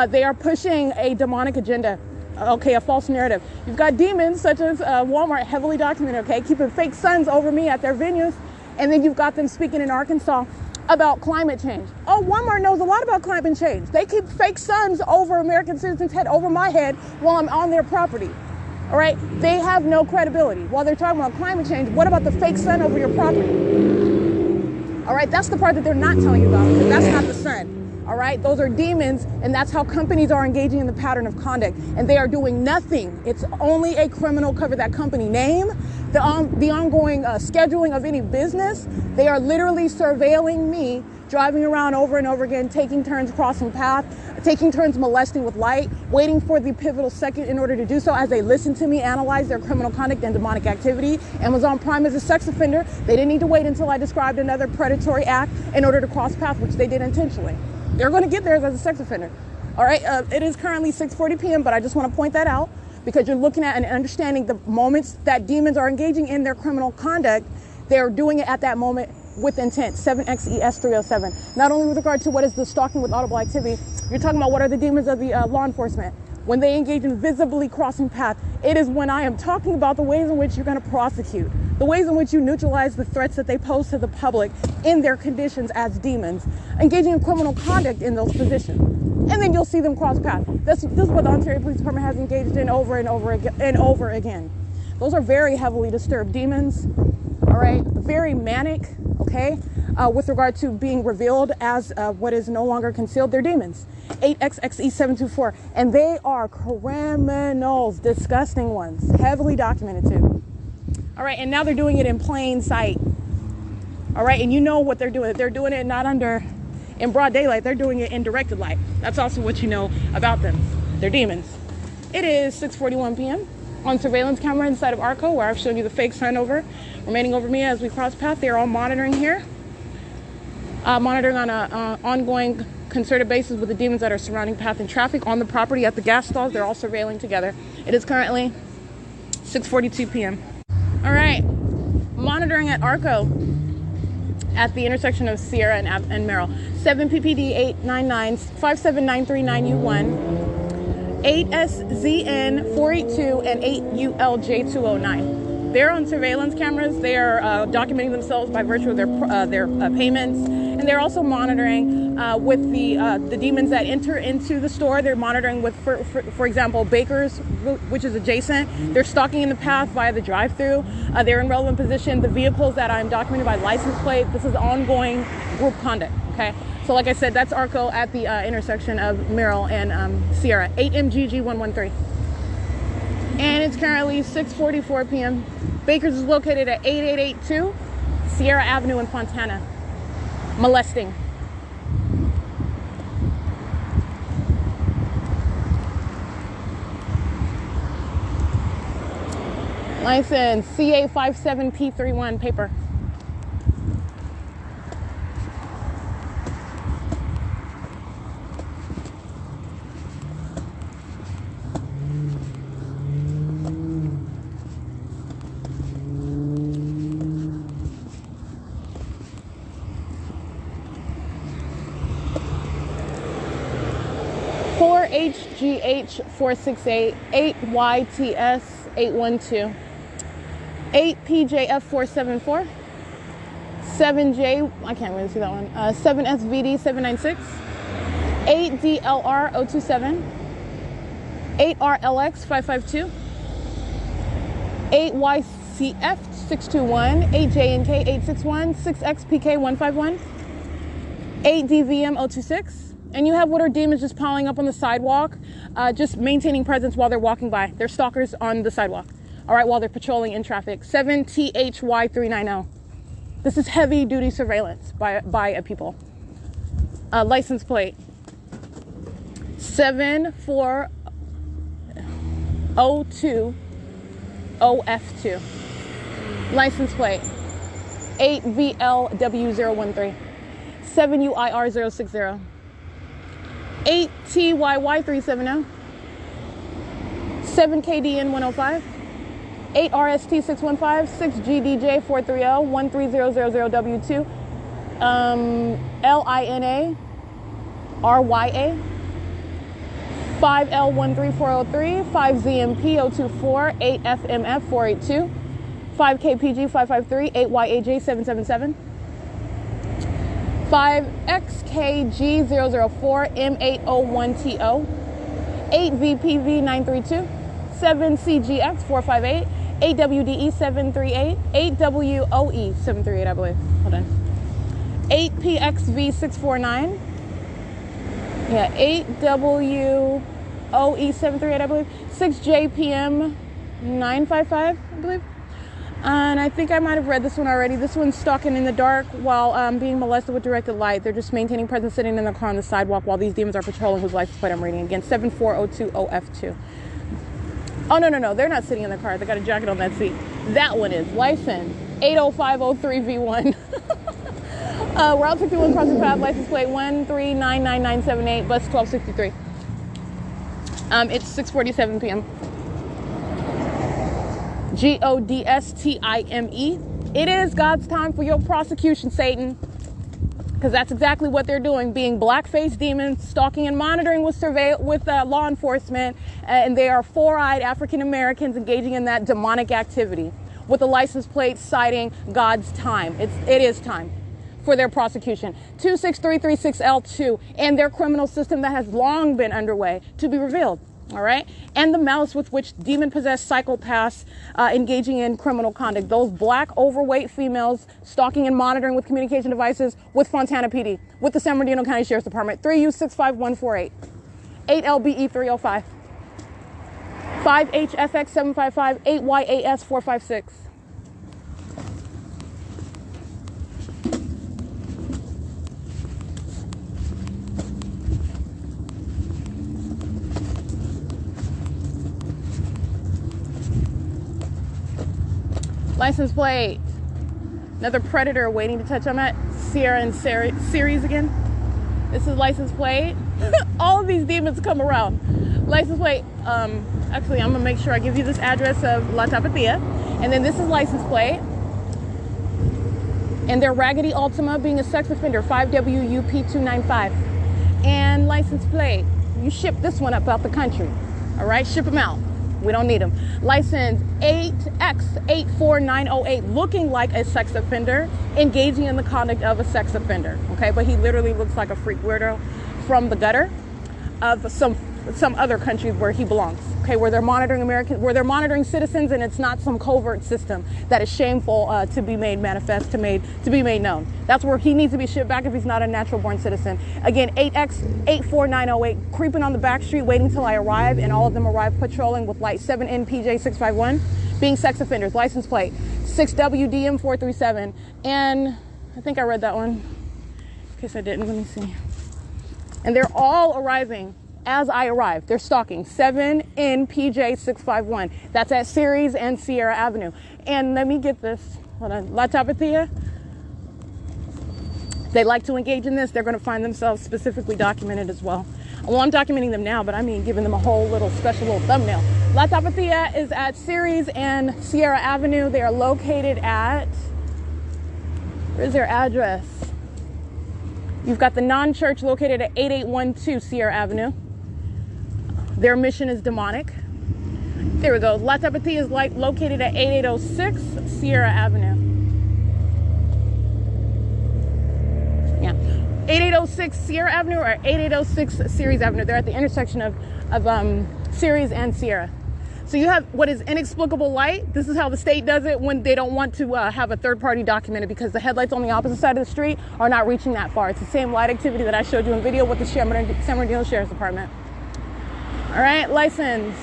they are pushing a demonic agenda. Okay, a false narrative. You've got demons such as Walmart, heavily documented, okay, keeping fake suns over me at their venues, and then you've got them speaking in Arkansas about climate change. Oh, Walmart knows a lot about climate change. They keep fake suns over American citizens' head, over my head, while I'm on their property. All right? They have no credibility. While they're talking about climate change, what about the fake sun over your property? All right? That's the part that they're not telling you about, because that's not the sun. All right? Those are demons, and that's how companies are engaging in the pattern of conduct. And they are doing nothing. It's only a criminal cover, that company name, the ongoing scheduling of any business. They are literally surveilling me, driving around over and over again, taking turns crossing path, taking turns molesting with light, waiting for the pivotal second in order to do so as they listen to me analyze their criminal conduct and demonic activity. Amazon Prime is a sex offender. They didn't need to wait until I described another predatory act in order to cross path, which they did intentionally. They're going to get there as a sex offender. All right, it is currently 6:40 p.m., but I just want to point that out because you're looking at and understanding the moments that demons are engaging in their criminal conduct. They're doing it at that moment with intent. 7XES 307. Not only with regard to what is the stalking with audible activity, you're talking about what are the demons of the law enforcement. When they engage in visibly crossing path, it is when I am talking about the ways in which you're going to prosecute, the ways in which you neutralize the threats that they pose to the public in their conditions as demons, engaging in criminal conduct in those positions. And then you'll see them cross path. This is what the Ontario Police Department has engaged in over and over again. Those are very heavily disturbed demons. All right, very manic, okay, with regard to being revealed as what is no longer concealed. They're demons. 8XXE724, and they are criminals, disgusting ones, heavily documented too. All right, and now they're doing it in plain sight. All right, and you know what they're doing. They're doing it not in broad daylight. They're doing it in directed light. That's also what you know about them. They're demons. It is 6:41 p.m. on surveillance camera inside of ARCO, where I've shown you the fake sign over remaining over me as we cross path. They're all monitoring here, monitoring on an ongoing concerted basis with the demons that are surrounding path and traffic on the property at the gas stalls. They're all surveilling together. It is currently 6:42 p.m. All right, monitoring at ARCO at the intersection of Sierra and Merrill. 7 PPD 899 57939U1. 8SZN 482 and 8ULJ 209. They're on surveillance cameras. They are documenting themselves by virtue of their payments, and they're also monitoring with the demons that enter into the store. They're monitoring with, for example, Baker's, which is adjacent. They're stalking in the path via the drive-through. They're in relevant position. The vehicles that I'm documented by license plate. This is ongoing group conduct. Okay. So like I said, that's ARCO at the intersection of Merrill and Sierra, 8MGG113. And it's currently 6:44 p.m. Baker's is located at 8882 Sierra Avenue in Fontana. Molesting. License CA57P31 paper. HGH 468, 8YTS 812, 8PJF 474, 7J, I can't really see that one, 7SVD 796, 8DLR 027, 8RLX 552, 8YCF 621, 8JNK 861, 6XPK 151, 8DVM 026. And you have what are demons just piling up on the sidewalk, just maintaining presence while they're walking by. They're stalkers on the sidewalk, all right, while they're patrolling in traffic. 7THY390. This is heavy duty surveillance by a people. License plate 7402OF2. License plate 8VLW013. 7UIR060. 8TYY370, 7KDN105, 8RST615, 6GDJ430, 13000W2, LINA, RYA, 5L13403, 5ZMP024, 8FMF482, 5KPG553, 8YAJ777, 5XKG004, M801TO, 8VPV932, 7CGX458, 8WDE738, 8WOE738, I believe. Hold on. 8PXV649. Yeah, 8WOE738, I believe. 6JPM955, I believe. And I think I might have read this one already. This one's stalking in the dark while being molested with directed light. They're just maintaining presence sitting in the car on the sidewalk while these demons are patrolling, whose license plate I'm reading. Again, 7402OF2. Oh, no. They're not sitting in the car. They got a jacket on that seat. That one is. License 80503V1. Route 61 crossing path, license plate 1399978, bus 1263. It's 6:47 p.m. GODSTIME. It is God's time for your prosecution, Satan. Because that's exactly what they're doing, being black-faced demons, stalking and monitoring with law enforcement, and they are four-eyed African Americans engaging in that demonic activity with a license plate citing God's time. It is time for their prosecution. 26336L2 and their criminal system that has long been underway to be revealed. all right? And the malice with which demon-possessed psychopaths engaging in criminal conduct. Those black, overweight females stalking and monitoring with communication devices with Fontana PD, with the San Bernardino County Sheriff's Department. 3U65148, 8LBE 305, 5HFX 755, 8YAS 456. License plate. Another predator waiting to touch. I'm at Sierra and Series again. This is license plate. All of these demons come around. License plate. Actually, I'm gonna make sure I give you this address of La Tapatia, and then this is license plate. And their Raggedy Ultima being a sex offender, 5WUP295. And license plate. You ship this one up out the country. All right, ship them out. We don't need them. License 8X84908, looking like a sex offender, engaging in the conduct of a sex offender. Okay, but he literally looks like a freak weirdo from the gutter of some other countries where he belongs. Okay, where they're monitoring where they're monitoring citizens, and it's not some covert system that is shameful to be made manifest, to be made known. That's where he needs to be shipped back if he's not a natural born citizen. Again, 8X84908, creeping on the back street, waiting till I arrive, and all of them arrive patrolling with light 7NPJ651, being sex offenders. License plate 6WDM437, and I think I read that one. In case I didn't, let me see. And they're all arriving as I arrive. They're stalking 7NPJ651. That's at Ceres and Sierra Avenue. And let me get this. Hold on. La Tapatia. They like to engage in this. They're going to find themselves specifically documented as well. Well, I'm documenting them now, but I mean giving them a whole little special little thumbnail. La Tapatia is at Ceres and Sierra Avenue. They are located at, where's their address? You've got the non-church located at 8812 Sierra Avenue. Their mission is demonic. There we go. La Tapatia is located at 8806 Sierra Avenue. Yeah. 8806 Sierra Avenue or 8806 Ceres Avenue. They're at the intersection of Ceres and Sierra. So you have what is inexplicable light. This is how the state does it when they don't want to have a third party documented, because the headlights on the opposite side of the street are not reaching that far. It's the same light activity that I showed you in video with the San Bernardino Sheriff's Department. All right, license.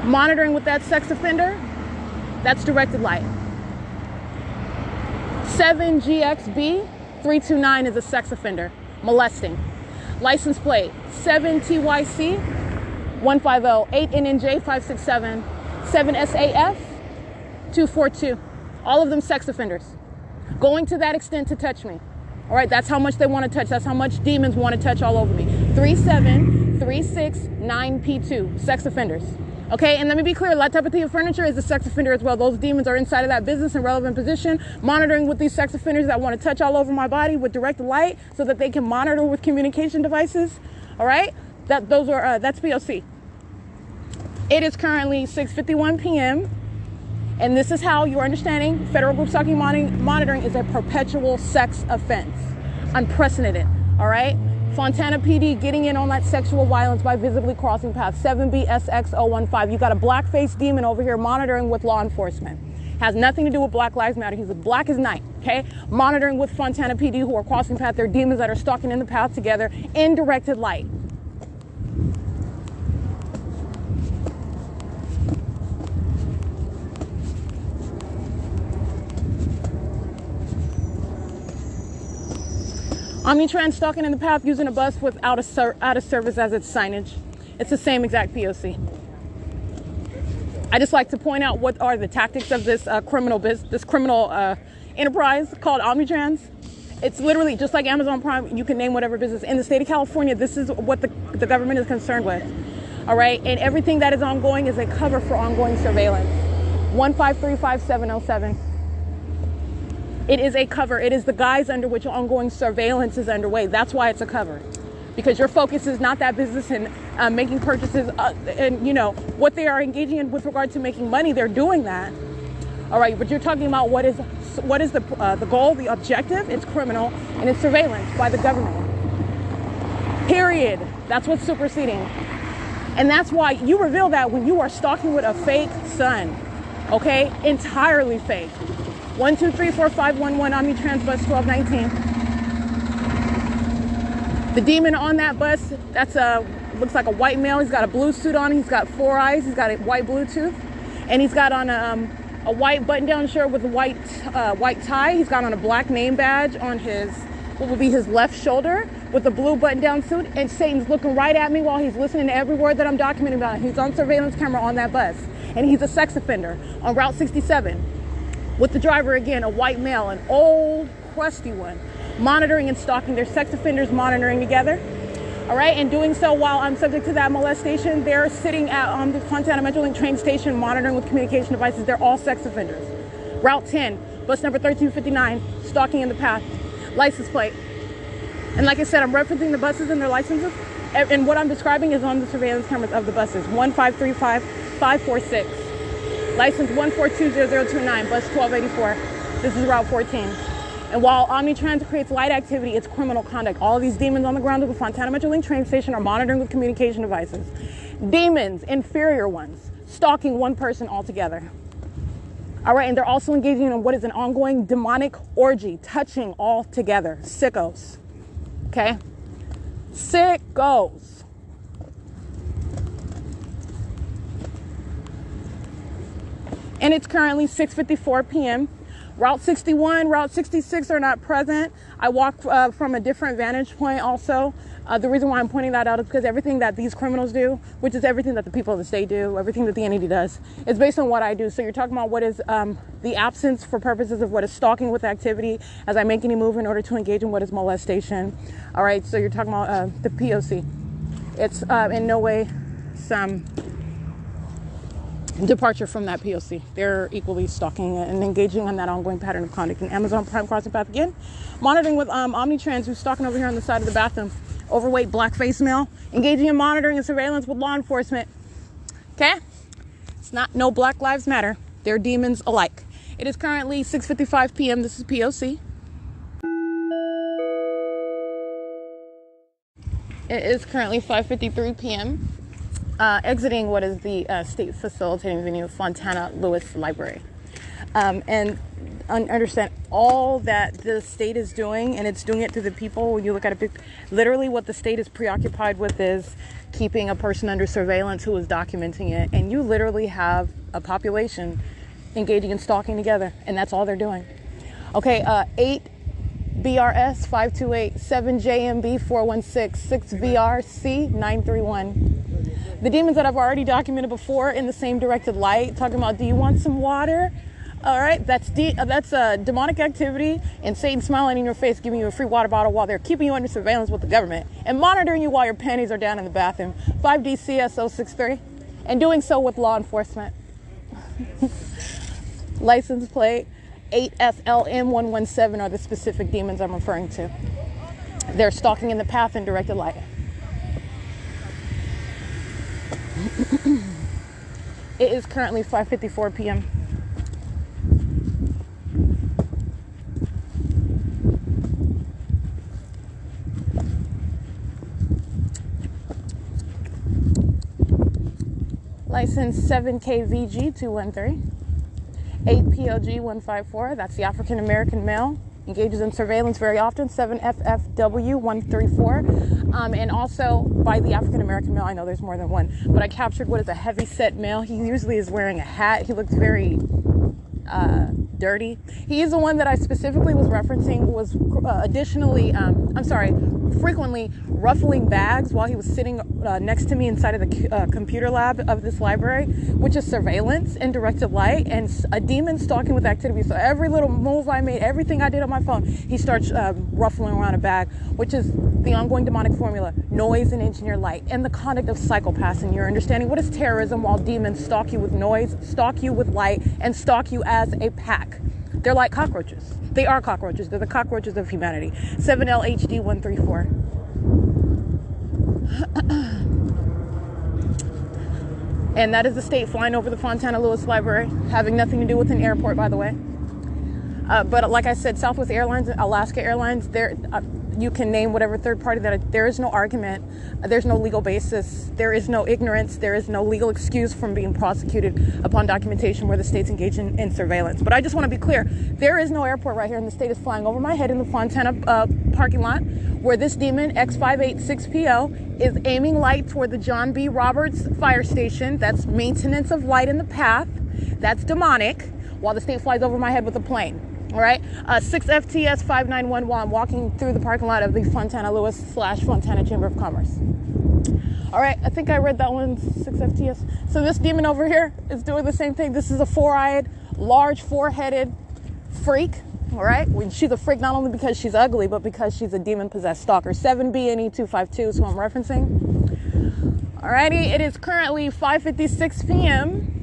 Monitoring with that sex offender, that's directed light. 7GXB329 is a sex offender, molesting. License plate 7TYC 150, 8NNJ 567, 7SAF 242. All of them sex offenders. Going to that extent to touch me. All right, that's how much they want to touch. That's how much demons want to touch all over me. 37369P2, sex offenders. Okay, and let me be clear, La Tapatia Furniture is a sex offender as well. Those demons are inside of that business in relevant position, monitoring with these sex offenders that want to touch all over my body with direct light so that they can monitor with communication devices. All right, that's P.O.C. It is currently 6:51 p.m. And this is how you're understanding federal group stalking monitoring is a perpetual sex offense. Unprecedented, all right? Fontana PD getting in on that sexual violence by visibly crossing paths. 7BSX015. You got a black-faced demon over here monitoring with law enforcement. Has nothing to do with Black Lives Matter. He's as black as night, okay? Monitoring with Fontana PD who are crossing paths. They're demons that are stalking in the path together in directed light. Omnitrans stalking in the path using a bus with out of service as its signage. It's the same exact P.O.C. I just like to point out what are the tactics of this criminal enterprise called Omnitrans. It's literally just like Amazon Prime. You can name whatever business in the state of California. This is what the government is concerned with. All right, and everything that is ongoing is a cover for ongoing surveillance. 1535707. It is a cover. It is the guise under which ongoing surveillance is underway. That's why it's a cover. Because your focus is not that business and making purchases and, you know, what they are engaging in with regard to making money. They're doing that. All right, but you're talking about what is the goal, the objective? It's criminal, and it's surveillance by the government. Period. That's what's superseding. And that's why you reveal that when you are stalking with a fake son, okay? Entirely fake. 1234511 Omnitrans bus 1219. The demon on that bus, that's looks like a white male. He's got a blue suit on. He's got 4 eyes. He's got a white Bluetooth, and he's got on a white button-down shirt with a white tie. He's got on a black name badge on his, what would be his left shoulder, with a blue button-down suit. And Satan's looking right at me while he's listening to every word that I'm documenting about. He's on surveillance camera on that bus, and he's a sex offender on Route 67 with the driver, again, a white male, an old, crusty one, monitoring and stalking. Their sex offenders monitoring together. All right, and doing so while I'm subject to that molestation, they're sitting at the Fontana Metrolink train station monitoring with communication devices. They're all sex offenders. Route 10, bus number 1359, stalking in the path, license plate. And like I said, I'm referencing the buses and their licenses, and what I'm describing is on the surveillance cameras of the buses. 1535546, license 1420029, bus 1284. This is Route 14. And while Omnitrans creates light activity, it's criminal conduct. All of these demons on the ground of the Fontana Metrolink train station are monitoring with communication devices. Demons, inferior ones, stalking one person altogether. All right, and they're also engaging in what is an ongoing demonic orgy, touching all together. Sickos, okay? Sickos. And it's currently 6:54 p.m. Route 61, Route 66 are not present. I walk from a different vantage point also. The reason why I'm pointing that out is because everything that these criminals do, which is everything that the people of the state do, everything that the entity does, is based on what I do. So you're talking about what is the absence for purposes of what is stalking with activity as I make any move in order to engage in what is molestation. All right, so you're talking about the P.O.C. It's in no way some departure from that P.O.C. They're equally stalking and engaging on that ongoing pattern of conduct. And Amazon Prime crossing path again, monitoring with Omnitrans, who's stalking over here on the side of the bathroom. Overweight blackface male, engaging in monitoring and surveillance with law enforcement. Okay? It's not no Black Lives Matter. They're demons alike. It is currently 6:55 p.m. This is P.O.C. It is currently 5:53 p.m. Exiting what is the state facilitating venue of Fontana Lewis Library. And understand all that the state is doing, and it's doing it to the people. When you look at it, literally what the state is preoccupied with is keeping a person under surveillance who is documenting it. And you literally have a population engaging in stalking together, and that's all they're doing. Okay, 8 BRS 528, 7 JMB 416, 6 VRC 931. The demons that I've already documented before in the same directed light, talking about, do you want some water? All right, that's demonic activity, and Satan smiling in your face, giving you a free water bottle while they're keeping you under surveillance with the government and monitoring you while your panties are down in the bathroom. 5DCS063, and doing so with law enforcement. License plate 8FLM117 are the specific demons I'm referring to. They're stalking in the path in directed light. It is currently 5:54 p.m. License 7KVG213, 8POG154, that's the African American male, engages in surveillance very often, 7FFW134, and also by the African American male. I know there's more than one, but I captured what is a heavy set male. He usually is wearing a hat. He looks very dirty. He is the one that I specifically was referencing, was frequently ruffling bags while he was sitting next to me inside of the computer lab of this library, which is surveillance and directed light, and a demon stalking with activity. So every little move I made, everything I did on my phone, he starts ruffling around a bag, which is the ongoing demonic formula: noise and engineer light, and the conduct of psychopaths. And you're understanding what is terrorism while demons stalk you with noise, stalk you with light, and stalk you as a pack. They're like cockroaches. They are cockroaches. They're the cockroaches of humanity. 7LHD134. And that is the state flying over the Fontana Lewis Library, having nothing to do with an airport, by the way. But like I said, Southwest Airlines, Alaska Airlines, you can name whatever third party that there is no argument, there's no legal basis, there is no ignorance, there is no legal excuse from being prosecuted upon documentation where the state's engaging in surveillance. But I just want to be clear, there is no airport right here, and the state is flying over my head in the Fontana parking lot, where this demon X586PO is aiming light toward the John B. Roberts fire station. That's maintenance of light in the path. That's demonic, while the state flies over my head with a plane. All right, 6FTS 591 while I'm walking through the parking lot of the Fontana Lewis / Fontana Chamber of Commerce. All right, I think I read that one, 6FTS. So this demon over here is doing the same thing. This is a four-eyed, large four-headed freak. All right, she's a freak not only because she's ugly, but because she's a demon-possessed stalker. 7BNE252 is who I'm referencing. All righty, it is currently 5:56 p.m.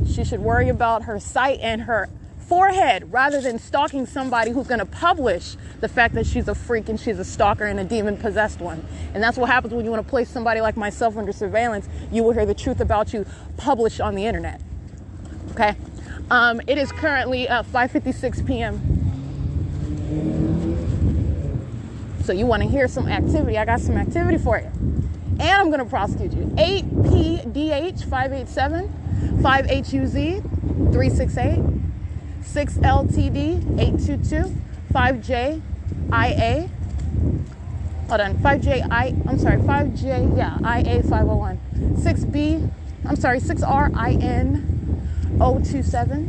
She should worry about her sight and her forehead rather than stalking somebody who's going to publish the fact that she's a freak and she's a stalker and a demon-possessed one. And that's what happens when you want to place somebody like myself under surveillance. You will hear the truth about you published on the internet. Okay? It is currently 5:56 p.m. So you want to hear some activity? I got some activity for you. And I'm going to prosecute you. 8PDH 587. 5HUZ 368, 6LTD 822, 5JIA, hold on, 5J IA 501, 6RIN 027,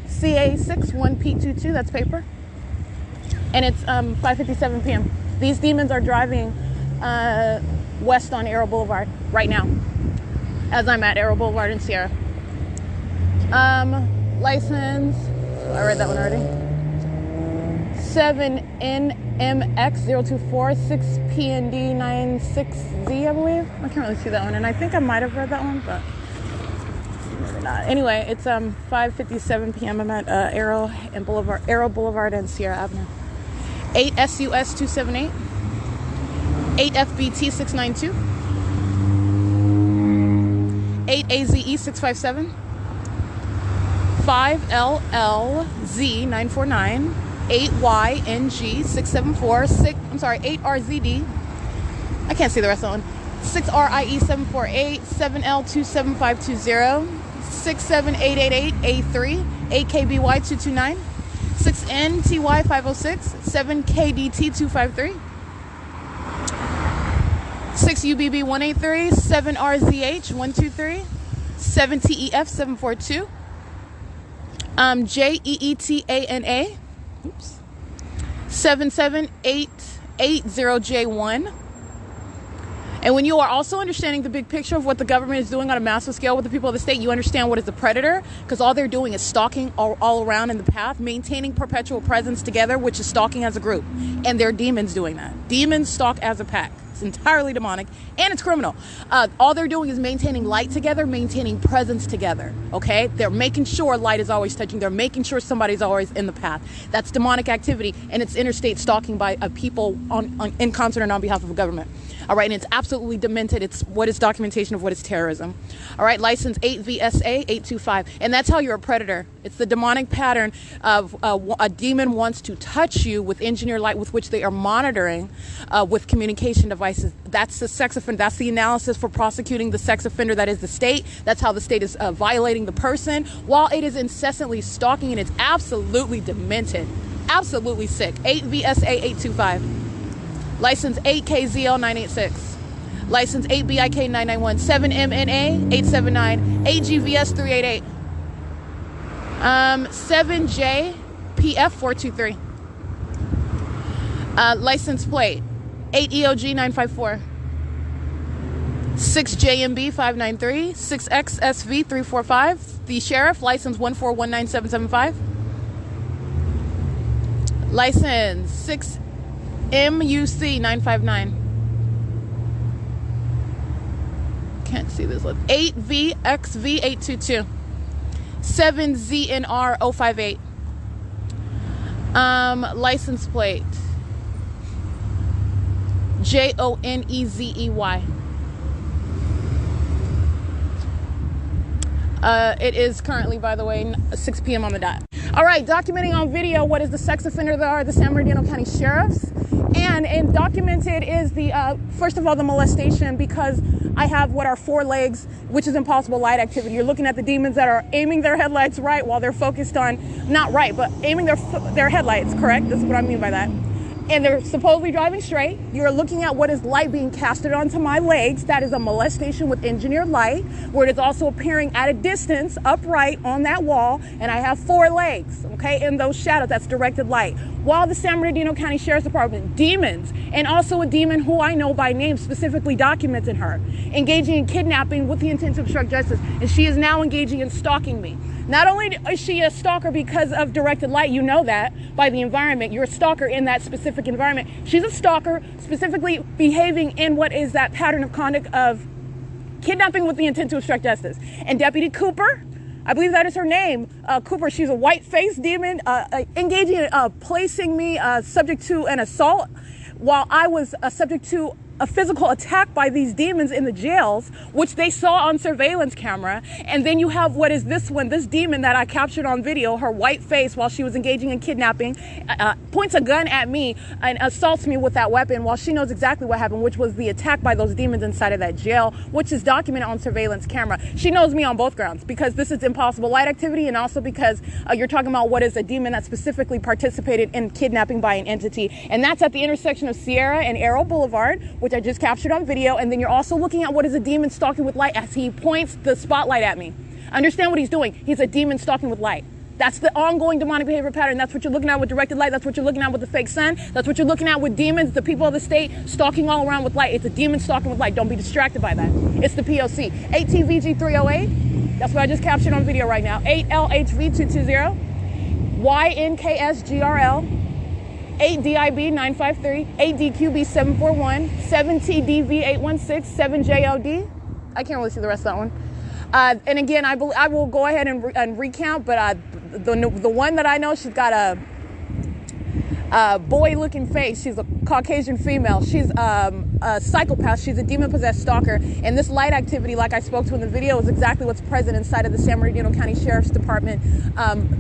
CA6 1P22, that's paper, and it's 5:57 p.m. These demons are driving west on Arrow Boulevard right now, as I'm at Arrow Boulevard in Sierra. License, I read that one already. 7NMX024 6PND96Z, I believe. I can't really see that one, and I think I might have read that one, but maybe not. Anyway, it's 5:57 p.m. I'm at Arrow Boulevard and Sierra Avenue. 8SUS 278, 8FBT 692. 8AZE 657, 5LLZ 949, 8YNG 674, 8RZD. I can't see the rest of the one. 6RIE 748, 7L27520, 67888A3, 8KBY 229, 6NTY 506, 7KDT 253. 6UBB 183, 7RZH 123, 7TEF 742, JEETANA, 77880J1. And when you are also understanding the big picture of what the government is doing on a massive scale with the people of the state, you understand what is a predator, because all they're doing is stalking all around in the path, maintaining perpetual presence together, which is stalking as a group. And they're demons doing that. Demons stalk as a pack. It's entirely demonic, and it's criminal. All they're doing is maintaining light together, maintaining presence together, okay? They're making sure light is always touching. They're making sure somebody's always in the path. That's demonic activity, and it's interstate stalking by people in concert and on behalf of a government. All right, and it's absolutely demented. It's what is documentation of what is terrorism. All right, license 8VSA 825, and that's how you're a predator. It's the demonic pattern of a demon wants to touch you with engineered light with which they are monitoring with communication devices. That's the sex offender. That's the analysis for prosecuting the sex offender that is the state. That's how the state is violating the person while it is incessantly stalking, and it's absolutely demented, absolutely sick. 8VSA 825. License 8KZL986. License 8BIK991. 7MNA 879. 8GVS 388. 7JPF 423. License plate 8EOG 954. 6JMB 593. 6XSV 345. The sheriff, license 1419775. License 6 MUC 959. Can't see this one. 8VXV 822. 7ZNR 058. License plate JONEZEY. It is currently, by the way, 6 p.m. on the dot. All right, documenting on video what is the sex offender that are the San Bernardino County Sheriffs. And documented is the, first of all, the molestation, because I have what are 4 legs, which is impossible light activity. You're looking at the demons that are aiming their headlights right while they're focused on, not right, but aiming their headlights, correct? This is what I mean by that. And they're supposedly driving straight. You're looking at what is light being casted onto my legs. That is a molestation with engineered light, where it is also appearing at a distance, upright on that wall, and I have 4 legs, okay, in those shadows. That's directed light. While the San Bernardino County Sheriff's Department, demons, and also a demon who I know by name specifically documented her, engaging in kidnapping with the intent to obstruct justice, and she is now engaging in stalking me. Not only is she a stalker because of directed light, you know that by the environment. You're a stalker in that specific environment. She's a stalker specifically behaving in what is that pattern of conduct of kidnapping with the intent to obstruct justice. And Deputy Cooper, I believe that is her name, Cooper, she's a white-faced demon, engaging in placing me subject to an assault while I was subject to a physical attack by these demons in the jails, which they saw on surveillance camera. And then you have what is this one, this demon that I captured on video, her white face while she was engaging in kidnapping, points a gun at me and assaults me with that weapon while she knows exactly what happened, which was the attack by those demons inside of that jail, which is documented on surveillance camera. She knows me on both grounds, because this is impossible light activity, and also because you're talking about what is a demon that specifically participated in kidnapping by an entity. And that's at the intersection of Sierra and Arrow Boulevard, which I just captured on video. And then you're also looking at what is a demon stalking with light as he points the spotlight at me. Understand what he's doing. He's a demon stalking with light. That's the ongoing demonic behavior pattern. That's what you're looking at with directed light. That's what you're looking at with the fake sun. That's what you're looking at with demons, the people of the state, stalking all around with light. It's a demon stalking with light. Don't be distracted by that. It's the P.O.C. 8TVG308. That's what I just captured on video right now. 8LHV220. YNKSGRL. 8DIB953, 8DQB741, 7TDV816, 7JOD. I can't really see the rest of that one. And again, I will go ahead and recount, but the one that I know, she's got a boy-looking face. She's a Caucasian female. She's a psychopath. She's a demon-possessed stalker. And this light activity, like I spoke to in the video, is exactly what's present inside of the San Bernardino County Sheriff's Department,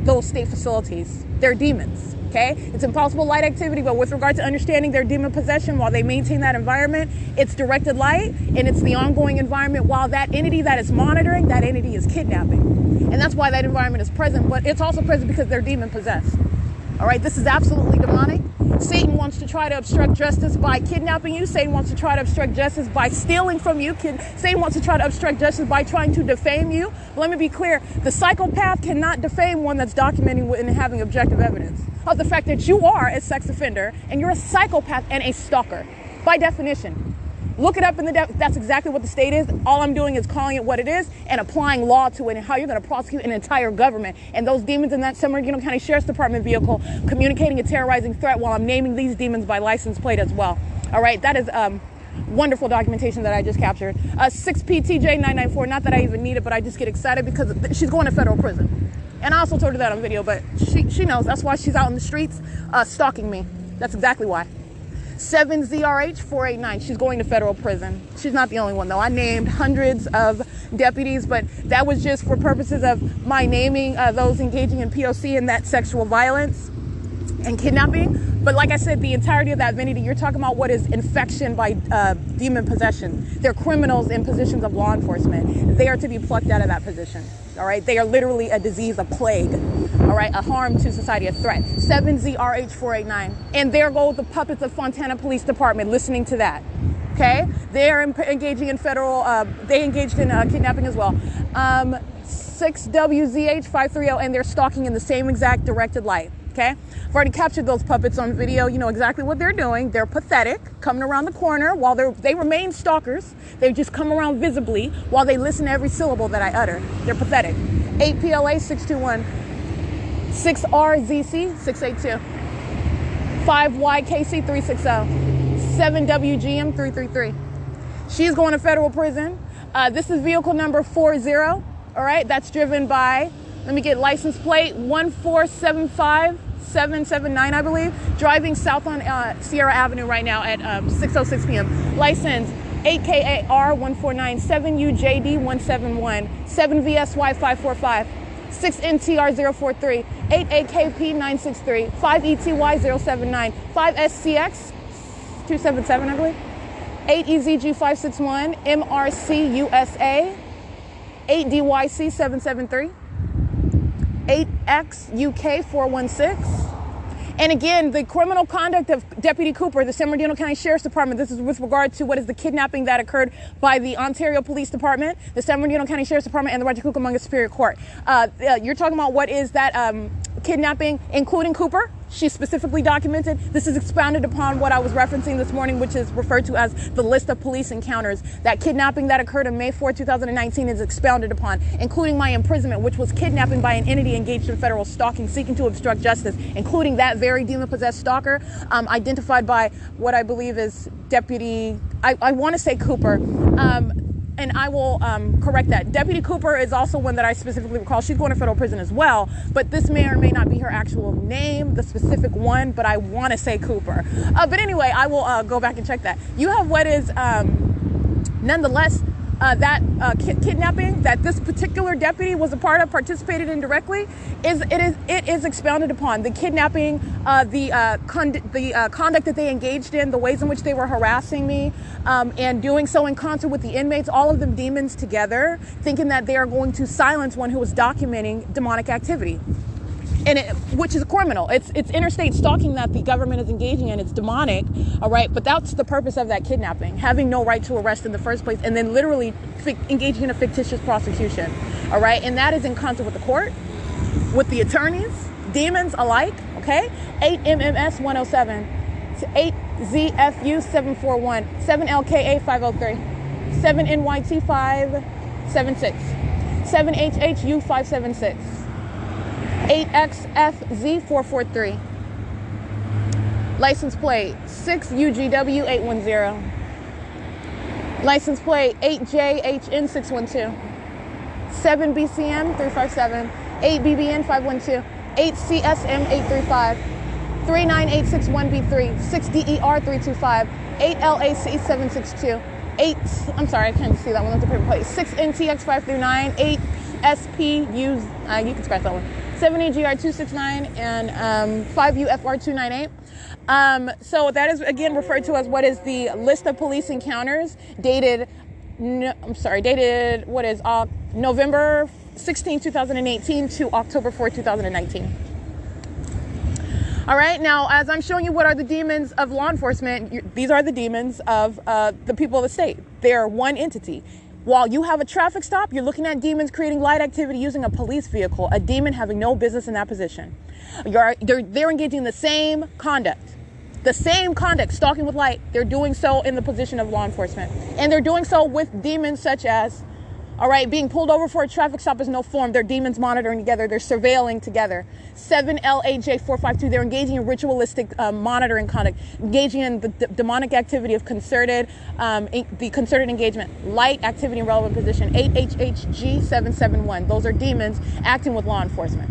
those state facilities. They're demons. Okay? It's impossible light activity, but with regard to understanding their demon possession while they maintain that environment, it's directed light, and it's the ongoing environment while that entity that is monitoring, that entity is kidnapping. And that's why that environment is present, but it's also present because they're demon possessed. All right, this is absolutely demonic. Satan wants to try to obstruct justice by kidnapping you. Satan wants to try to obstruct justice by stealing from you. Satan wants to try to obstruct justice by trying to defame you. But let me be clear, the psychopath cannot defame one that's documenting and having objective evidence of the fact that you are a sex offender and you're a psychopath and a stalker, by definition. Look it up in the that's exactly what the state is. All I'm doing is calling it what it is and applying law to it and how you're going to prosecute an entire government. And those demons in that San Bernardino County Sheriff's Department vehicle communicating a terrorizing threat while I'm naming these demons by license plate as well. All right, that is wonderful documentation that I just captured. 6PTJ994, not that I even need it, but I just get excited because she's going to federal prison. And I also told her that on video, but she knows. That's why she's out in the streets stalking me. That's exactly why. 7ZRH489. She's going to federal prison. She's not the only one, though. I named hundreds of deputies, but that was just for purposes of my naming those engaging in P.O.C. and that sexual violence and kidnapping. But like I said, the entirety of that vanity, you're talking about what is infection by demon possession. They're criminals in positions of law enforcement. They are to be plucked out of that position. All right, they are literally a disease, a plague. All right, a harm to society, a threat. 7ZRH489. And there go the puppets of Fontana Police Department listening to that. Okay, they are engaging in federal, they engaged in kidnapping as well. 6WZH530, and they're stalking in the same exact directed light. Okay, I've already captured those puppets on video. You know exactly what they're doing. They're pathetic, coming around the corner while they remain stalkers. They just come around visibly while they listen to every syllable that I utter. They're pathetic. 8PLA621, 6RZC682, 5YKC360, 7WGM333. She's going to federal prison. This is vehicle number 40. All right, that's driven by, let me get license plate 1475779, I believe, driving south on Sierra Avenue right now at 6:06 p.m. License 8KAR1497UJD171, 7VSY545, 6NTR043, 8AKP963, 5ETY079, 5SCX 277, I believe, 8EZG561, MRC USA, 8DYC 773, 8XUK 416. And again, the criminal conduct of Deputy Cooper, the San Bernardino County Sheriff's Department, this is with regard to what is the kidnapping that occurred by the Ontario Police Department, the San Bernardino County Sheriff's Department, and the Roger Cucamonga Superior Court. You're talking about what is that kidnapping, including Cooper. She specifically documented. This is expounded upon what I was referencing this morning, which is referred to as the list of police encounters. That kidnapping that occurred on May 4, 2019 is expounded upon, including my imprisonment, which was kidnapping by an entity engaged in federal stalking, seeking to obstruct justice, including that very demon-possessed stalker, identified by what I believe is Deputy, I want to say Cooper, and I will correct that. Deputy Cooper is also one that I specifically recall. She's going to federal prison as well, but this may or may not be her actual name, the specific one, but I want to say Cooper. But anyway, I will go back and check that. You have what is, nonetheless, that kidnapping that this particular deputy was a part of, participated in directly, it is expounded upon. The kidnapping, the conduct that they engaged in, the ways in which they were harassing me, and doing so in concert with the inmates, all of them demons together, thinking that they are going to silence one who was documenting demonic activity. And which is criminal. It's interstate stalking that the government is engaging in. It's demonic, all right? But that's the purpose of that kidnapping, having no right to arrest in the first place, and then literally engaging in a fictitious prosecution, all right? And that is in concert with the court, with the attorneys, demons alike, okay? 8MMS 107, 8ZFU 741, 7LKA 503, 7NYT 576, 7HHU 576. 8XFZ443. License plate 6UGW810. License plate 8JHN612. 7BCM357. 8BBN512. 8CSM835. 39861B3. 6DER325. 8LAC762. 8, I'm sorry, I can't see that one. That's the paper plate. 6NTX539. 8SPU, you can scratch that one. 7EGR269 and 5UFR298. So that is again referred to as what is the list of police encounters dated what is November 16, 2018 to October 4, 2019. All right, now as I'm showing you what are the demons of law enforcement, these are the demons of the people of the state. They are one entity. While you have a traffic stop, you're looking at demons creating light activity using a police vehicle, a demon having no business in that position. They're engaging in the same conduct, stalking with light. They're doing so in the position of law enforcement. And they're doing so with demons such as, all right, being pulled over for a traffic stop is no form. They're demons monitoring together. They're surveilling together. 7LAJ452, they're engaging in ritualistic monitoring conduct, engaging in the demonic activity of the concerted engagement, light activity in relevant position. 8HHG771, those are demons acting with law enforcement.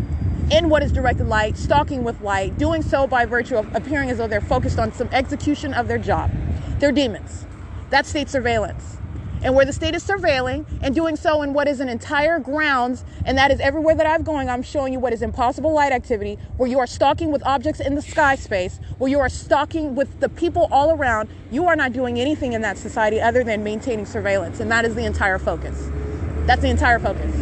In what is directed light, stalking with light, doing so by virtue of appearing as though they're focused on some execution of their job. They're demons. That's state surveillance. And where the state is surveilling and doing so in what is an entire grounds, and that is everywhere that I'm going, I'm showing you what is impossible light activity, where you are stalking with objects in the sky space, where you are stalking with the people all around. You are not doing anything in that society other than maintaining surveillance. And that is the entire focus. That's the entire focus.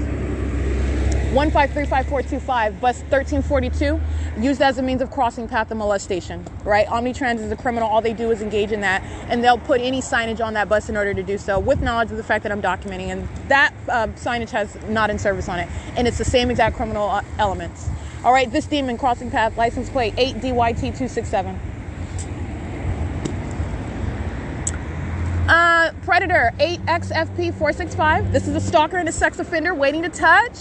1535425, bus 1342, used as a means of crossing path of molestation, right? Omnitrans is a criminal. All they do is engage in that, and they'll put any signage on that bus in order to do so, with knowledge of the fact that I'm documenting, and that signage has not in service on it, and it's the same exact criminal elements. All right, this demon crossing path, license plate 8DYT267. Predator 8XFP465. This is a stalker and a sex offender waiting to touch.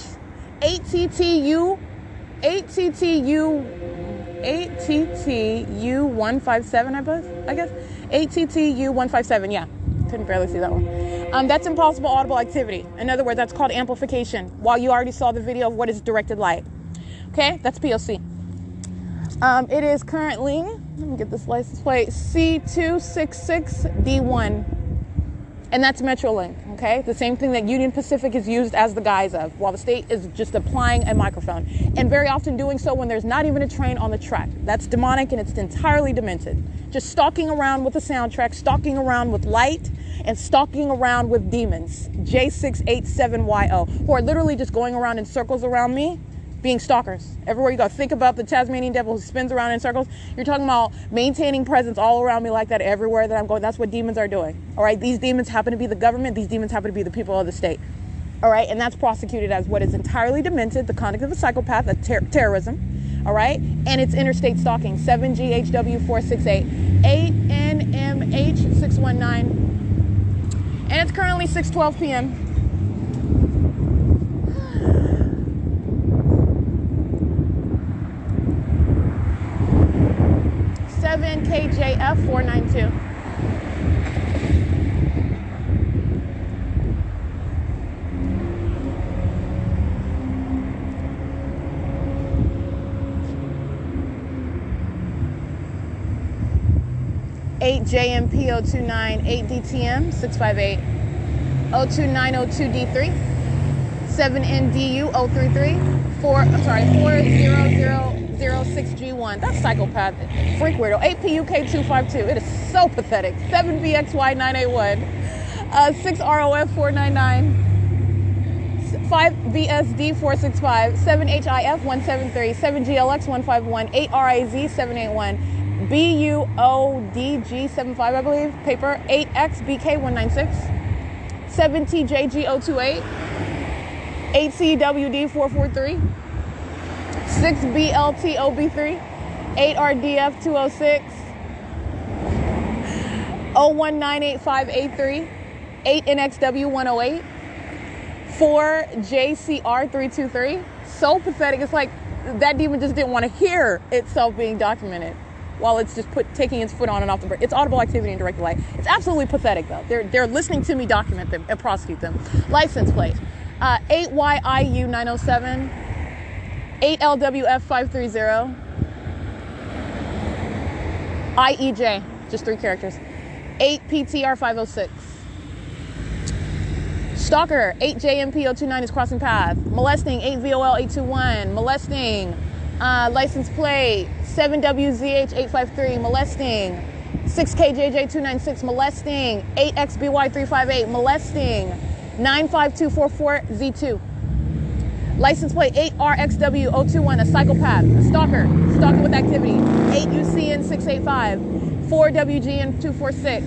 8TTU157, I guess. 8TTU157, yeah. Couldn't barely see that one. That's impossible audible activity. In other words, that's called amplification, while you already saw the video of what is directed light. Okay, that's P.O.C. It is currently, let me get this license plate, C266D1. And that's Metrolink, okay? The same thing that Union Pacific is used as the guise of, while the state is just applying a microphone. And very often doing so when there's not even a train on the track. That's demonic and it's entirely demented. Just stalking around with a soundtrack, stalking around with light, and stalking around with demons. J687YO, who are literally just going around in circles around me, being stalkers. Everywhere you go. Think about the Tasmanian devil who spins around in circles. You're talking about maintaining presence all around me like that everywhere that I'm going. That's what demons are doing. All right. These demons happen to be the government. These demons happen to be the people of the state. All right. And that's prosecuted as what is entirely demented, the conduct of a psychopath, a terrorism. All right. And it's interstate stalking. 7GHW468, 8NMH619. And it's currently 6:12 p.m. 7KJF492. Eight JMP029, 8DTM 658, 02902D3, 7NDU033, 4006G1. That's psychopath, freak weirdo. 8PUK252. It is so pathetic. 7VXY981, 6ROF499, 5VSD465, 7HIF173, 7GLX151, 8RAZ781, BUODG75, I believe, paper, 8XBK196, 7TJG028, 8CWD443, 6BLTOB3, 8RDF206, 0198583, 8NXW108, 4JCR323. So pathetic. It's like that demon just didn't want to hear itself being documented while it's just taking its foot on and off the brake. It's audible activity in direct light. It's absolutely pathetic, though. They're listening to me document them and prosecute them. License plate, 8YIU907, 8LWF530, IEJ, just 3 characters, 8PTR506. Stalker, 8JMP029 is crossing path. Molesting, 8VOL821. Molesting, license plate, 7WZH853. Molesting, 6KJJ296. Molesting, 8XBY358. Molesting, 95244Z2. License plate, 8RXW021. A psychopath, a stalker, stalking with activity. 8UCN685. 4WGN246.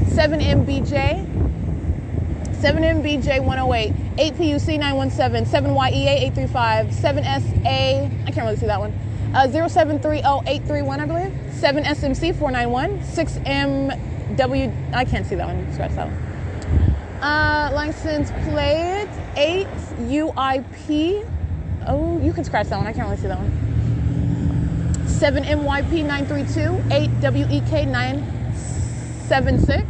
7MBJ. 7MBJ108, 8PUC917, 7YEA835, 7SA, I can't really see that one, 0730831, I believe, 7SMC491, 6MW, I can't see that one, you can scratch that one. License plate, 8UIP, oh, you can scratch that one, I can't really see that one. 7MYP932, 8WEK976,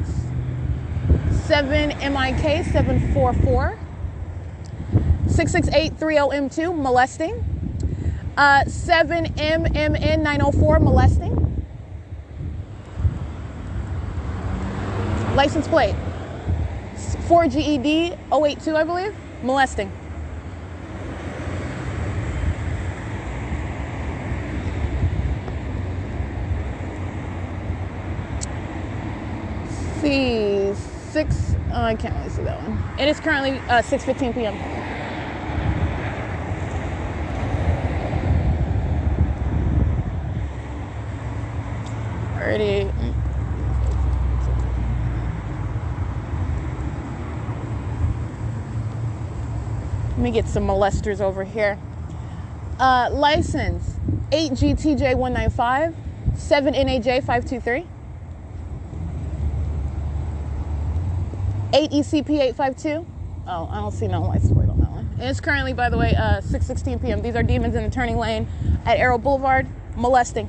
7MIK744, 66830M2, molesting, 7MMN904, molesting. License plate, 4GED082, I believe, molesting. I can't really see that one. It is currently 6:15 p.m. Already. Let me get some molesters over here. License 8GTJ195, 7NAJ523. 8ECP852. Oh, I don't see no license plate on that one. And it's currently, by the way, 6:16 p.m. These are demons in the turning lane at Arrow Boulevard, molesting.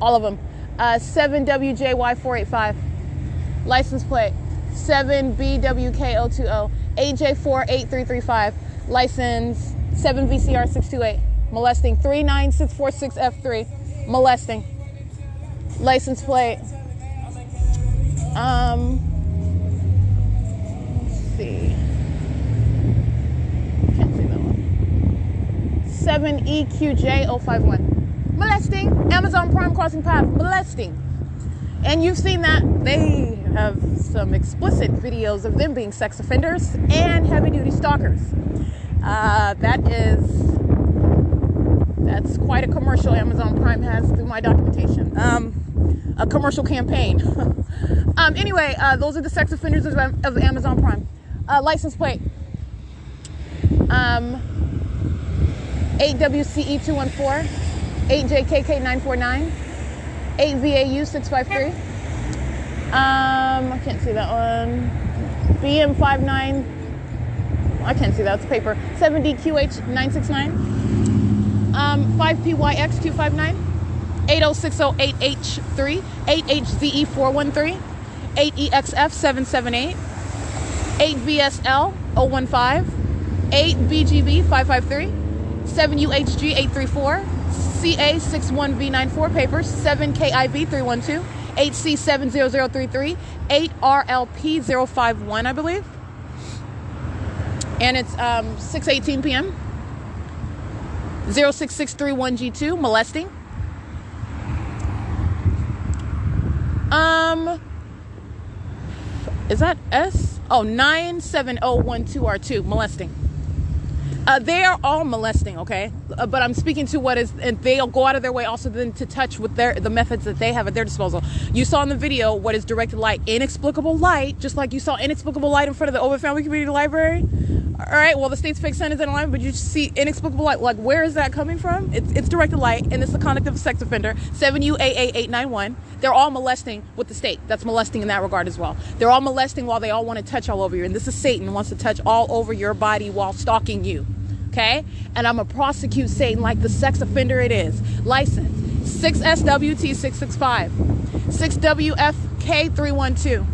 All of them. 7WJY485. License plate, 7BWK020. 8J48335. License, 7VCR628. Molesting. 39646F3. Molesting. License plate. see. Can't see that one. 7EQJ051. Molesting. Amazon Prime crossing path. Molesting. And you've seen that they have some explicit videos of them being sex offenders and heavy-duty stalkers. That's quite a commercial Amazon Prime has through my documentation. A commercial campaign. Anyway, those are the sex offenders of Amazon Prime. License plate. 8WCE214, 8JKK949, 8VAU653. I can't see that one. BM59. I can't see that. It's paper. 7DQH969. 5PYX259. 80608H3. 8HZE413. 8EXF778. 8VSL015. 8BGB553. 7UHG834. CA61V94 papers. 7KIV312. 8C70033. 8RLP051, I believe. And it's 6:18 p.m. 06631G2, molesting. Is that S? Oh, 97012R2, molesting. They are all molesting, okay? But I'm speaking to what is, and they'll go out of their way also then to touch with the methods that they have at their disposal. You saw in the video what is directed light, inexplicable light, just like you saw inexplicable light in front of the Ovid Family Community Library. All right, well, the state's fake sun is in line, but you see inexplicable light. Like, where is that coming from? It's directed light, and it's the conduct of a sex offender. 7UAA891. They're all molesting with the state. That's molesting in that regard as well. They're all molesting while they all want to touch all over you. And this is Satan wants to touch all over your body while stalking you. Okay? And I'm going to prosecute Satan like the sex offender it is. License 6SWT665. 6WFK312.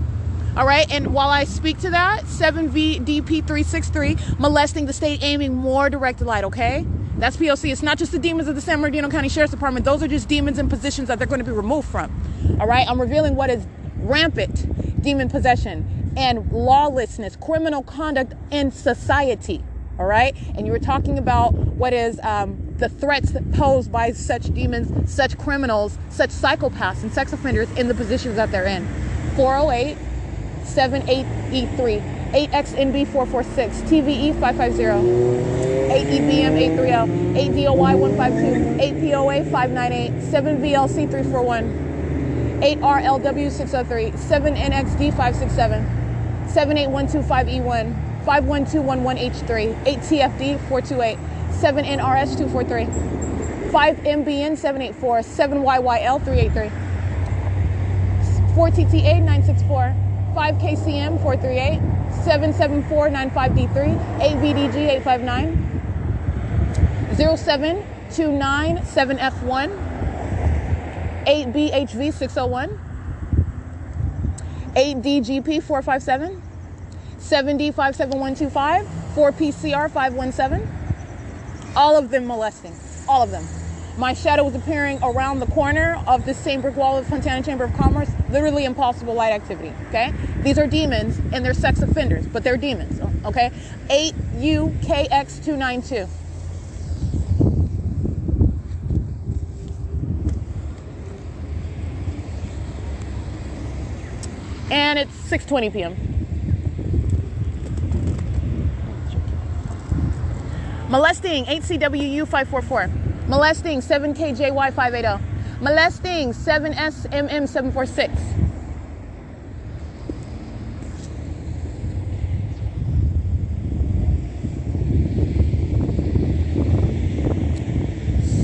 All right, and while I speak to that, 7VDP363, molesting the state, aiming more directed light, okay? That's P.O.C. It's not just the demons of the San Bernardino County Sheriff's Department. Those are just demons in positions that they're going to be removed from. All right, I'm revealing what is rampant demon possession and lawlessness, criminal conduct in society. All right, and you were talking about what is the threats posed by such demons, such criminals, such psychopaths and sex offenders in the positions that they're in. 408 78E3, 8XNB446, TVE 550, 8EBM 830, 8DOY 152, 8POA 598, 7VLC 341, 8RLW 603, 7NXD 567, 78125E1, 51211H3, 8TFD 428, 7NRS 243, 5MBN 784, 7YYL 383, 4TTA 964, 5KCM 438, 77495D3, 8VDG 859, 07297F1, 8BHV 601, 8DGP 457, 7D57125, 4PCR 517. All of them molesting. All of them. My shadow was appearing around the corner of this same brick wall of Fontana Chamber of Commerce. Literally impossible light activity, okay? These are demons and they're sex offenders, but they're demons, okay? 8UKX292. And it's 6:20 p.m. Molesting, 8CWU544. Molesting, 7KJY580. Molesting, 7SMM746.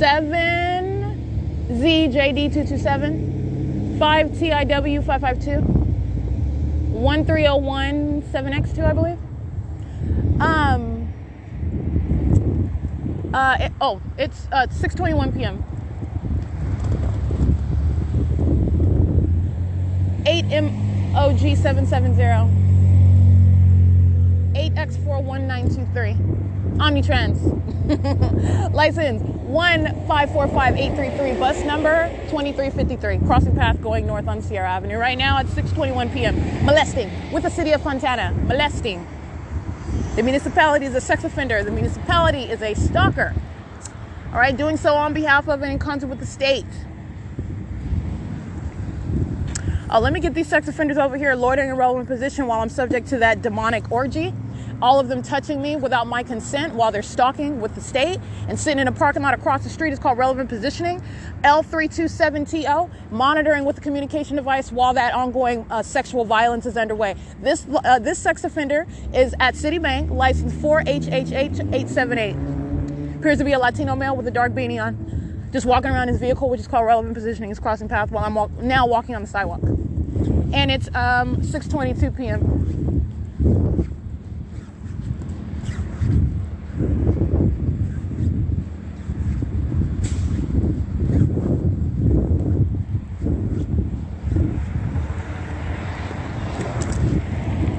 Seven ZJD227, 5TIW552, 1301 7X2, I believe. It's 6:21 p.m. 8MOG770, 8X41923, Omnitrans. License 1545833, bus number 2353, crossing path going north on Sierra Avenue. Right now at 6:21 p.m. Molesting with the city of Fontana. Molesting. The municipality is a sex offender. The municipality is a stalker. All right, doing so on behalf of and in concert with the state. Let me get these sex offenders over here loitering in a relevant position while I'm subject to that demonic orgy. All of them touching me without my consent while they're stalking with the state and sitting in a parking lot across the street is called relevant positioning. L327TO, monitoring with the communication device while that ongoing sexual violence is underway. This sex offender is at Citibank, license 4HHH878. Appears to be a Latino male with a dark beanie on. Just walking around his vehicle, which is called relevant positioning. He's crossing paths while I'm now walking on the sidewalk. And it's 6:22 p.m.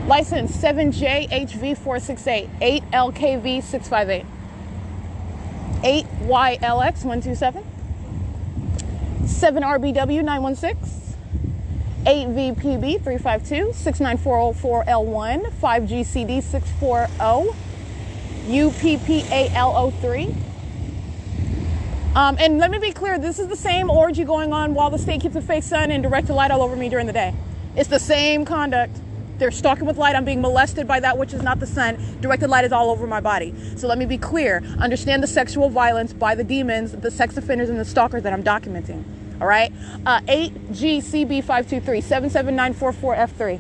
License 7JHV468, 8LKV658, 8YLX127, 7RBW916, 8VPB352, 69404L1, 5GCD640, UPPAL03. And let me be clear, this is the same orgy going on while the state keeps a fake sun and directed light all over me during the day. It's the same conduct. They're stalking with light. I'm being molested by that which is not the sun. Directed light is all over my body. So let me be clear. Understand the sexual violence by the demons, the sex offenders, and the stalkers that I'm documenting. All right? 8GCB523, 77944F3.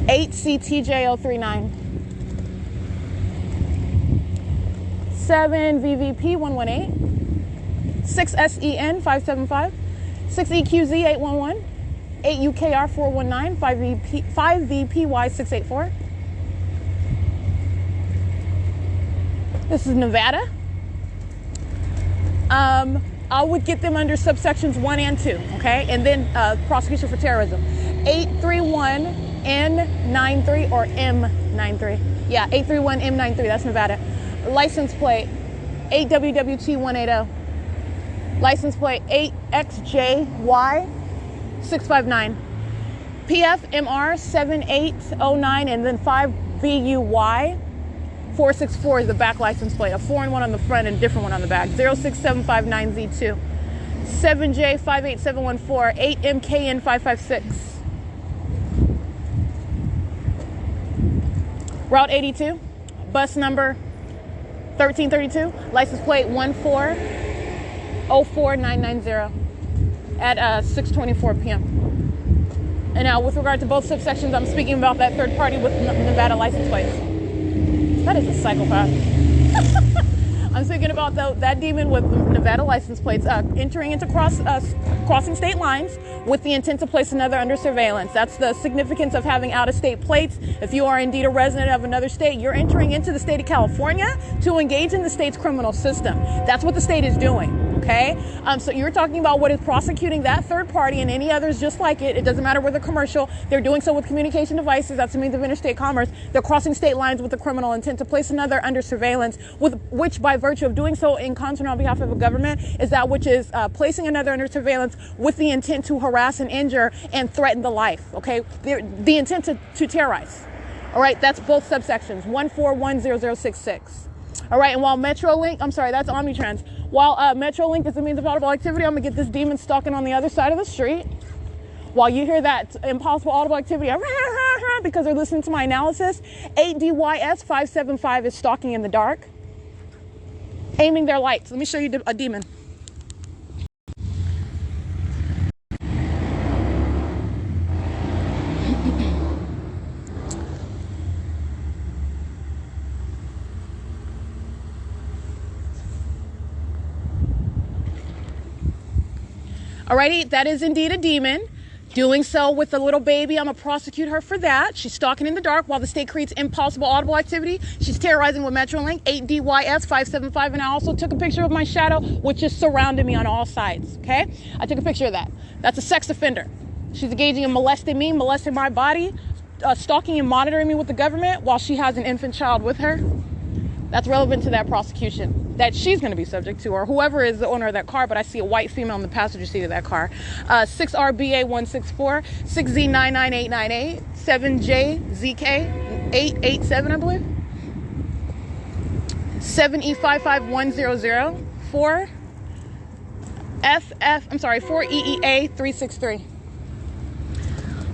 8CTJ039. 7VVP118. 6SEN575. 6EQZ811. 8UKR419, 5VPY684. This is Nevada. I would get them under subsections 1 and 2, okay? And then prosecution for terrorism. 831N93 or M93. Yeah, 831M93, that's Nevada. License plate 8WWT180. License plate 8XJY 659, PFMR 7809, and then 5VUY 464 is the back license plate. A foreign one on the front and a different one on the back. 06759Z2, 7J58714, 8MKN556. Route 82, bus number 1332, license plate 1404990. At 6:24 p.m. And now, with regard to both subsections, I'm speaking about that third party with Nevada license plates. That is a psychopath. I'm speaking about that demon with Nevada license plates entering into crossing state lines with the intent to place another under surveillance. That's the significance of having out-of-state plates. If you are indeed a resident of another state, you're entering into the state of California to engage in the state's criminal system. That's what the state is doing. Okay, so you're talking about what is prosecuting that third party and any others just like it. It doesn't matter whether commercial. They're doing so with communication devices. That's a means of interstate commerce. They're crossing state lines with the criminal intent to place another under surveillance, with which, by virtue of doing so in concert on behalf of a government, is that which is placing another under surveillance with the intent to harass and injure and threaten the life. Okay, the intent to terrorize. All right, that's both subsections 1410066. All right, and while Metrolink, I'm sorry, that's Omnitrans. While Metrolink is a means of audible activity, I'm gonna get this demon stalking on the other side of the street. While you hear that impossible audible activity, because they're listening to my analysis, 8DYS575 is stalking in the dark, aiming their lights. Let me show you a demon. Alrighty, that is indeed a demon. Doing so with a little baby, I'm gonna prosecute her for that. She's stalking in the dark while the state creates impossible audible activity. She's terrorizing with Metrolink, 8DYS575, and I also took a picture of my shadow, which is surrounding me on all sides, okay? I took a picture of that. That's a sex offender. She's engaging in molesting me, molesting my body, stalking and monitoring me with the government while she has an infant child with her. That's relevant to that prosecution that she's going to be subject to, or whoever is the owner of that car, but I see a white female in the passenger seat of that car. 6RBA164, 6Z99898, 7JZK, 887, I believe. 7E55100. 4EEA 363.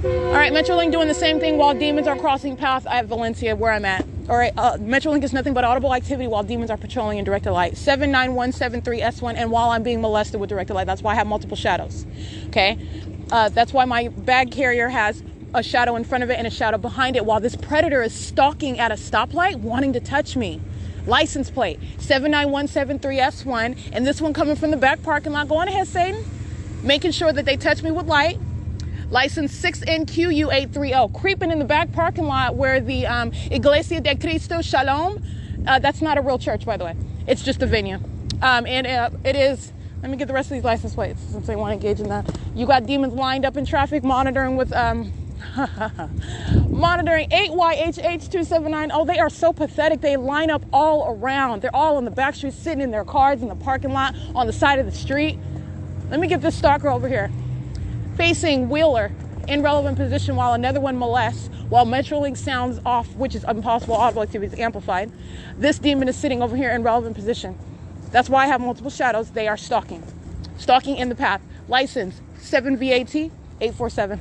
All right, Metrolink doing the same thing while demons are crossing paths at Valencia, where I'm at. All right, Metrolink is nothing but audible activity while demons are patrolling in directed light. 79173S1, and while I'm being molested with directed light. That's why I have multiple shadows. Okay, that's why my bag carrier has a shadow in front of it and a shadow behind it, while this predator is stalking at a stoplight, wanting to touch me. License plate 79173S1, and this one coming from the back parking lot. Go on ahead, Satan, making sure that they touch me with light. License 6NQU830, creeping in the back parking lot where the Iglesia de Cristo Shalom, that's not a real church, by the way. It's just a venue. It is, let me get the rest of these license plates since they want to engage in that. You got demons lined up in traffic, monitoring with, monitoring 8YHH279. Oh, they are so pathetic. They line up all around. They're all on the back street, sitting in their cars in the parking lot, on the side of the street. Let me get this stalker over here. Facing Wheeler in relevant position while another one molests, while Metrolink sounds off, which is impossible audible activity is amplified. This demon is sitting over here in relevant position. That's why I have multiple shadows. They are stalking. Stalking in the path. License 7VAT847.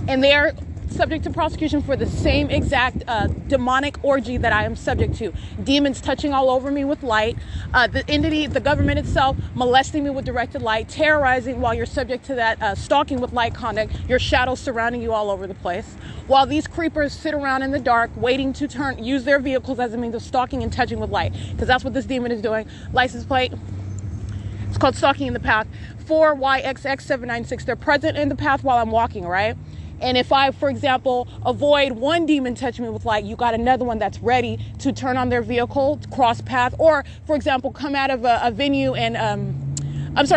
And they are subject to prosecution for the same exact demonic orgy that I am subject to. Demons touching all over me with light, the entity, the government itself, molesting me with directed light, terrorizing while you're subject to that stalking with light conduct, your shadows surrounding you all over the place, while these creepers sit around in the dark waiting to use their vehicles as a means of stalking and touching with light, because that's what this demon is doing. License plate, it's called stalking in the path, 4YXX796. They're present in the path while I'm walking, right? And if I, for example, avoid one demon touching me with light, you got another one that's ready to turn on their vehicle, cross path, or, for example, come out of a venue and,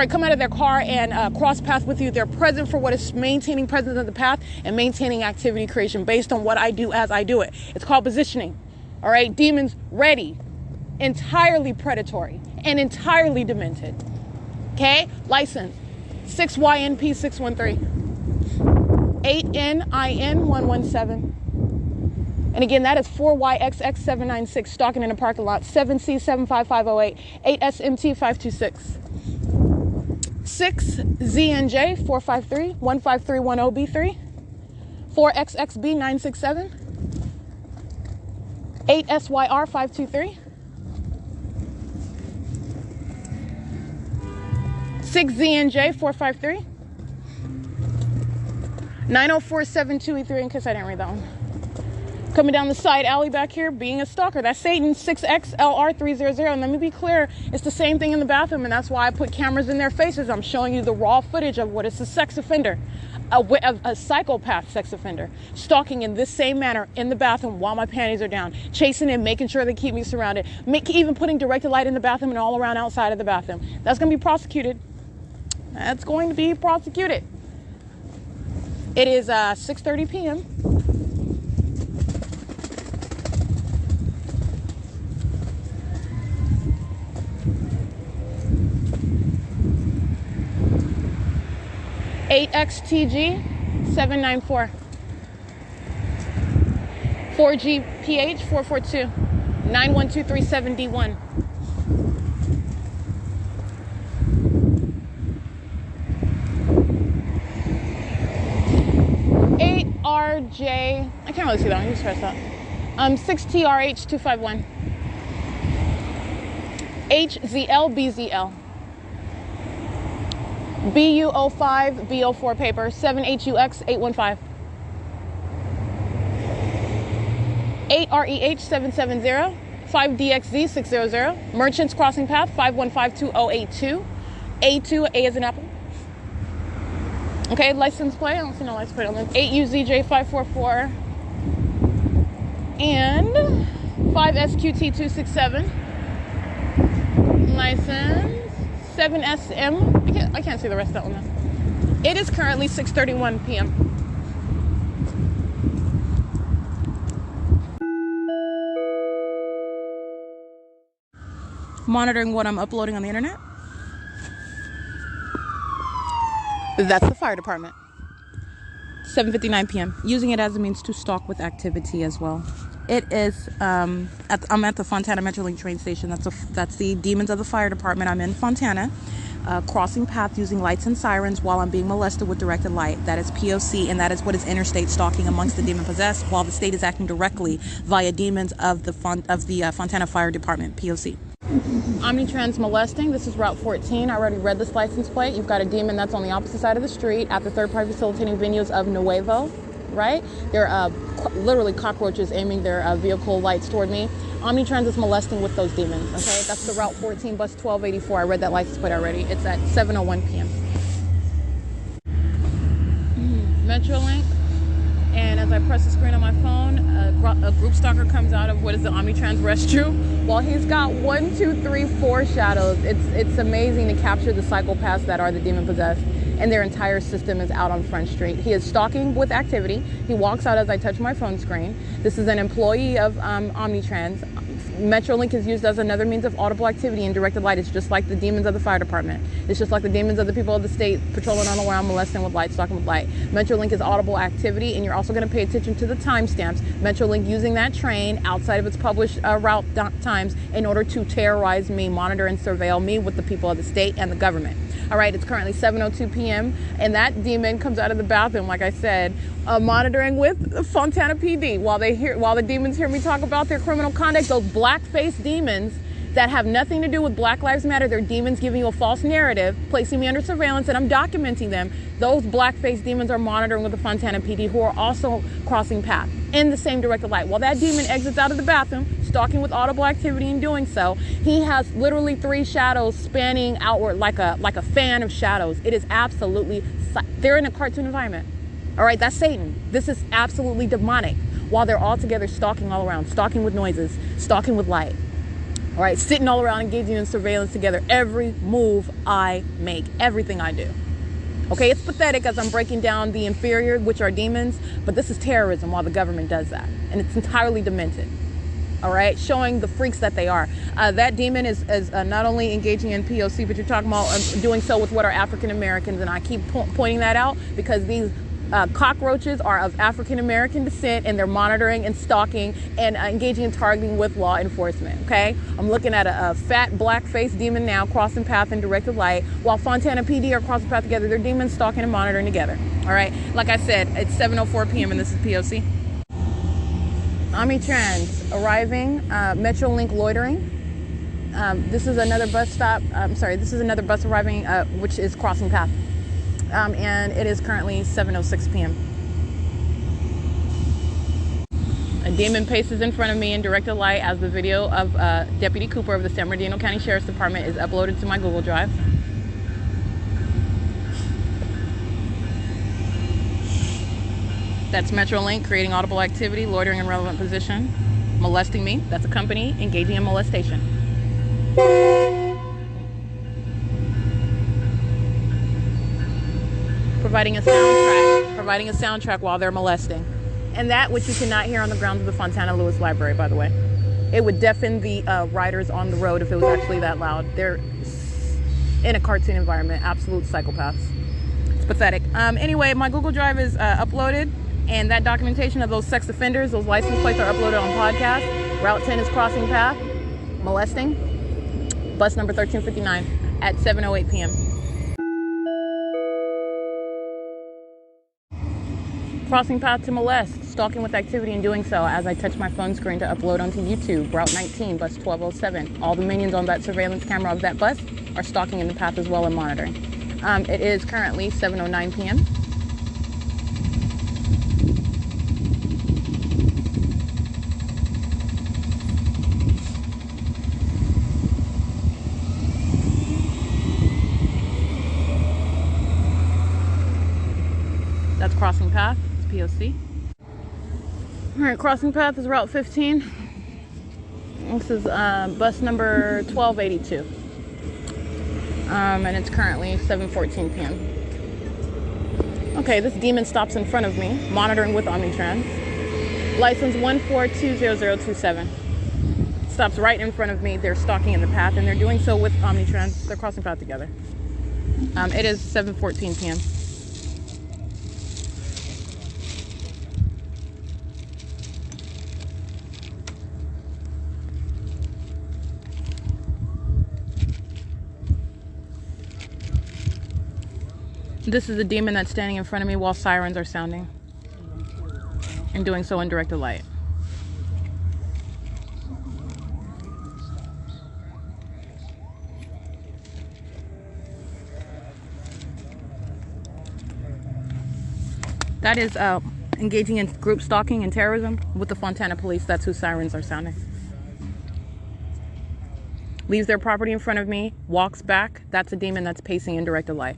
come out of their car and cross path with you. They're present for what is maintaining presence of the path and maintaining activity creation based on what I do as I do it. It's called positioning. All right, demons ready, entirely predatory and entirely demented. Okay, license 6YNP613. 8NIN117. And again, that is 4YXX796, stalking in a parking lot. 7C75508, 8SMT526. 6ZNJ453, 15310B3, 4XXB967, 8SYR523, 6ZNJ453, 90472E3, in case I didn't read that one. Coming down the side alley back here, being a stalker. That's Satan, 6XLR300. And let me be clear, it's the same thing in the bathroom, and that's why I put cameras in their faces. I'm showing you the raw footage of what is a sex offender, a psychopath sex offender, stalking in this same manner in the bathroom while my panties are down, chasing in, making sure they keep me surrounded, even putting directed light in the bathroom and all around outside of the bathroom. That's going to be prosecuted. That's going to be prosecuted. It is 6:30 p.m. XTG 794, 4GPH 442, 91237D1. RJ, I can't really see that one, you just press that. 6TRH251. HZLBZL. BU05, BO4 paper, 7HUX815. 8REH770, 5DXZ600. Merchants Crossing Path, 5152082. A2, A as an apple. Okay, license plate. I don't see no license plate on them. 8UZJ544 and 5SQT267. License 7SM. I can't see the rest of that one now. It is currently 6:31 p.m. Monitoring what I'm uploading on the internet. That's the fire department. 7:59 p.m. Using it as a means to stalk with activity as well. It is, I'm at the Fontana Metrolink train station. That's the Demons of the Fire Department. I'm in Fontana, crossing paths using lights and sirens while I'm being molested with directed light. That is P.O.C, and that is what is interstate stalking amongst the demon possessed, while the state is acting directly via demons of the Fontana Fire Department, P.O.C. Omnitrans molesting. This is Route 14. I already read this license plate. You've got a demon that's on the opposite side of the street at the third-party facilitating venues of Nuevo, right? They're literally cockroaches aiming their vehicle lights toward me. Omnitrans is molesting with those demons, okay? That's the Route 14 bus 1284. I read that license plate already. It's at 7:01 p.m. Metrolink. And as I press the screen on my phone, a group stalker comes out of what is the Omnitrans restroom. Well, he's got 1, 2, 3, 4 shadows. It's amazing to capture the psychopaths that are the demon possessed, and their entire system is out on Front Street. He is stalking with activity. He walks out as I touch my phone screen. This is an employee of Omnitrans. Metrolink is used as another means of audible activity and directed light. It's just like the demons of the fire department. It's just like the demons of the people of the state patrolling on around, molesting with light, stalking with light. Metrolink is audible activity, and you're also going to pay attention to the timestamps. Metrolink using that train outside of its published route times in order to terrorize me, monitor and surveil me with the people of the state and the government. All right, it's currently 7:02 p.m. and that demon comes out of the bathroom, like I said, monitoring with Fontana PD. While the demons hear me talk about their criminal conduct, those black-faced demons that have nothing to do with Black Lives Matter, they're demons giving you a false narrative, placing me under surveillance, and I'm documenting them. Those black-faced demons are monitoring with the Fontana PD, who are also crossing paths in the same directed light. While that demon exits out of the bathroom, stalking with audible activity in doing so, he has literally 3 shadows spanning outward like a fan of shadows. It is absolutely, they're in a cartoon environment. All right, that's Satan. This is absolutely demonic. While they're all together stalking all around, stalking with noises, stalking with light. All right, sitting all around, engaging in surveillance together. Every move I make, everything I do. Okay, it's pathetic as I'm breaking down the inferior, which are demons, but this is terrorism while the government does that. And it's entirely demented. All right, showing the freaks that they are. That demon is not only engaging in P.O.C, but you're talking about doing so with what are African Americans. And I keep pointing that out because these cockroaches are of African American descent, and they're monitoring and stalking and engaging in targeting with law enforcement. Okay, I'm looking at a fat black-faced demon now crossing path in directed light, while Fontana PD are crossing path together. They're demons stalking and monitoring together. All right, like I said, it's 7:04 p.m. and this is P.O.C. Omnitrans arriving, Metrolink loitering. This is another bus stop. This is another bus arriving, which is crossing path. And it is currently 7:06 p.m. A demon paces in front of me in directed light as the video of Deputy Cooper of the San Bernardino County Sheriff's Department is uploaded to my Google Drive. That's Metrolink creating audible activity, loitering in relevant position, molesting me. That's a company engaging in molestation. Providing a soundtrack while they're molesting. And that which you cannot hear on the grounds of the Fontana Lewis Library, by the way. It would deafen the riders on the road if it was actually that loud. They're in a cartoon environment, absolute psychopaths. It's pathetic. Anyway, my Google Drive is uploaded, and that documentation of those sex offenders, those license plates are uploaded on podcast. Route 10 is crossing path, molesting, bus number 1359 at 7:08 p.m. Crossing path to molest, stalking with activity in doing so as I touch my phone screen to upload onto YouTube, Route 19, bus 1207. All the minions on that surveillance camera of that bus are stalking in the path as well and monitoring. It is currently 7:09 p.m. That's crossing path. P.O.C. All right, crossing path is Route 15. This is bus number 1282. And it's currently 7:14 p.m. Okay, this demon stops in front of me, monitoring with Omnitrans. License 1420027. Stops right in front of me. They're stalking in the path, and they're doing so with Omnitrans. They're crossing path together. It is 7:14 p.m. This is a demon that's standing in front of me while sirens are sounding. And doing so in directed light. That is engaging in group stalking and terrorism with the Fontana police. That's who sirens are sounding. Leaves their property in front of me, walks back. That's a demon that's pacing in directed light.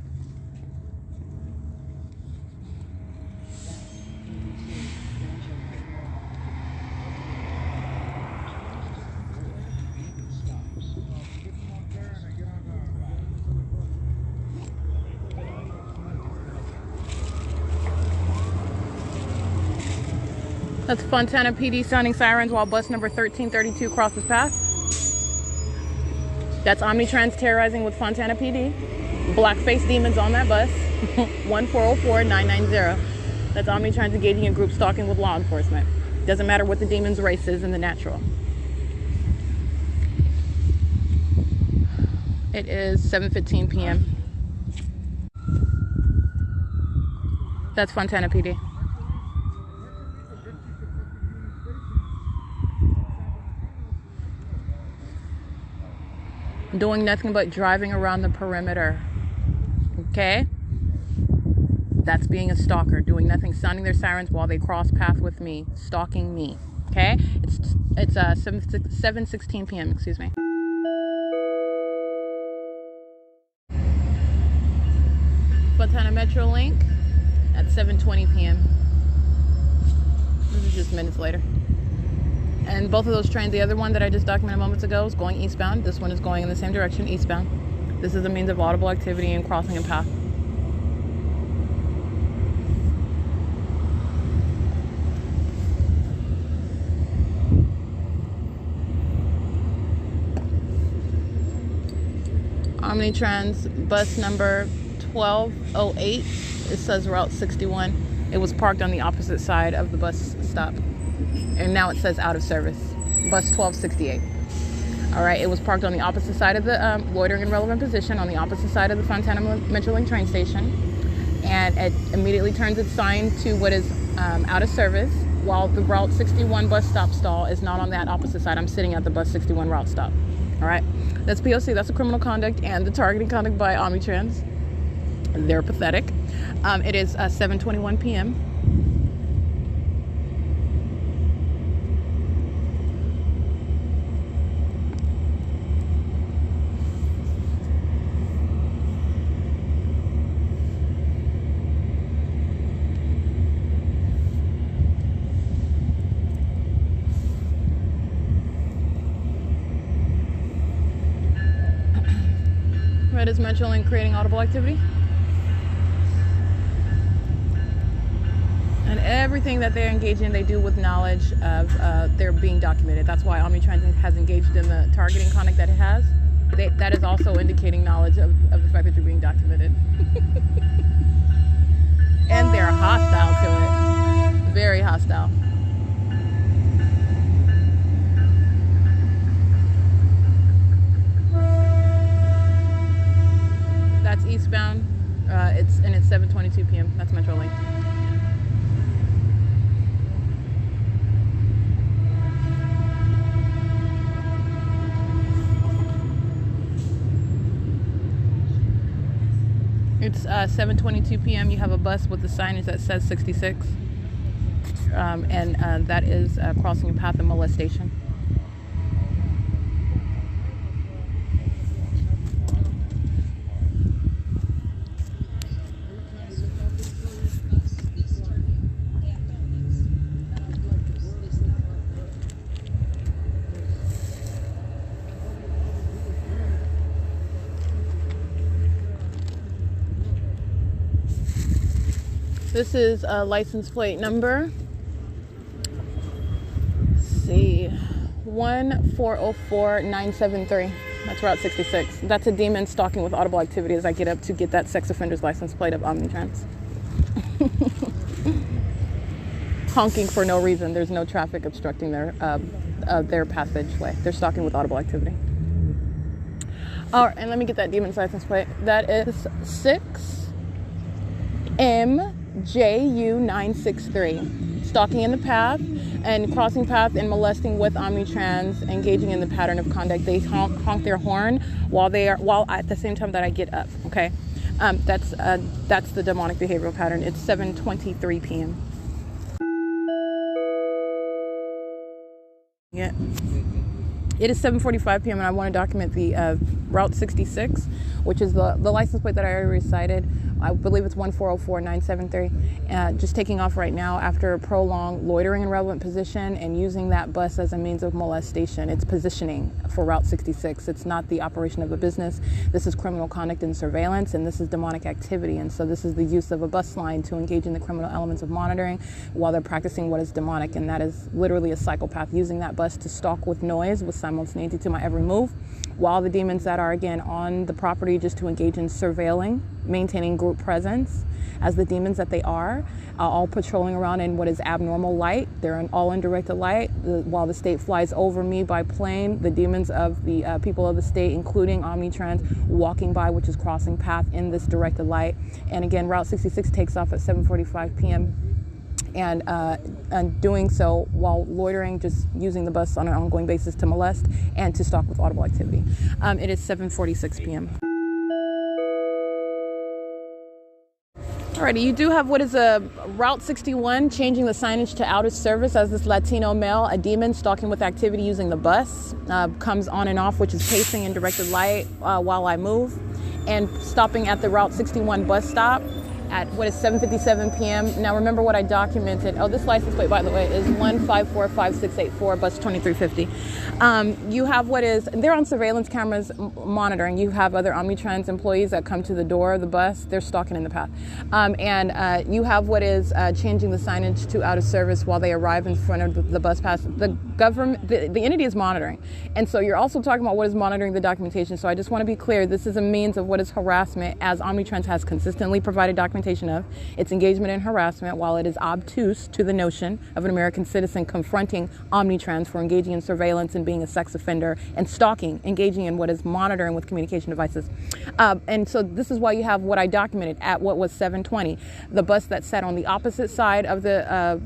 That's Fontana PD sounding sirens while bus number 1332 crosses path. That's Omnitrans terrorizing with Fontana PD. Black-faced demons on that bus. 1404990. That's Omnitrans engaging in group stalking with law enforcement. Doesn't matter what the demon's race is in the natural. It is 7:15 p.m. That's Fontana PD. Doing nothing but driving around the perimeter. Okay? That's being a stalker. Doing nothing, sounding their sirens while they cross path with me. Stalking me. Okay? It's 7:16 p.m. Excuse me. Fontana Metro Link at 7:20 p.m. This is just minutes later. And both of those trains, the other one that I just documented moments ago is going eastbound. This one is going in the same direction, eastbound. This is a means of audible activity and crossing a path. Omnitrans bus number 1208. It says Route 61. It was parked on the opposite side of the bus stop. And now it says out of service. Bus 1268. All right, it was parked on the opposite side of the loitering in relevant position on the opposite side of the Fontana Metrolink train station. And it immediately turns its sign to what is out of service, while the Route 61 bus stop stall is not on that opposite side. I'm sitting at the bus 61 route stop. All right, that's P.O.C. That's a criminal conduct and the targeting conduct by Omnitrans. They're pathetic. It is 7:21 p.m. Red is Metrolink creating audible activity. And everything that they're engaged in, they do with knowledge of they're being documented. That's why Omnitrans has engaged in the targeting conduct that it has. That is also indicating knowledge of the fact that you're being documented. And they're hostile to it. Very hostile. That's eastbound. It's 7:22 p.m. That's Metrolink. It's 7:22 p.m. You have a bus with the signage that says 66, and that is crossing a path of molestation. This is a license plate number. Let's see, 1404973. That's Route 66. That's a demon stalking with audible activity as I get up to get that sex offender's license plate of Omnitrans. Honking for no reason. There's no traffic obstructing their passageway. They're stalking with audible activity. All right, and let me get that demon's license plate. That is 6 MJU963. Stalking in the path and crossing path and molesting with omnitrans, engaging in the pattern of conduct. They honk their horn while at the same time that I get up. Okay, that's the demonic behavioral pattern. It's 7:23 p.m. Yeah. It is 7:45 p.m. and I want to document the Route 66, which is the license plate that I already recited. I believe it's 1404973. Just taking off right now after a prolonged loitering in relevant position and using that bus as a means of molestation. It's positioning for Route 66. It's not the operation of a business. This is criminal conduct and surveillance, and this is demonic activity. And so this is the use of a bus line to engage in the criminal elements of monitoring while they're practicing what is demonic, and that is literally a psychopath using that bus to stalk with noise, with simultaneity to my every move, while the demons that are again on the property just to engage in surveilling, maintaining group presence as the demons that they are, all patrolling around in what is abnormal light. They're all in directed light while the state flies over me by plane. The demons of the people of the state, including omnitrans, walking by, which is crossing path in this directed light. And again, Route 66 takes off at 7:45 p.m. And doing so while loitering, just using the bus on an ongoing basis to molest and to stalk with audible activity. It is 7:46 p.m. Alrighty, you do have what is a Route 61, changing the signage to out of service as this Latino male, a demon stalking with activity using the bus, comes on and off, which is pacing in directed light while I move, and stopping at the Route 61 bus stop at what is 7:57 p.m. Now remember what I documented. Oh, this license plate, by the way, is 1545684, bus 2350. You have what is, they're on surveillance cameras monitoring. You have other Omnitrans employees that come to the door of the bus. They're stalking in the path. You have what is changing the signage to out of service while they arrive in front of the bus pass. The government, the entity is monitoring. And so you're also talking about what is monitoring the documentation. So I just want to be clear, this is a means of what is harassment, as Omnitrans has consistently provided documentation of its engagement in harassment, while it is obtuse to the notion of an American citizen confronting omnitrans for engaging in surveillance and being a sex offender, and stalking, engaging in what is monitoring with communication devices. And so this is why you have what I documented at what was 7:20, the bus that sat on the opposite side of the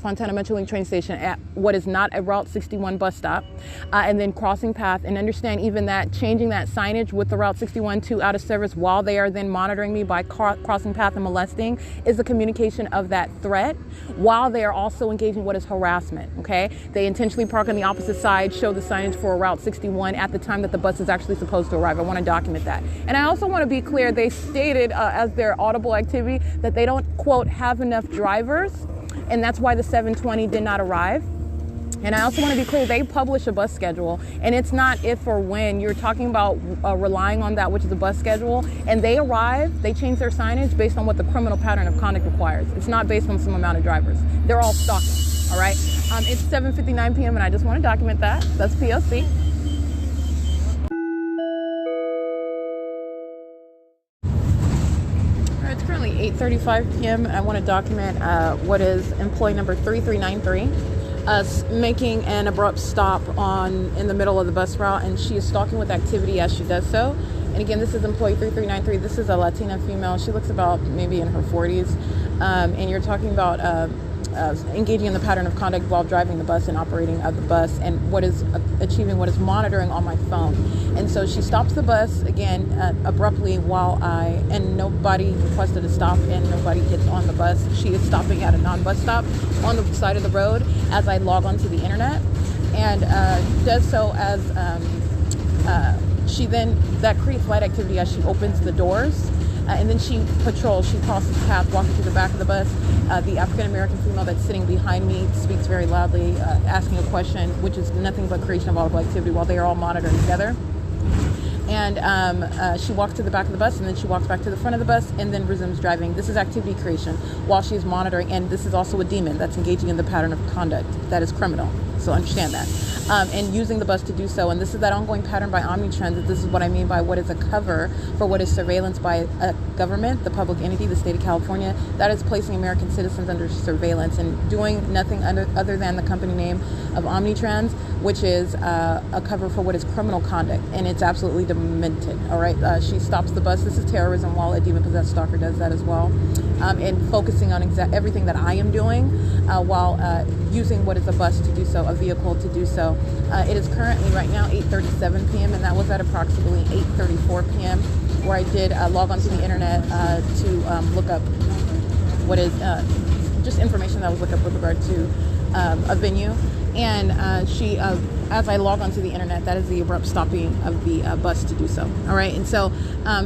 Fontana Metrolink train station at what is not a Route 61 bus stop, and then crossing path. And understand even that changing that signage with the Route 61 to out of service while they are then monitoring me by crossing path and molesting is a communication of that threat, while they are also engaging what is harassment. Okay, they intentionally park on the opposite side, show the signage for a Route 61 at the time that the bus is actually supposed to arrive. I want to document that. And I also want to be clear, they stated as their audible activity that they don't, quote, have enough drivers, and that's why the 7:20 did not arrive. And I also want to be clear, they publish a bus schedule, and it's not if or when. You're talking about relying on that, which is a bus schedule, and they arrive, they change their signage based on what the criminal pattern of conduct requires. It's not based on some amount of drivers. They're all stalking, all right? It's 7:59 p.m., and I just want to document that. That's P.O.C. It's currently 8:35 p.m. I want to document what is employee number 3393 making an abrupt stop in the middle of the bus route, and she is stalking with activity as she does so. And again, this is employee 3393. This is a Latina female. She looks about maybe in her 40s, and you're talking about engaging in the pattern of conduct while driving the bus and operating of the bus, and what is achieving what is monitoring on my phone. And so she stops the bus again abruptly and nobody requested a stop and nobody gets on the bus. She is stopping at a non-bus stop on the side of the road as I log onto the internet, and does so as that creates light activity as she opens the doors. And then she patrols, she crosses the path, walking to the back of the bus. The African-American female that's sitting behind me speaks very loudly, asking a question, which is nothing but creation of audible activity while they are all monitoring together. And she walks to the back of the bus, and then she walks back to the front of the bus, and then resumes driving. This is activity creation while she's monitoring, and this is also a demon that's engaging in the pattern of conduct that is criminal. So understand that. And using the bus to do so. And this is that ongoing pattern by Omnitrans. This is what I mean by what is a cover for what is surveillance by a government, the public entity, the state of California, that is placing American citizens under surveillance and doing nothing other than the company name of Omnitrans, which is a cover for what is criminal conduct, and it's absolutely demented. All right, she stops the bus. This is terrorism, while a demon-possessed stalker does that as well, and focusing on everything that I am doing while using what is a bus to do so, a vehicle to do so. It is currently right now 8:37 p.m. and that was at approximately 8:34 p.m. where I did log onto the internet to look up what is just information that I was looking up with regard to a venue. And as I log onto the internet, that is the abrupt stopping of the bus to do so. All right, and so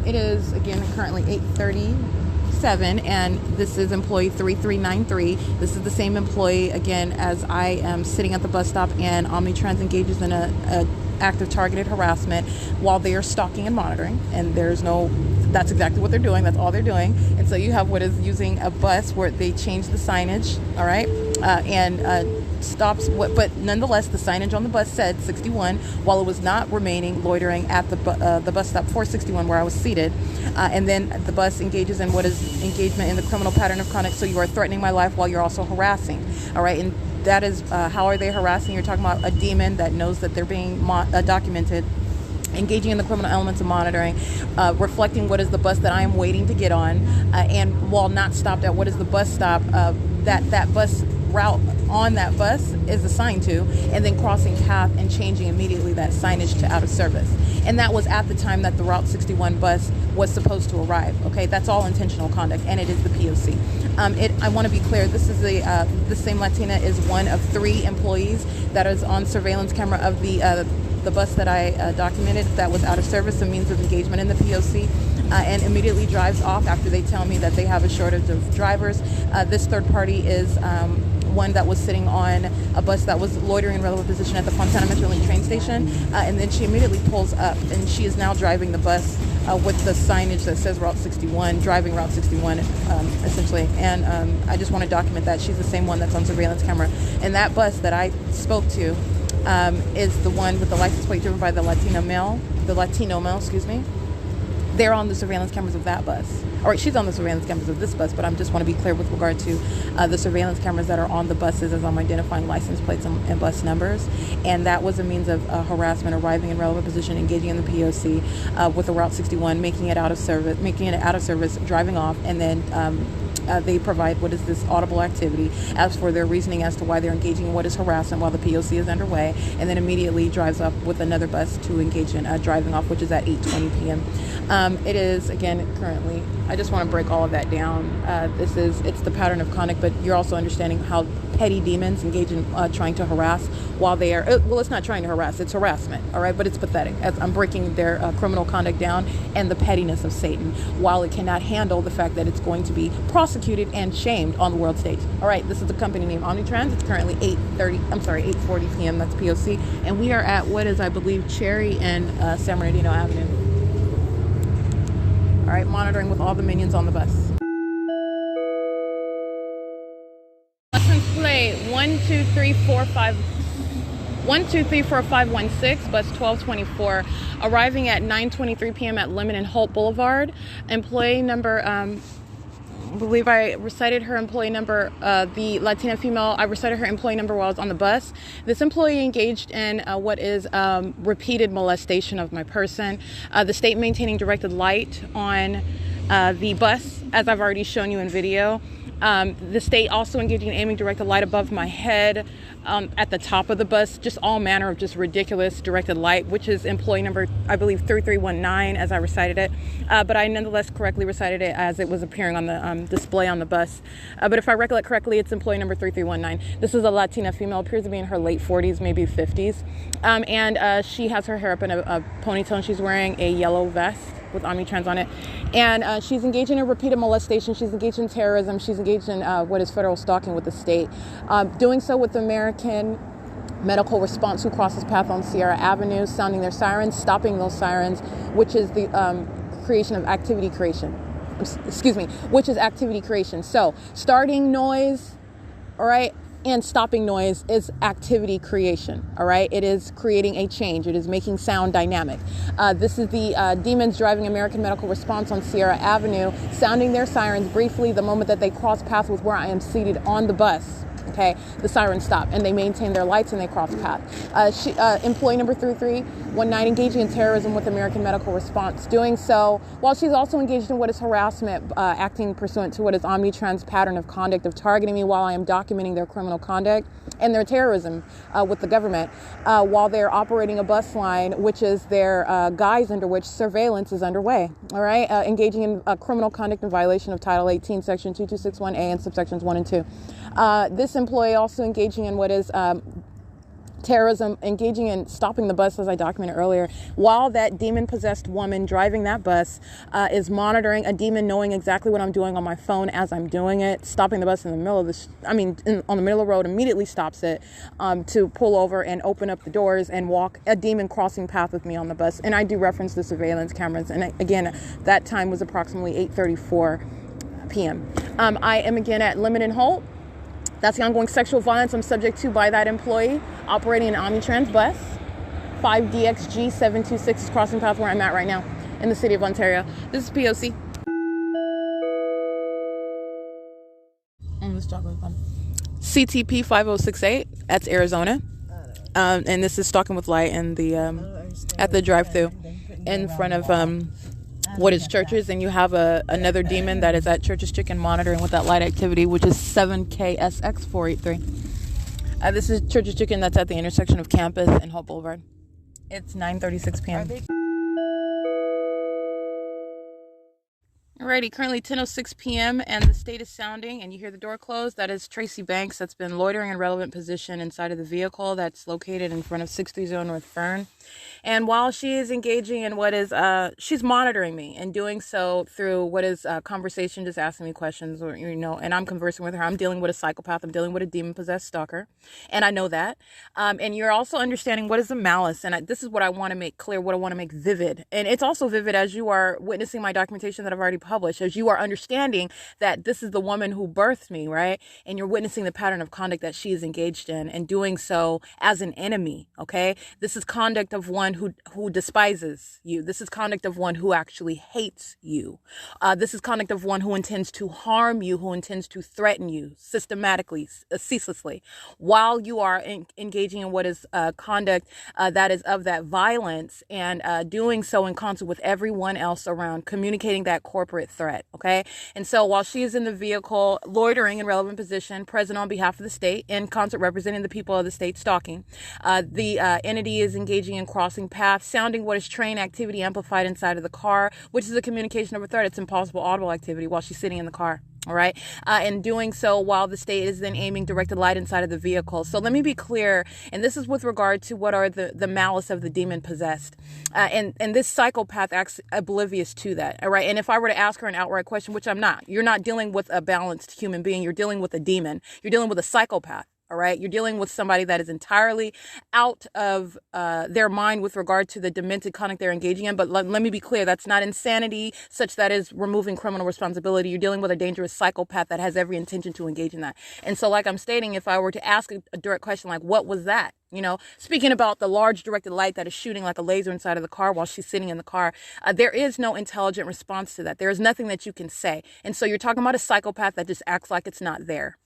it is again currently 8:37, and this is employee 3393. This is the same employee again as I am sitting at the bus stop, and Omnitrans engages in a act of targeted harassment while they are stalking and monitoring, and that's exactly what they're doing. That's all they're doing. And so you have what is using a bus where they change the signage, all right, and stops but nonetheless the signage on the bus said 61 while it was not remaining loitering at the bus stop for 61 where I was seated, and then the bus engages in what is engagement in the criminal pattern of conduct. So you are threatening my life while you're also harassing, all right, and that is how are they harassing? You're talking about a demon that knows that they're being documented, engaging in the criminal elements of monitoring, reflecting what is the bus that I am waiting to get on, and while not stopped at what is the bus stop that bus route on that bus is assigned to, and then crossing path and changing immediately that signage to out of service. And that was at the time that the Route 61 bus was supposed to arrive. Okay, that's all intentional conduct, and it is the P.O.C. I want to be clear, this is the same Latina is one of 3 employees that is on surveillance camera of the bus that I documented that was out of service, a means of engagement in the P.O.C., and immediately drives off after they tell me that they have a shortage of drivers. This third party is one that was sitting on a bus that was loitering in relevant position at the Fontana Metrolink train station, and then she immediately pulls up, and she is now driving the bus with the signage that says Route 61, driving Route 61, essentially. And I just want to document that she's the same one that's on surveillance camera. And that bus that I spoke to is the one with the license plate driven by the Latino male, excuse me. They're on the surveillance cameras of that bus. All right, she's on the surveillance cameras of this bus, but I just want to be clear with regard to the surveillance cameras that are on the buses as I'm identifying license plates and bus numbers. And that was a means of harassment, arriving in relevant position, engaging in the P.O.C. With the Route 61, making it out of service, driving off, and then they provide what is this audible activity as for their reasoning as to why they're engaging in what is harassment while the P.O.C. is underway, and then immediately drives up with another bus to engage in driving off, which is at 8:20 p.m. It is, again, currently, I just want to break all of that down. It's the pattern of conduct, but you're also understanding how petty demons engage in trying to harass while they are, well, it's not trying to harass, it's harassment, all right, but it's pathetic. I'm breaking their criminal conduct down and the pettiness of Satan, while it cannot handle the fact that it's going to be prosecuted and shamed on the world stage. All right, this is the company name Omnitrans. It's currently 8:40 p.m. That's P.O.C. And we are at what is, I believe, Cherry and San Bernardino Avenue. All right, monitoring with all the minions on the bus. License plate 1234516, bus 1224, arriving at 9:23 p.m. at Lemon and Holt Boulevard. Employee number, I believe I recited her employee number, the Latina female, I recited her employee number while I was on the bus. This employee engaged in what is repeated molestation of my person. The state maintaining directed light on the bus, as I've already shown you in video. The state also engaging in aiming directed light above my head, at the top of the bus, just all manner of just ridiculous directed light, which is employee number, I believe, 3319 as I recited it. But I nonetheless correctly recited it as it was appearing on the display on the bus. But if I recollect correctly, it's employee number 3319. This is a Latina female, appears to be in her late 40s, maybe 50s. And she has her hair up in a ponytail, and she's wearing a yellow vest with Omnitrans on it, and she's engaged in a repeated molestation. She's engaged in terrorism. She's engaged in what is federal stalking with the state, doing so with the American medical response who crosses path on Sierra Avenue, sounding their sirens, stopping those sirens, which is the creation of activity creation. Which is activity creation. So starting noise, all right, and stopping noise is activity creation, all right? It is creating a change. It is making sound dynamic. This is the demons driving American medical response on Sierra Avenue, sounding their sirens briefly the moment that they cross paths with where I am seated on the bus. Okay, the sirens stop and they maintain their lights and they cross path. Employee number 3319, engaging in terrorism with American medical response. Doing so while she's also engaged in what is harassment, acting pursuant to what is Omnitrans pattern of conduct of targeting me while I am documenting their criminal conduct and their terrorism with the government, while they're operating a bus line, which is their guise under which surveillance is underway. All right, engaging in criminal conduct in violation of Title 18, Section 2261A and subsections 1 and 2. This employee also engaging in what is terrorism, engaging in stopping the bus, as I documented earlier, while that demon-possessed woman driving that bus is monitoring a demon, knowing exactly what I'm doing on my phone as I'm doing it, stopping the bus in the middle of on the middle of the road, immediately stops it to pull over and open up the doors and walk a demon crossing path with me on the bus. And I do reference the surveillance cameras. And again, that time was approximately 8:34 p.m. I am again at Lemon and Holt. That's the ongoing sexual violence I'm subject to by that employee operating an Omnitrans bus. 5DXG726 is crossing path where I'm at right now in the city of Ontario. This is P.O.C. And this chocolate fun. CTP 5068. That's Arizona. And this is Stalking with Light in the at the drive-thru in front of what is Churches, and you have another demon that is at Churches Chicken monitoring with that light activity, which is 7KSX483. This is Churches Chicken that's at the intersection of Campus and Hope Boulevard. It's 9:36 p.m. Alrighty, currently 10:06 p.m. and the state is sounding and you hear the door close. That is Tracy Banks that's been loitering in relevant position inside of the vehicle that's located in front of 630 North Fern. And while she is engaging in what is, she's monitoring me and doing so through what is conversation, just asking me questions, or, and I'm conversing with her. I'm dealing with a psychopath. I'm dealing with a demon-possessed stalker. And I know that. And you're also understanding what is the malice. And this is what I want to make clear, what I want to make vivid. And it's also vivid as you are witnessing my documentation that I've already published, as you are understanding that this is the woman who birthed me, right? And you're witnessing the pattern of conduct that she is engaged in and doing so as an enemy, okay? This is conduct of one who despises you. This is conduct of one who actually hates you. This is conduct of one who intends to harm you, who intends to threaten you systematically, ceaselessly, while you are engaging in what is conduct that is of that violence and doing so in concert with everyone else around, communicating that corporate threat, okay? And so while she is in the vehicle, loitering in relevant position, present on behalf of the state, in concert representing the people of the state, stalking, the entity is engaging in crossing paths, sounding what is train activity amplified inside of the car, which is a communication of a threat. It's impossible audible activity while she's sitting in the car. All right. And doing so while the state is then aiming directed light inside of the vehicle. So let me be clear. And this is with regard to what are the malice of the demon possessed. And this psychopath acts oblivious to that. All right. And if I were to ask her an outright question, which I'm not, you're not dealing with a balanced human being. You're dealing with a demon. You're dealing with a psychopath. All right. You're dealing with somebody that is entirely out of their mind with regard to the demented conduct they're engaging in. But let me be clear. That's not insanity such that is removing criminal responsibility. You're dealing with a dangerous psychopath that has every intention to engage in that. And so like I'm stating, if I were to ask a direct question like, what was that? Speaking about the large directed light that is shooting like a laser inside of the car while she's sitting in the car, there is no intelligent response to that. There is nothing that you can say. And so you're talking about a psychopath that just acts like it's not there.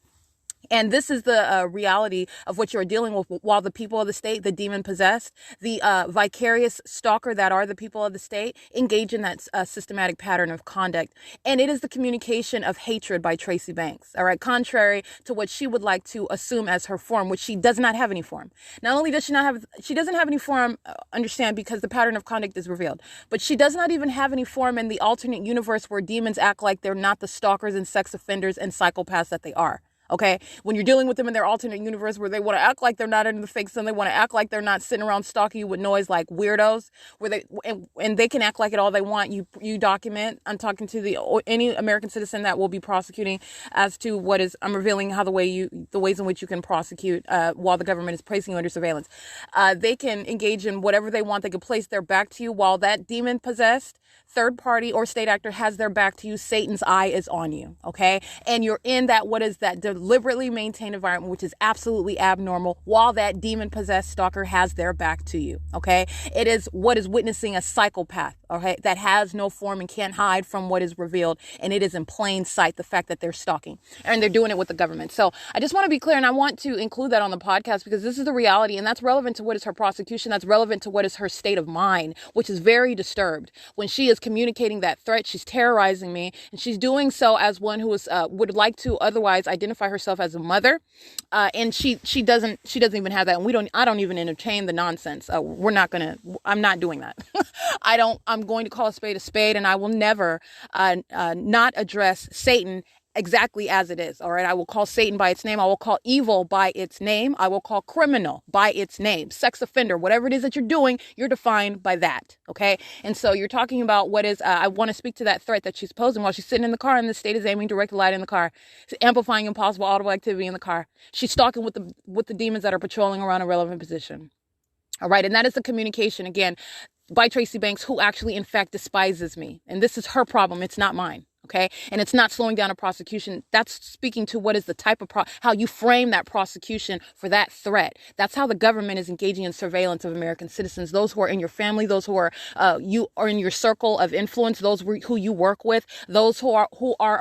And this is the reality of what you're dealing with while the people of the state, the demon possessed, the vicarious stalker that are the people of the state, engage in that systematic pattern of conduct. And it is the communication of hatred by Tracy Banks, all right, contrary to what she would like to assume as her form, which she does not have any form. Not only does she doesn't have any form, understand, because the pattern of conduct is revealed, but she does not even have any form in the alternate universe where demons act like they're not the stalkers and sex offenders and psychopaths that they are. Okay, when you're dealing with them in their alternate universe where they want to act like they're not in the fake sun, they want to act like they're not sitting around stalking you with noise like weirdos, where they and they can act like it all they want. You document. I'm talking to any American citizen that will be prosecuting as to what is. I'm revealing how the ways in which you can prosecute while the government is placing you under surveillance. They can engage in whatever they want. They can place their back to you while that demon possessed third party or state actor has their back to you. Satan's eye is on you. Okay, and you're in that deliberately maintained environment, which is absolutely abnormal, while that demon-possessed stalker has their back to you, okay? It is what is witnessing a psychopath, okay, that has no form and can't hide from what is revealed. And it is in plain sight, the fact that they're stalking, and they're doing it with the government. So I just want to be clear, and I want to include that on the podcast because this is the reality, and that's relevant to what is her prosecution. That's relevant to what is her state of mind, which is very disturbed. When she is communicating that threat, she's terrorizing me, and she's doing so as one who is would like to otherwise identify herself as a mother, and she doesn't even have that, and I don't even entertain the nonsense. I'm not doing that. I'm going to call a spade, and I will never not address Satan exactly as it is. All right. I will call Satan by its name. I will call evil by its name. I will call criminal by its name. Sex offender, whatever it is that you're doing, you're defined by that. Okay. And so you're talking about what is, I want to speak to that threat that she's posing while she's sitting in the car, and the state is aiming direct light in the car. It's amplifying impossible audible activity in the car. She's stalking with the demons that are patrolling around a relevant position. All right. And that is the communication, again, by Tracy Banks, who actually, in fact, despises me. And this is her problem. It's not mine. Okay. And it's not slowing down a prosecution. That's speaking to what is the type of how you frame that prosecution for that threat. That's how the government is engaging in surveillance of American citizens, those who are in your family, those who are you are in your circle of influence, those who you work with, those who are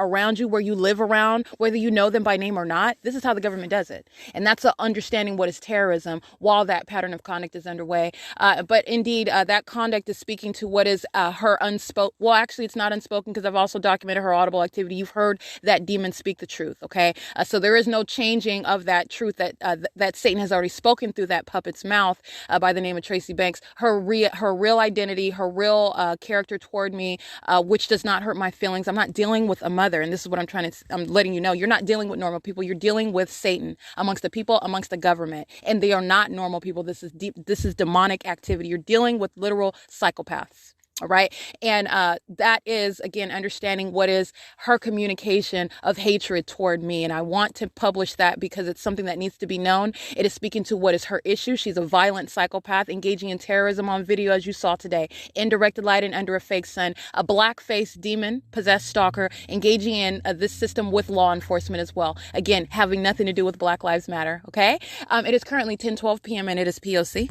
around you, where you live around, whether you know them by name or not. This is how the government does it. And that's understanding what is terrorism while that pattern of conduct is underway. But indeed, that conduct is speaking to what is her unspoken. Well, actually, it's not unspoken because I've also documented her audible activity. You've heard that demon speak the truth. Okay. So there is no changing of that truth that Satan has already spoken through that puppet's mouth by the name of Tracy Banks. Her real identity, her real character toward me, which does not hurt my feelings. I'm not dealing with a mother. And this is what I'm letting you know. You're not dealing with normal people. You're dealing with Satan amongst the people, amongst the government. And they are not normal people. This is demonic activity. You're dealing with literal psychopaths. All right. And that is, again, understanding what is her communication of hatred toward me. And I want to publish that because it's something that needs to be known. It is speaking to what is her issue. She's a violent psychopath engaging in terrorism on video, as you saw today, in direct light and under a fake sun, a black-faced demon possessed stalker engaging in this system with law enforcement as well. Again, having nothing to do with Black Lives Matter. OK, it is currently 10:12 p.m. and it is P.O.C.